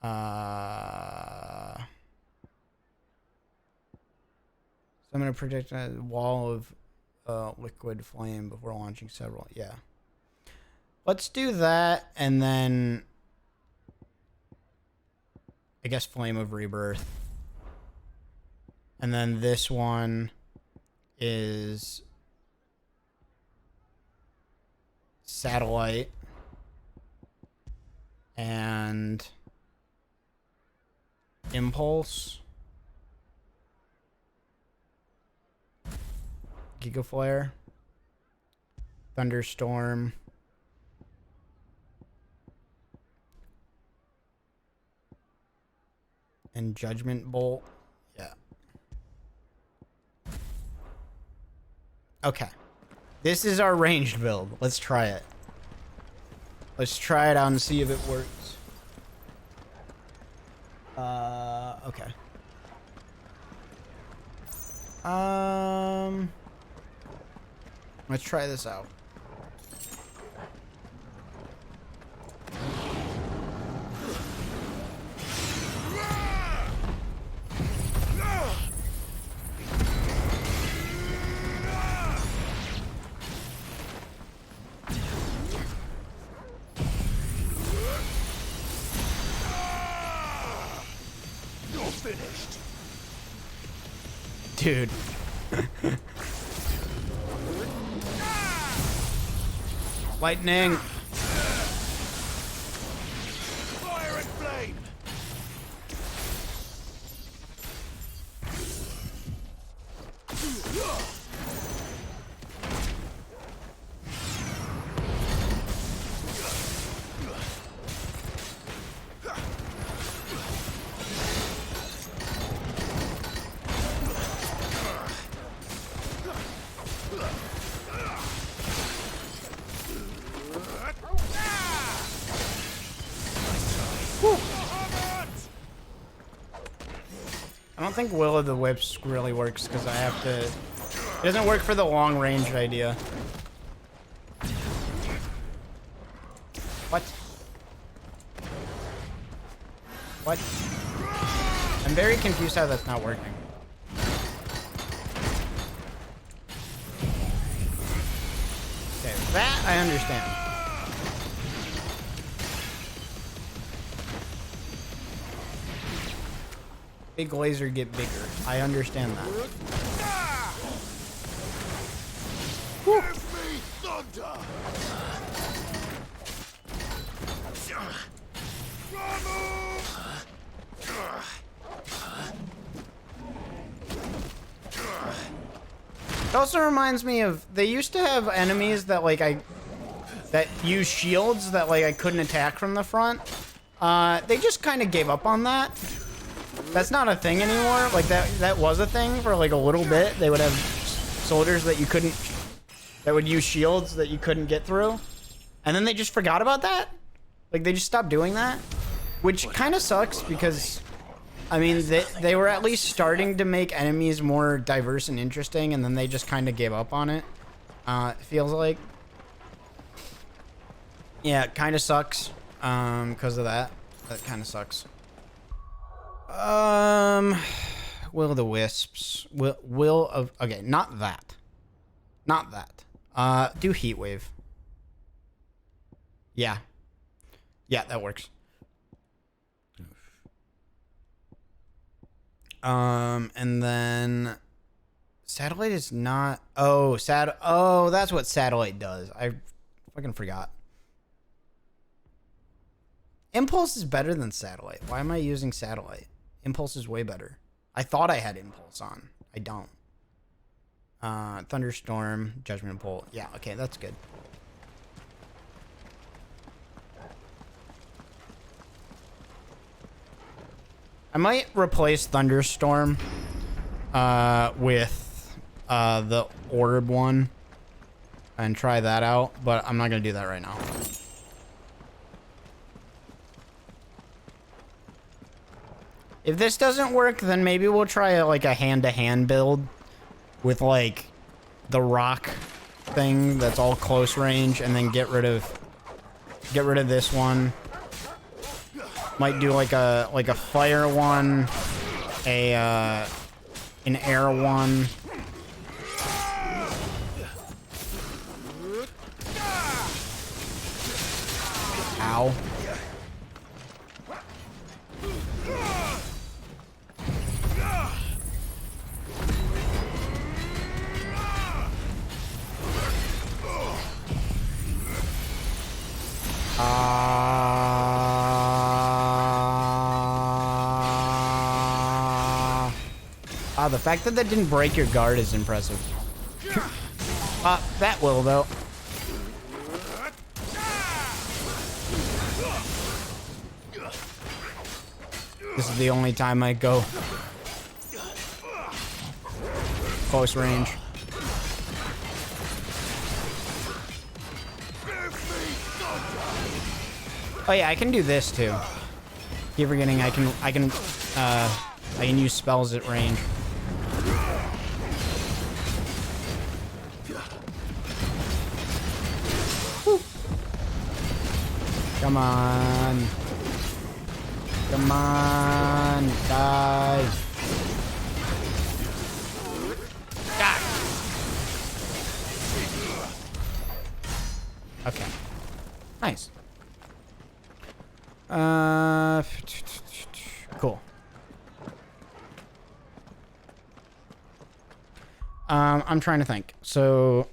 so I'm gonna protect a wall of liquid flame before launching several. Yeah, let's do that, and then I guess Flame of Rebirth, and then this one is Satellite and Impulse, Giga Flare, Thunderstorm, and Judgment Bolt. Yeah. Okay. This is our ranged build. Let's try it. Let's try it out and see if it works. Okay. Let's try this out. Finished. Dude. Lightning. Fire and flame. I don't think Will of the Wisps really works because I have to... It doesn't work for the long range idea. What? What? I'm very confused how that's not working. Okay, that I understand. Big laser get bigger. I understand that. Give me thunder. It also reminds me of, they used to have enemies that that use shields that I couldn't attack from the front. They just kind of gave up on that. That's not a thing anymore. Like that was a thing for a little bit. They would have soldiers that you couldn't, that would use shields that you couldn't get through. And then they just forgot about that. Like they just stopped doing that, which kind of sucks because I mean, they were at least starting to make enemies more diverse and interesting, and then they just kind of gave up on it. It feels like. Yeah, it kind of sucks. Because of that. That kind of sucks. Will of the Wisps. Will of... Okay, not that. Not that. Do Heat Wave. Yeah. Yeah, that works. And then... Satellite is not... Oh, Oh, that's what Satellite does. I fucking forgot. Impulse is better than Satellite. Why am I using Satellite? Impulse is way better. I thought I had Impulse on. I don't. Thunderstorm, Judgment Bolt. Yeah, okay, that's good. I might replace Thunderstorm with the Orb one and try that out, but I'm not going to do that right now. If this doesn't work, then maybe we'll try like a hand-to-hand build with like the rock thing that's all close range, and then get rid of this one. Might do like a fire one, an air one. Ow. The fact that that didn't break your guard is impressive. That will, though. This is the only time I go close range. Oh yeah, I can do this too. Keep forgetting I can use spells at range. Woo. Come on. Come on, guys. God. Okay. Nice. Cool. I'm trying to think. So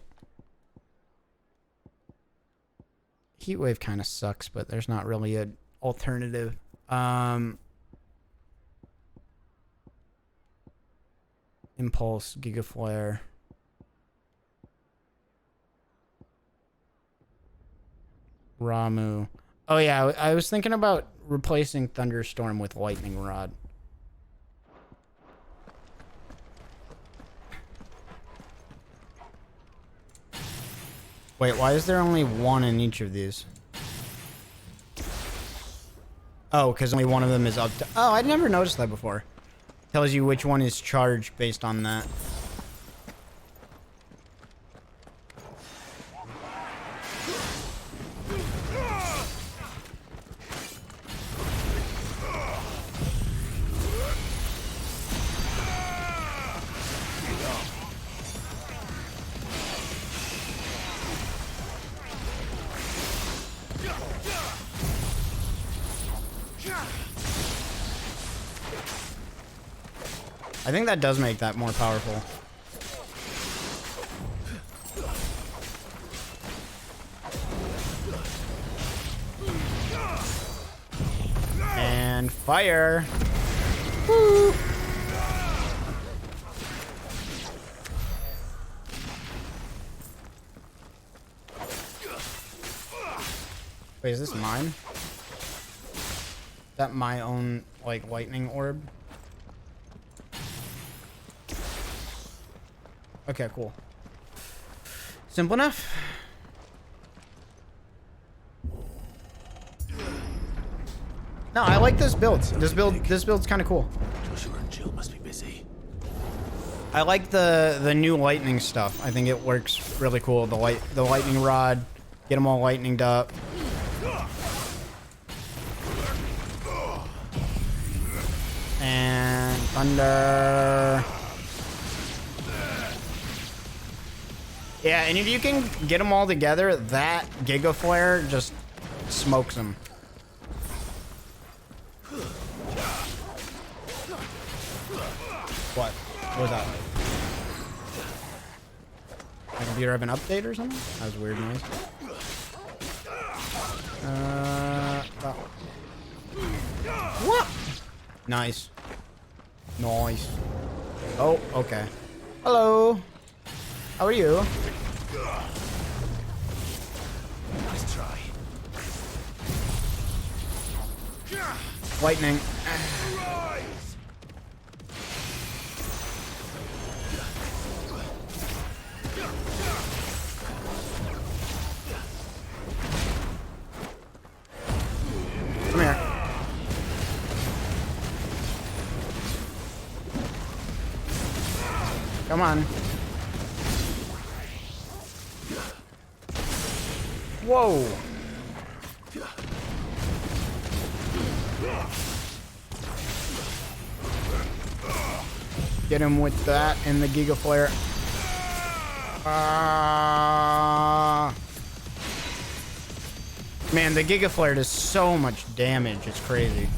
Heatwave kind of sucks, but there's not really an alternative. Impulse, Gigaflare. Ramu. Oh yeah, I was thinking about replacing Thunderstorm with Lightning Rod. Wait, why is there only one in each of these? Oh, because only one of them is up to... Oh, I never noticed that before. Tells you which one is charged based on that. I think that does make that more powerful. And fire. Woo. Wait, is this mine? Is that my own, like, lightning orb? Okay, cool. Simple enough. No, I like this build. This build's kind of cool. Joshua and Jill must be busy. I like the new lightning stuff. I think it works really cool. The lightning rod, get them all lightninged up. And thunder. Yeah, and if you can get them all together, that Giga Flare just smokes them. What? What was that? My computer have an update or something? That was a weird noise. Oh. What? Nice. Nice. Oh, okay. Hello. How are you? Nice try. Lightning. Come here. Come on. Whoa. Get him with that and the Giga Flare. Man, the Giga Flare does so much damage. It's crazy.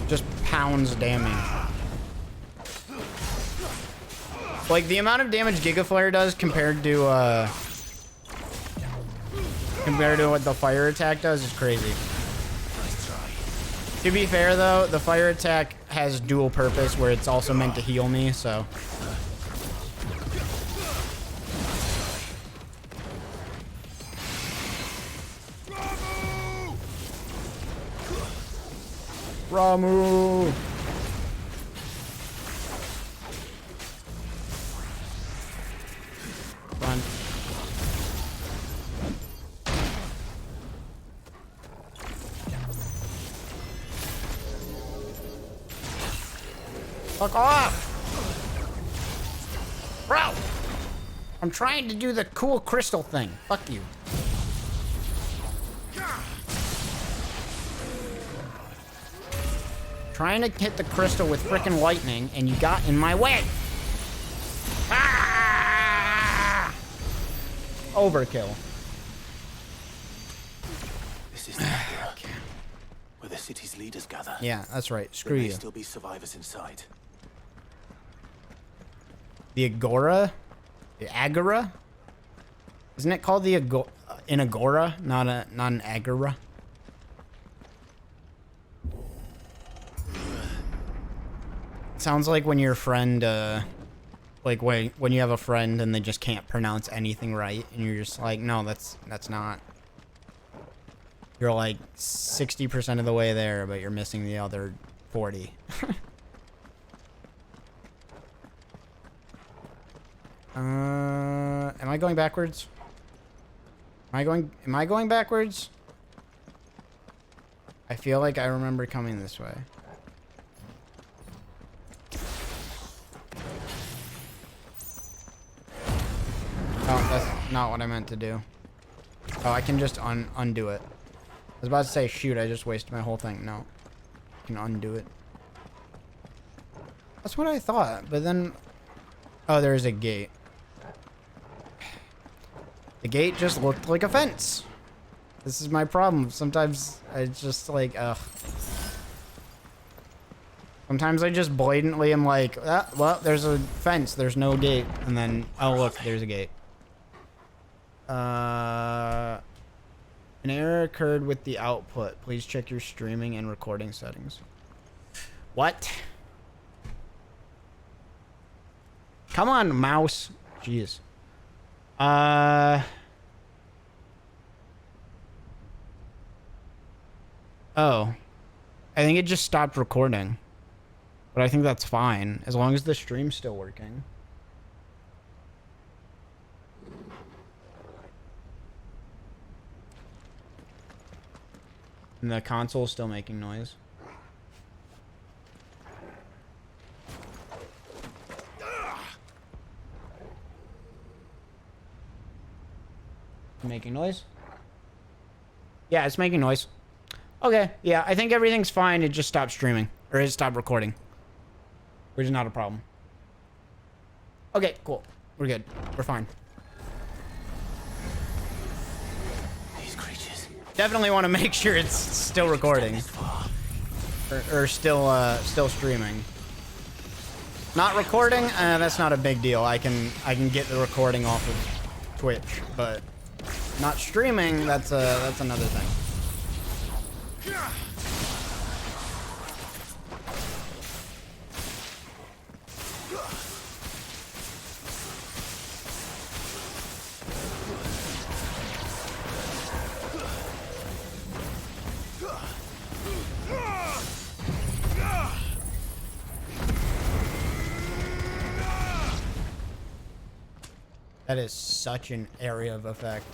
Just pounds damage. Like, the amount of damage Giga Flare does compared to what the fire attack does is crazy. To be fair, though, the fire attack has dual purpose where it's also meant to heal me, so... Ramu! Run. Fuck off! Bro! I'm trying to do the cool crystal thing. Fuck you. Trying to hit the crystal with frickin' lightning, and you got in my way. Ah! Overkill. This is the Agora, where the city's leaders gather. Yeah, that's right. Screw there may you. Still be survivors inside. The Agora? The Agora? Isn't it called the Agora? An Agora, not an Agora? Sounds like when your friend, like when you have a friend and they just can't pronounce anything right, and you're just like, no, that's not. You're like 60% of the way there, but you're missing the other 40. Am I going backwards? Am I going backwards? I feel like I remember coming this way. Oh, that's not what I meant to do. Oh, I can just undo it. I was about to say, shoot, I just wasted my whole thing. No. I can undo it. That's what I thought, but then... Oh, there's a gate. The gate just looked like a fence. This is my problem. Sometimes I just like, ugh. Sometimes I just blatantly am like, ah, well, there's a fence. There's no gate. And then, oh, look, there's a gate. An error occurred with the output. Please check your streaming and recording settings. What? Come on, mouse. Jeez. Oh. I think it just stopped recording. But I think that's fine, as long as the stream's still working. And the console's still making noise. Making noise? Yeah, it's making noise. Okay, yeah, I think everything's fine. It just stopped streaming. Or it stopped recording. Which is not a problem. Okay, cool. We're good. We're fine. These creatures. Definitely want to make sure it's still recording. Or still streaming. Not recording? That's not a big deal. I can get the recording off of Twitch, but not streaming, that's another thing. That is such an area of effect.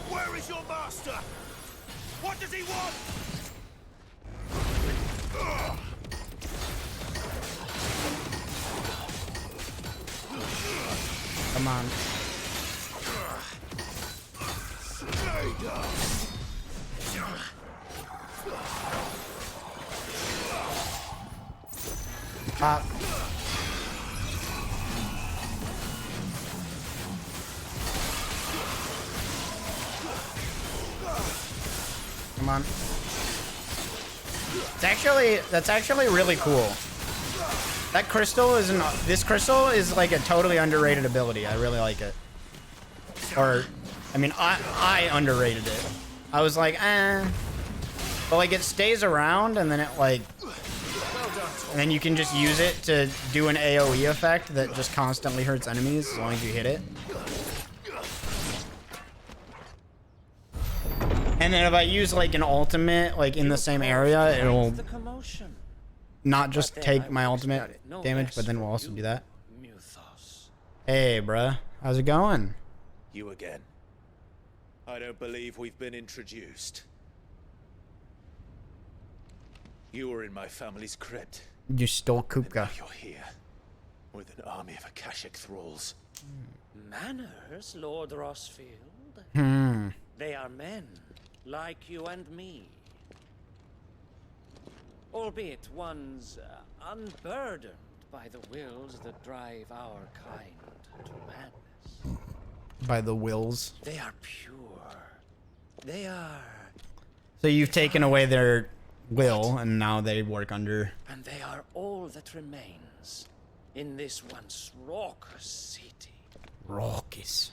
Where is your master? What does he want? Come on. Pop. Come on. That's actually really cool. That crystal is this crystal is like a totally underrated ability. I really like it. Or, I mean, I underrated it. I was like, eh. But like it stays around and then it like, and then you can just use it to do an AoE effect that just constantly hurts enemies as long as you hit it. And then if I use like an ultimate like in the same area, it'll not just take my ultimate damage, but then we'll also do that. Hey, bruh. How's it going? You again. I don't believe we've been introduced. You were in my family's crypt. You stole Kupka. You're here with an army of Akashic thralls. Manners, Lord Rossfield. They are men, like you and me. Albeit ones unburdened by the wills that drive our kind to madness. By the wills. They are pure. They are... So you've taken away their will, and now they work under... And they are all that remains in this once raucous city. Raucous.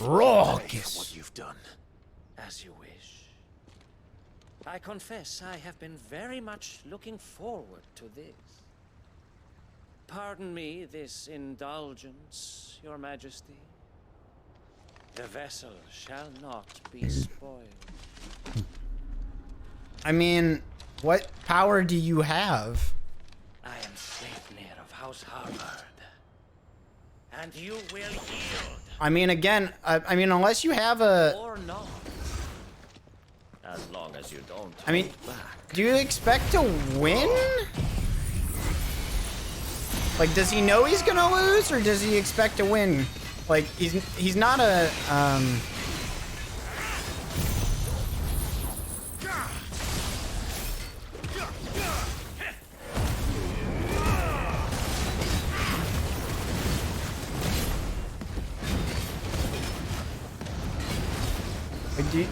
Raucous. What you've done. As you wish. I confess I have been very much looking forward to this. Pardon me this indulgence, Your Majesty. The vessel shall not be spoiled. I mean, what power do you have? I am safe near of House Harvard. And you will yield. I mean, again, I mean, unless you have a... Or not. As long as you don't. I mean, do you expect to win? Like, does he know he's gonna lose, or does he expect to win? Like, he's not a,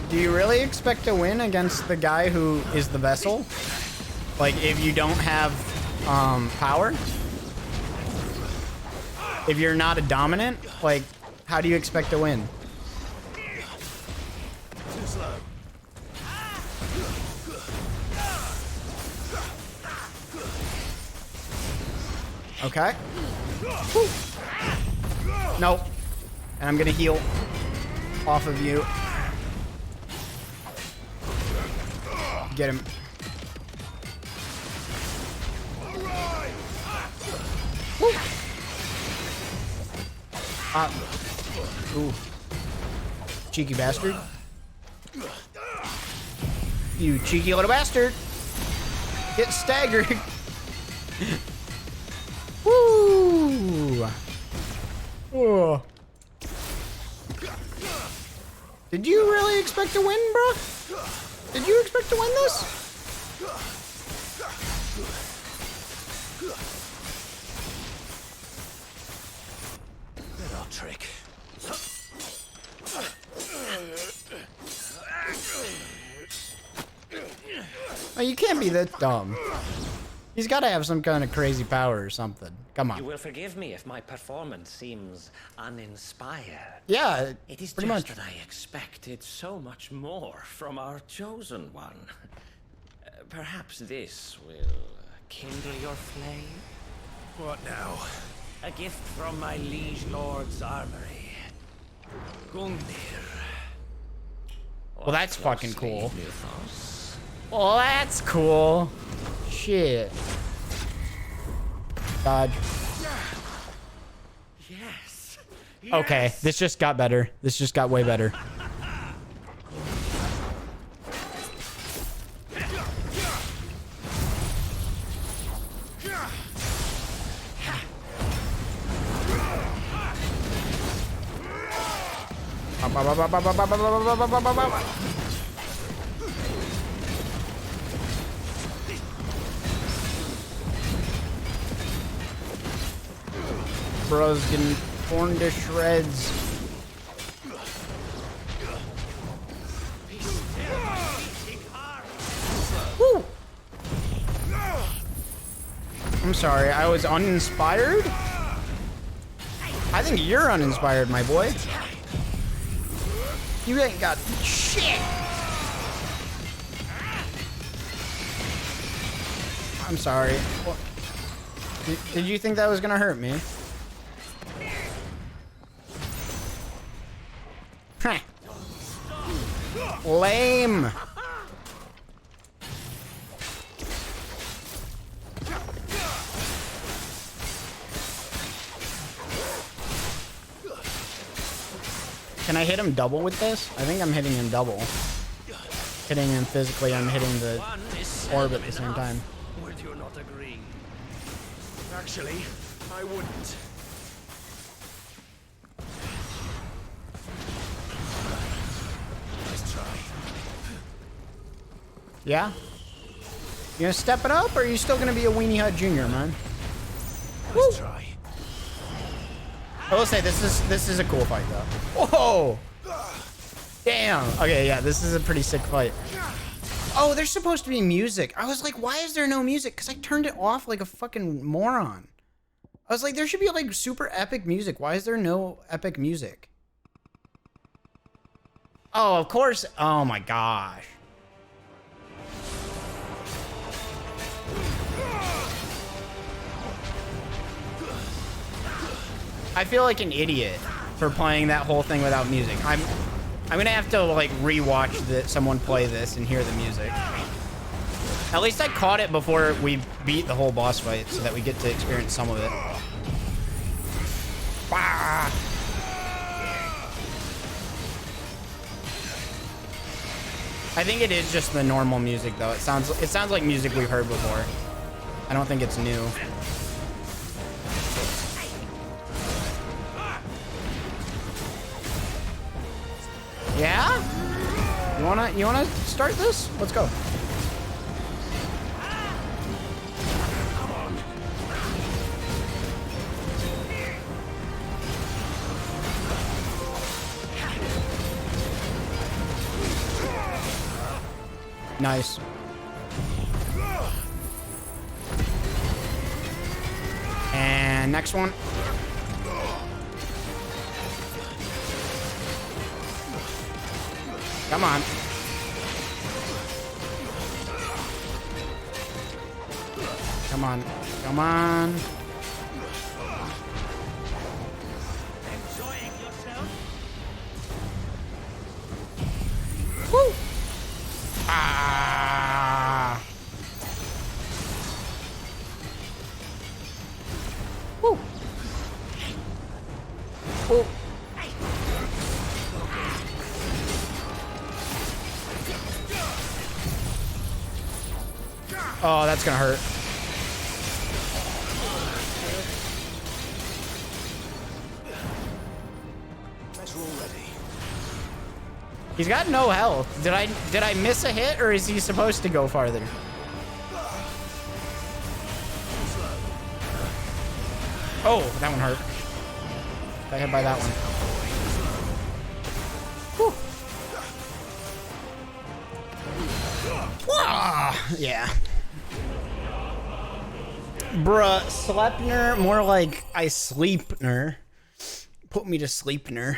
Do you really expect to win against the guy who is the vessel? Like, if you don't have, power? If you're not a dominant, like, how do you expect to win? Too slow. Okay. Woo. Nope. And I'm gonna heal off of you. Get him. Woo. Ooh. cheeky bastard. You cheeky little bastard. Get staggered. Woo! Oh. Did you really expect to win, bro? Did you expect to win this? Little trick. Oh, you can't be that dumb. He's got to have some kind of crazy power or something. Come You on. will forgive me if my performance seems uninspired. Yeah, It is pretty just much. that I expected so much more from our chosen one. Perhaps this will kindle your flame? What now? A gift from my liege lord's armory. Gungnir. Well, that's fucking cool. Well, that's cool. Shit. Dodge. Yes. Okay, this just got better. This just got way better. Bro's getting torn to shreds. Woo! I'm sorry, I was uninspired? I think you're uninspired, my boy. You ain't got shit. I'm sorry. What? Did you think that was gonna hurt me? Huh. Lame. Can I hit him double with this? I think I'm hitting him double. Hitting him physically, I'm hitting the orb at the same time. Would you not agree? Actually, I wouldn't. Let's try. Yeah? You gonna step it up, or are you still gonna be a Weenie Hut Jr., man? Let's try. I will say this is a cool fight though. Whoa! Damn. Okay, yeah, this is a pretty sick fight. Oh, there's supposed to be music. I was like, why is there no music? Because I turned it off like a fucking moron. I was like, there should be like super epic music. Why is there no epic music? Oh, of course. Oh my gosh. I feel like an idiot for playing that whole thing without music. I'm gonna have to like rewatch someone play this and hear the music. At least I caught it before we beat the whole boss fight, so that we get to experience some of it. Bah! I think it is just the normal music though. It sounds like music we've heard before. I don't think it's new. Yeah? You wanna start this? Let's go. Nice. And next one. Come on. Come on. Come on. Enjoying yourself? Woo! Ah! Woo! Woo! Oh, that's gonna hurt. Better already. He's got no health. Did I miss a hit, or is he supposed to go farther? Oh, that one hurt. Got hit by that one. Whew. Ah, yeah. Bruh, Slepner, more like I sleepner. Put me to sleepner.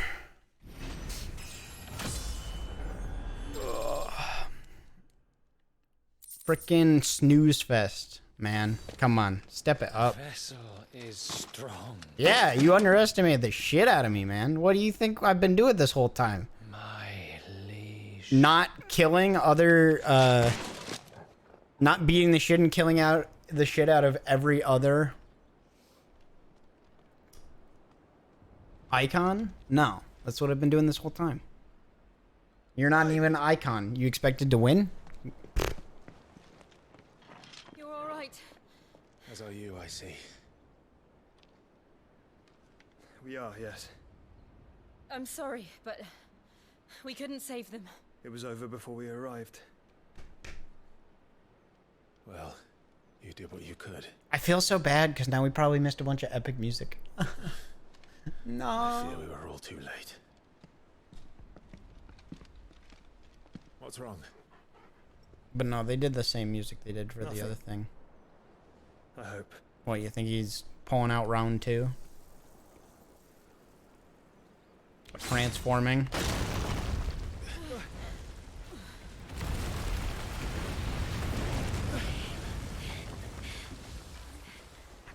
Frickin' snooze fest, man. Come on, step it up. Vessel is strong. Yeah, you underestimated the shit out of me, man. What do you think I've been doing this whole time? My liege. Not killing other, not beating the shit and killing out the shit out of every other icon? No, that's what I've been doing this whole time. You're not even an icon. You expected to win? You're all right. As are you, I see. We are, yes. I'm sorry, but we couldn't save them. It was over before we arrived. Well, you did what you could. I feel so bad because now we probably missed a bunch of epic music. No. I fear we were all too late. What's wrong? But no, they did the same music they did for Nothing. the other thing. I hope. What, you think he's pulling out round 2? Transforming.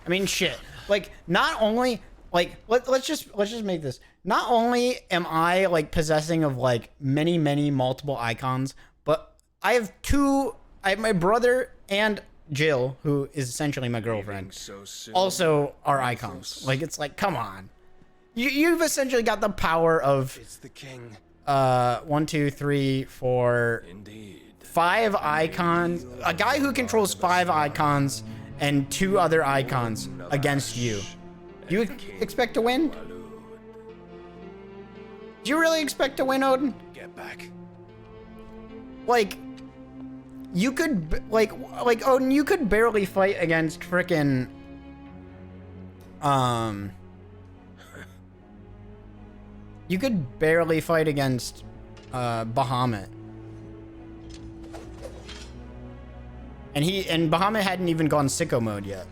I mean, shit. Like, not only, like, let's just make this. Not only am I, like, possessing of, like, many multiple icons, but I have my brother and Jill, who is essentially my girlfriend, also are icons. Like, it's like, come on. You've essentially got the power of, It's the king. 1, 2, 3, 4, Indeed. 5 icons. A guy who controls 5 icons and 2 other icons against you. You expect to win? Do you really expect to win, Odin? Get back. Like, you could, like Odin, you could barely fight against frickin', you could barely fight against, Bahamut. And Bahamut hadn't even gone sicko mode yet.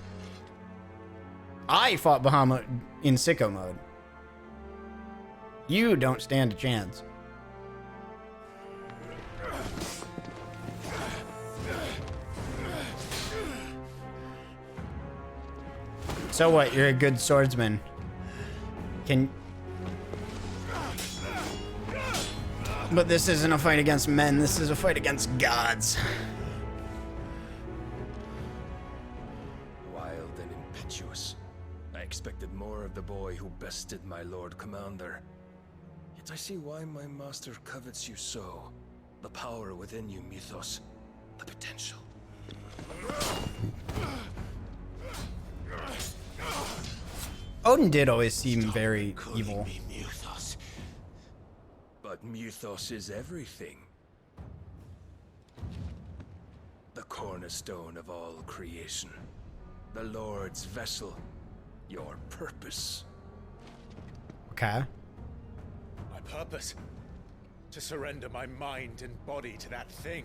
I fought Bahamut in sicko mode. You don't stand a chance. So what? You're a good swordsman. But this isn't a fight against men. This is a fight against gods. Wild and impetuous. I expected more of the boy who bested my Lord Commander. Yet I see why my master covets you so. The power within you, Mythos. The potential. Odin did always seem very evil. But Mythos is everything. The cornerstone of all creation. The Lord's vessel. Your purpose. Okay. My purpose? To surrender my mind and body to that thing.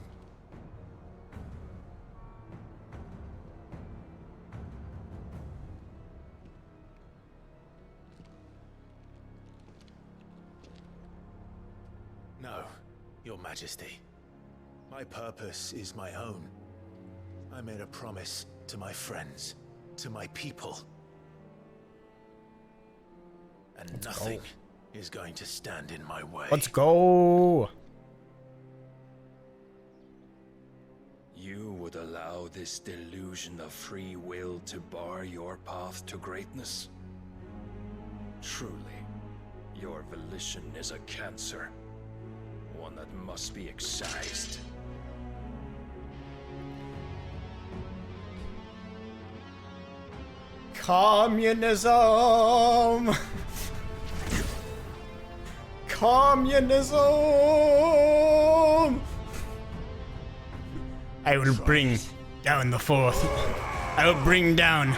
No, Your Majesty. My purpose is my own. I made a promise to my friends, to my people. And nothing is going to stand in my way. Let's go. You would allow this delusion of free will to bar your path to greatness? Truly, your volition is a cancer. One that must be excised. Communism! Communism! I will bring down the fourth. I will bring down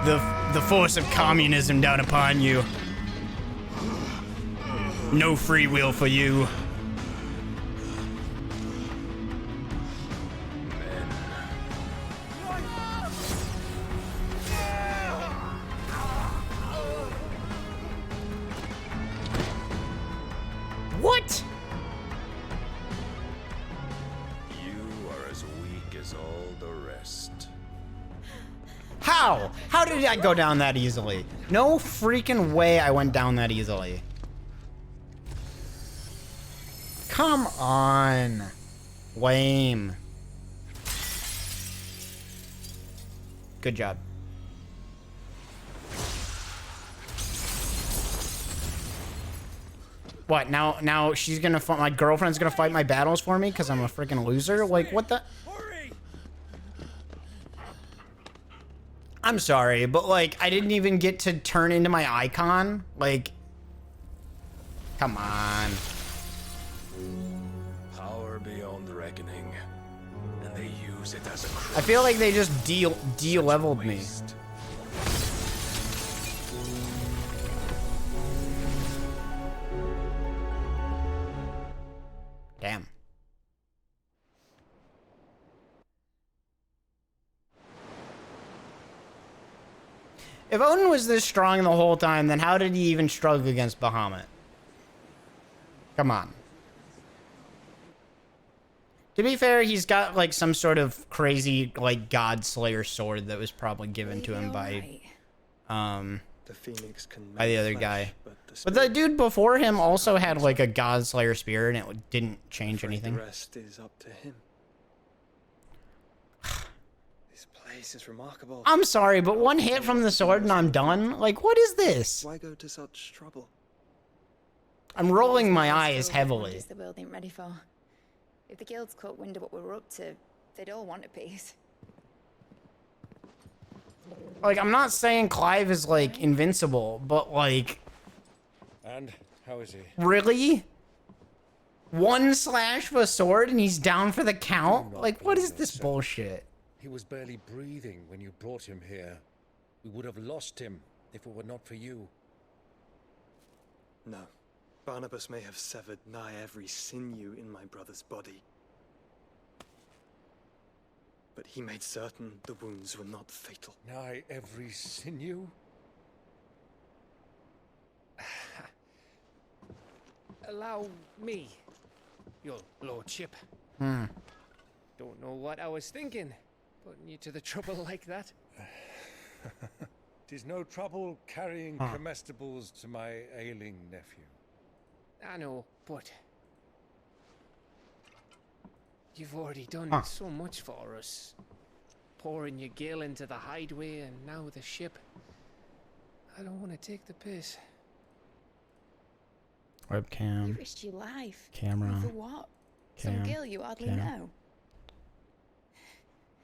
the force of communism down upon you. No free will for you. What? You are as weak as all the rest. How? How did I go down that easily? No freaking way I went down that easily. Come on. Lame. Good job. What, now she's gonna fight, my girlfriend's gonna fight my battles for me because I'm a freaking loser? Like, what the? I'm sorry, but like, I didn't even get to turn into my icon. Like, come on. Power beyond the reckoning, and they use it as a I feel like they just de-leveled me. Damn. If Odin was this strong the whole time, then how did he even struggle against Bahamut? Come on. To be fair, he's got like some sort of crazy like God Slayer sword that was probably given to him by The Phoenix can by the make other flesh, guy. but But the dude before him also had like a God Slayer spear and it didn't change anything. The rest is up to him. This place is remarkable. I'm sorry, but one hit from the sword and I'm done? Like, what is this? Why go to such trouble? I'm rolling my eyes heavily. Wonders the world ain't ready for. If the guilds caught wind of what we were up to, they'd all want a piece. Like, I'm not saying Clive is like invincible, but like, And how is he? really? One slash of a sword and he's down for the count? Like, what is this bullshit? He was barely breathing when you brought him here. We would have lost him if it were not for you. No. Barnabas may have severed nigh every sinew in my brother's body. But he made certain the wounds were not fatal. Nigh every sinew? Allow me, your lordship. Hmm. Don't know what I was thinking, putting you to the trouble like that. 'Tis no trouble carrying comestibles to my ailing nephew. I know, but you've already done so much for us. Pouring your gale into the hideaway and now the ship. I don't want to take the piss. You Webcam. risked your life. Camera. For what? Some Cam. girl you hardly Cam. know.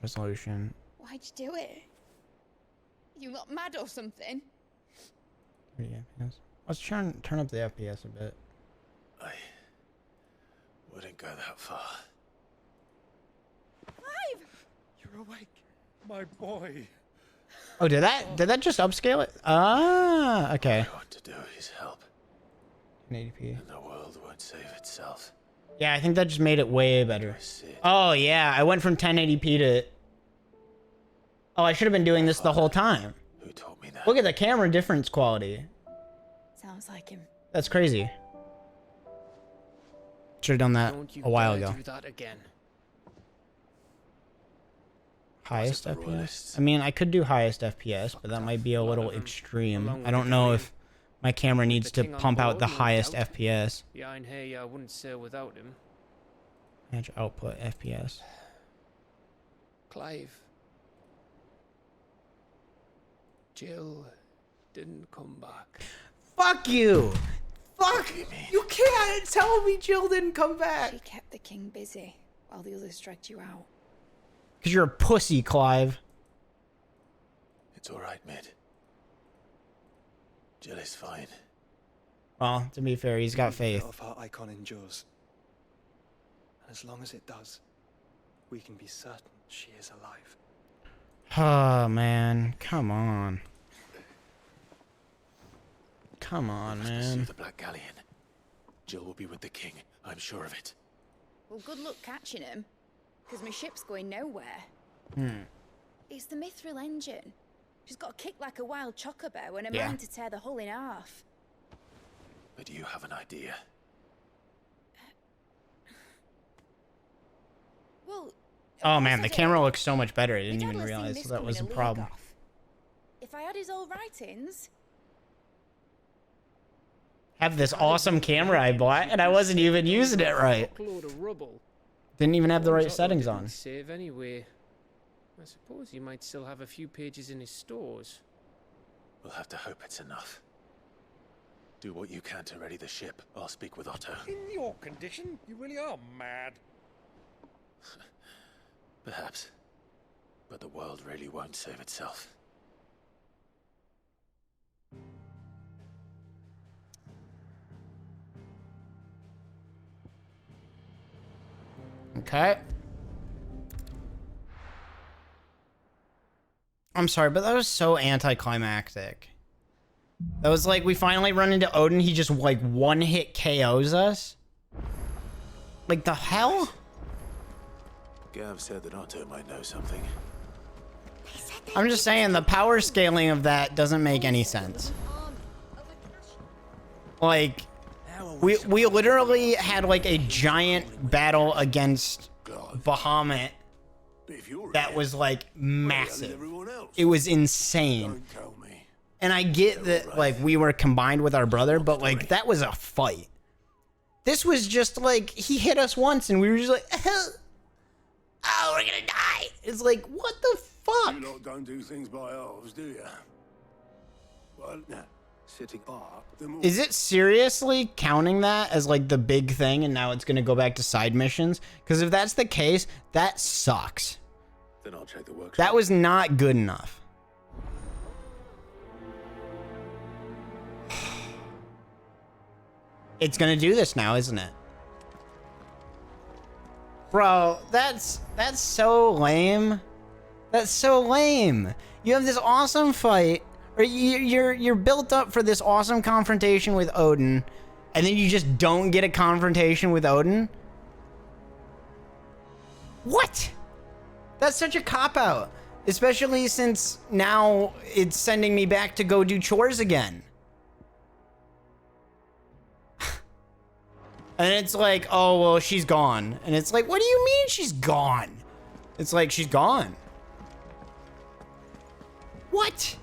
Resolution. Why'd you do it? You not mad or something? 30 FPS. Let's turn up the FPS a bit. I wouldn't go that far. Clive! You're awake, my boy. Oh, did that just upscale it? Ah, okay. All I want to do is help. 1080p. And the world won't save itself. Yeah, I think that just made it way better. Oh, yeah, I went from 1080p to... Oh, I should have been doing this the whole time. Who taught me that? Look at the camera difference quality. Sounds like him. That's crazy. Should have done that Don't you a while dare ago. do that again. Highest the FPS? royalists? I mean, I could do highest FPS, but that might be a little extreme. I don't know if my camera needs to king on pump out board, the no highest doubt. FPS. Behind here, I wouldn't say without him. Manage output FPS. Clive. Jill didn't come back. Fuck you! Fuck! You can't tell me Jill didn't come back! She kept the king busy while the others dragged you out. Because you're a pussy, Clive. It's all right, Mid. Jill is fine. Well, to be fair, he's got faith. If our icon endures, and as long as it does, we can be certain she is alive. Oh, man. Come on. Come on, man. The Black Galleon. Jill will be with the king. I'm sure of it. Well, good luck catching him, because my ship's going nowhere. It's the Mithril engine. She's got a kick like a wild chocobo and a mind to tear the hull in half. But do you have an idea? Well, Oh, man, the camera looks so much better. I didn't even realize that was a problem. If I had his old writings... Have this awesome camera I bought, and I wasn't even using it right. Didn't even have the right settings on. Save anyway. I suppose he might still have a few pages in his stores. We'll have to hope it's enough. Do what you can to ready the ship. I'll speak with Otto. In your condition, you really are mad. Perhaps. But the world really won't save itself. Okay. I'm sorry, but that was so anticlimactic. That was like, we finally run into Odin, he just like one-hit KOs us? Like, the hell? Gav said that Otto might know something. I'm just saying, the power scaling of that doesn't make any sense. Like, we literally had like a giant battle against Bahamut that was like massive. It was insane. And I get that like we were combined with our brother, but like that was a fight. This was just like he hit us once and we were just like, oh, we're gonna die. It's like, what the fuck? You lot don't do things by halves, do you? Well, no. Sitting up. Is it seriously counting that as like the big thing and now it's gonna go back to side missions? Because if that's the case, that sucks. Then I'll check the workshop. That was not good enough. It's gonna do this now, isn't it? Bro, that's so lame. That's so lame. You have this awesome fight, or you're built up for this awesome confrontation with Odin, and then you just don't get a confrontation with Odin? What? That's such a cop-out. Especially since now it's sending me back to go do chores again. And it's like, oh, well, she's gone. And it's like, what do you mean she's gone? It's like, she's gone. What?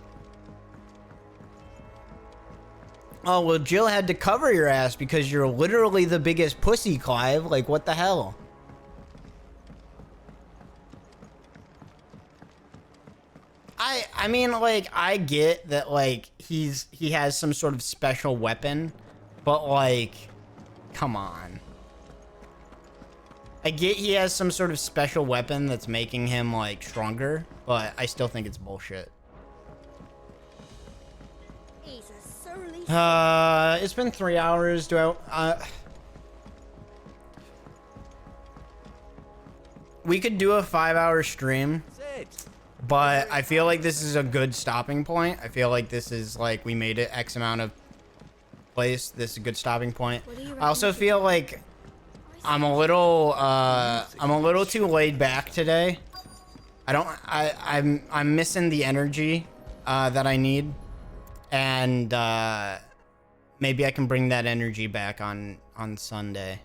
Oh, well, Jill had to cover your ass because you're literally the biggest pussy, Clive. Like, what the hell? I mean, like, I get that, like, he has some sort of special weapon, but, like, come on. I get he has some sort of special weapon that's making him, like, stronger, but I still think it's bullshit. It's been 3 hours. We could do a 5-hour stream, but I feel like this is a good stopping point. I feel like this is like we made it X amount of place. This is a good stopping point. I also feel like I'm a little too laid back today. I'm missing the energy that I need, and maybe I can bring that energy back on Sunday,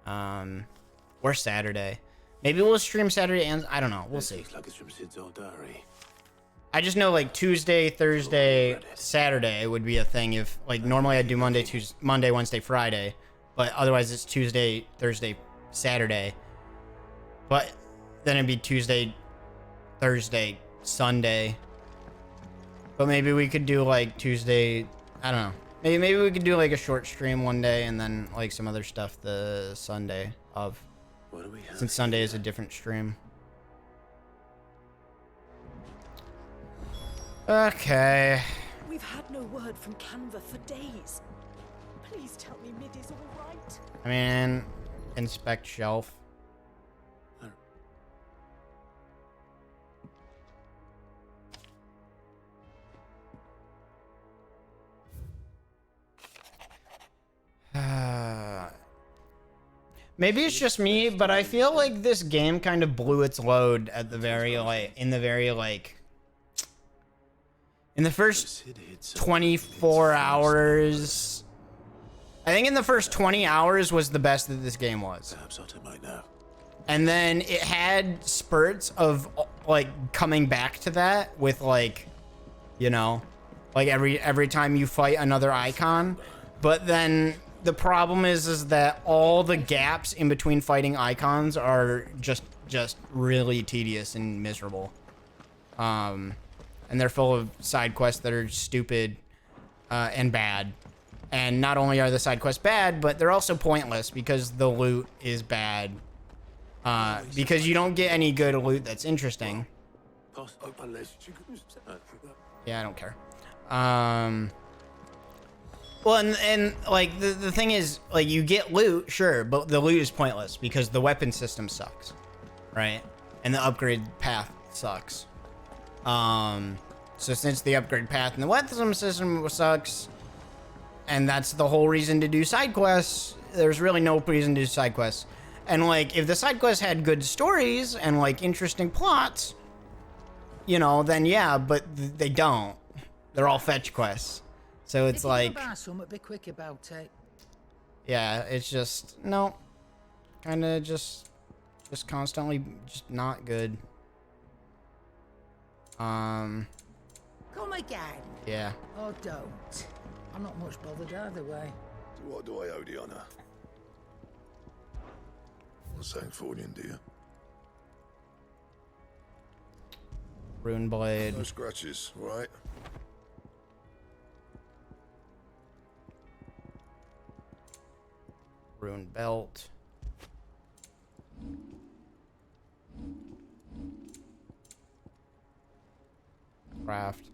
or Saturday. Maybe we'll stream Saturday and I don't know. We'll see. Looks like it's from Sid's old diary. I just know like Tuesday, Thursday, Saturday would be a thing. If like normally I do Monday, Wednesday, Friday, but otherwise it's Tuesday, Thursday, Saturday. But then it'd be Tuesday, Thursday, Sunday. But maybe we could do like Tuesday. I don't know. Maybe we could do like a short stream one day and then like some other stuff the Sunday of. What do we have? Since Sunday is a different stream. Okay. We've had no word from Canva for days. Please tell me Mid is all right. I mean, inspect shelf. Maybe it's just me, but I feel like this game kind of blew its load at the very in the first 24 hours. I think in the first 20 hours was the best that this game was. Perhaps I'll take mine now. And then it had spurts of like coming back to that with like, you know, like every time you fight another icon. But then the problem is that all the gaps in between fighting icons are just really tedious and miserable. And they're full of side quests that are stupid and bad. And not only are the side quests bad, but they're also pointless because the loot is bad. Because you don't get any good loot that's interesting. Yeah, I don't care. Well, and like the thing is, like, you get loot, sure, but the loot is pointless because the weapon system sucks, right? And the upgrade path sucks. So since the upgrade path and the weapon system sucks, and that's the whole reason to do side quests, there's really no reason to do side quests. And like, if the side quests had good stories and like interesting plots, you know, then yeah, but they don't. They're all fetch quests. So it's like, be quick about it. yeah, it's just, no, kind of just constantly just not good. Come again. Yeah. Oh, don't. I'm not much bothered either way. So what do I owe the honor? Sancthornian, do you? Rune blade. No scratches, right? Rune belt. Craft.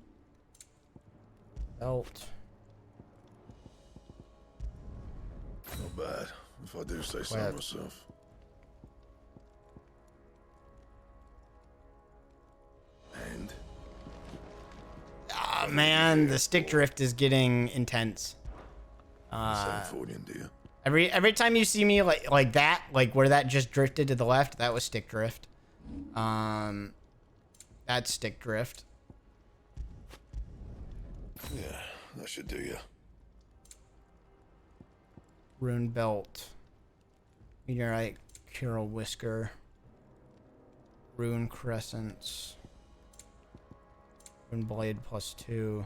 Belt. Not bad, if I do say so Web. myself. And? Ah, man, the stick drift is getting intense. Sancthornian, do you? Every time you see me like that, like where that just drifted to the left, that was stick drift. That's stick drift. Yeah, that should do you. Rune belt. Meteorite, Cure whisker. Rune crescents. Rune blade +2.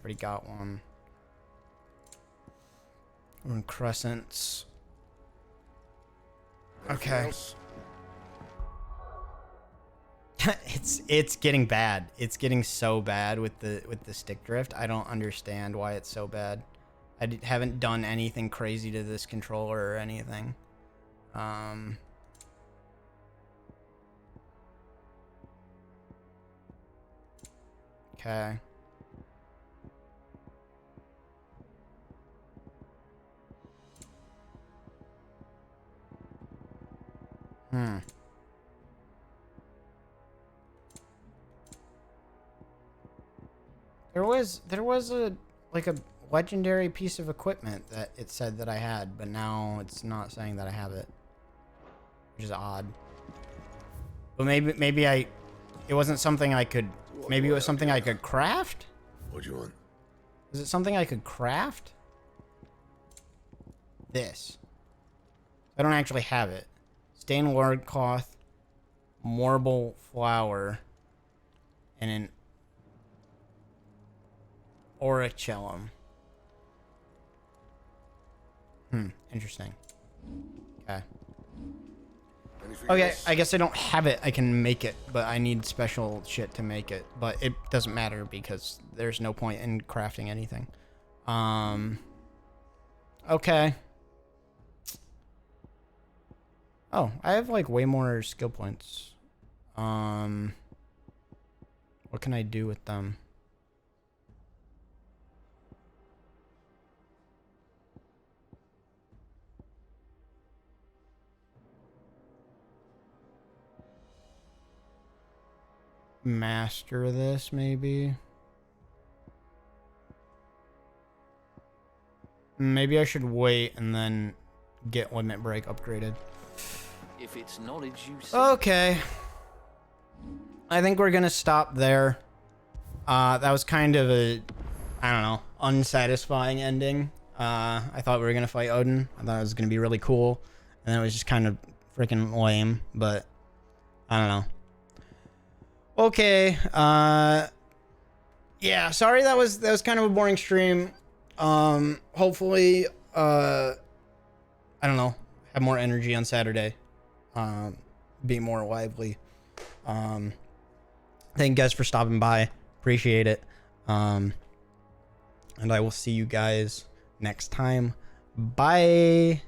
Already got one. Rune crescents. Okay. It's getting bad. It's getting so bad with the stick drift. I don't understand why it's so bad. I haven't done anything crazy to this controller or anything. Okay. There was a legendary piece of equipment that it said that I had, but now it's not saying that I have it, which is odd. But maybe it wasn't something I could. Maybe it was something I could craft. What do you want? Is it something I could craft? This. I don't actually have it. Stained lard cloth, marble flower, and an auricellum. Interesting. Okay. Okay, I guess I don't have it. I can make it, but I need special shit to make it. But it doesn't matter because there's no point in crafting anything. Okay. Oh, I have like way more skill points. What What can I do with them? Master this, maybe. Maybe I should wait and then get limit break upgraded. If it's knowledge you seek. Okay. I think we're gonna stop there. That was kind of a, I don't know, unsatisfying ending. I thought we were gonna fight Odin. I thought it was gonna be really cool, and then it was just kind of freaking lame. But I don't know. Okay. Yeah. Sorry, that was kind of a boring stream. Hopefully, I don't know, have more energy on Saturday. Be more lively. Thank you guys for stopping by. Appreciate it. And I will see you guys next time. Bye.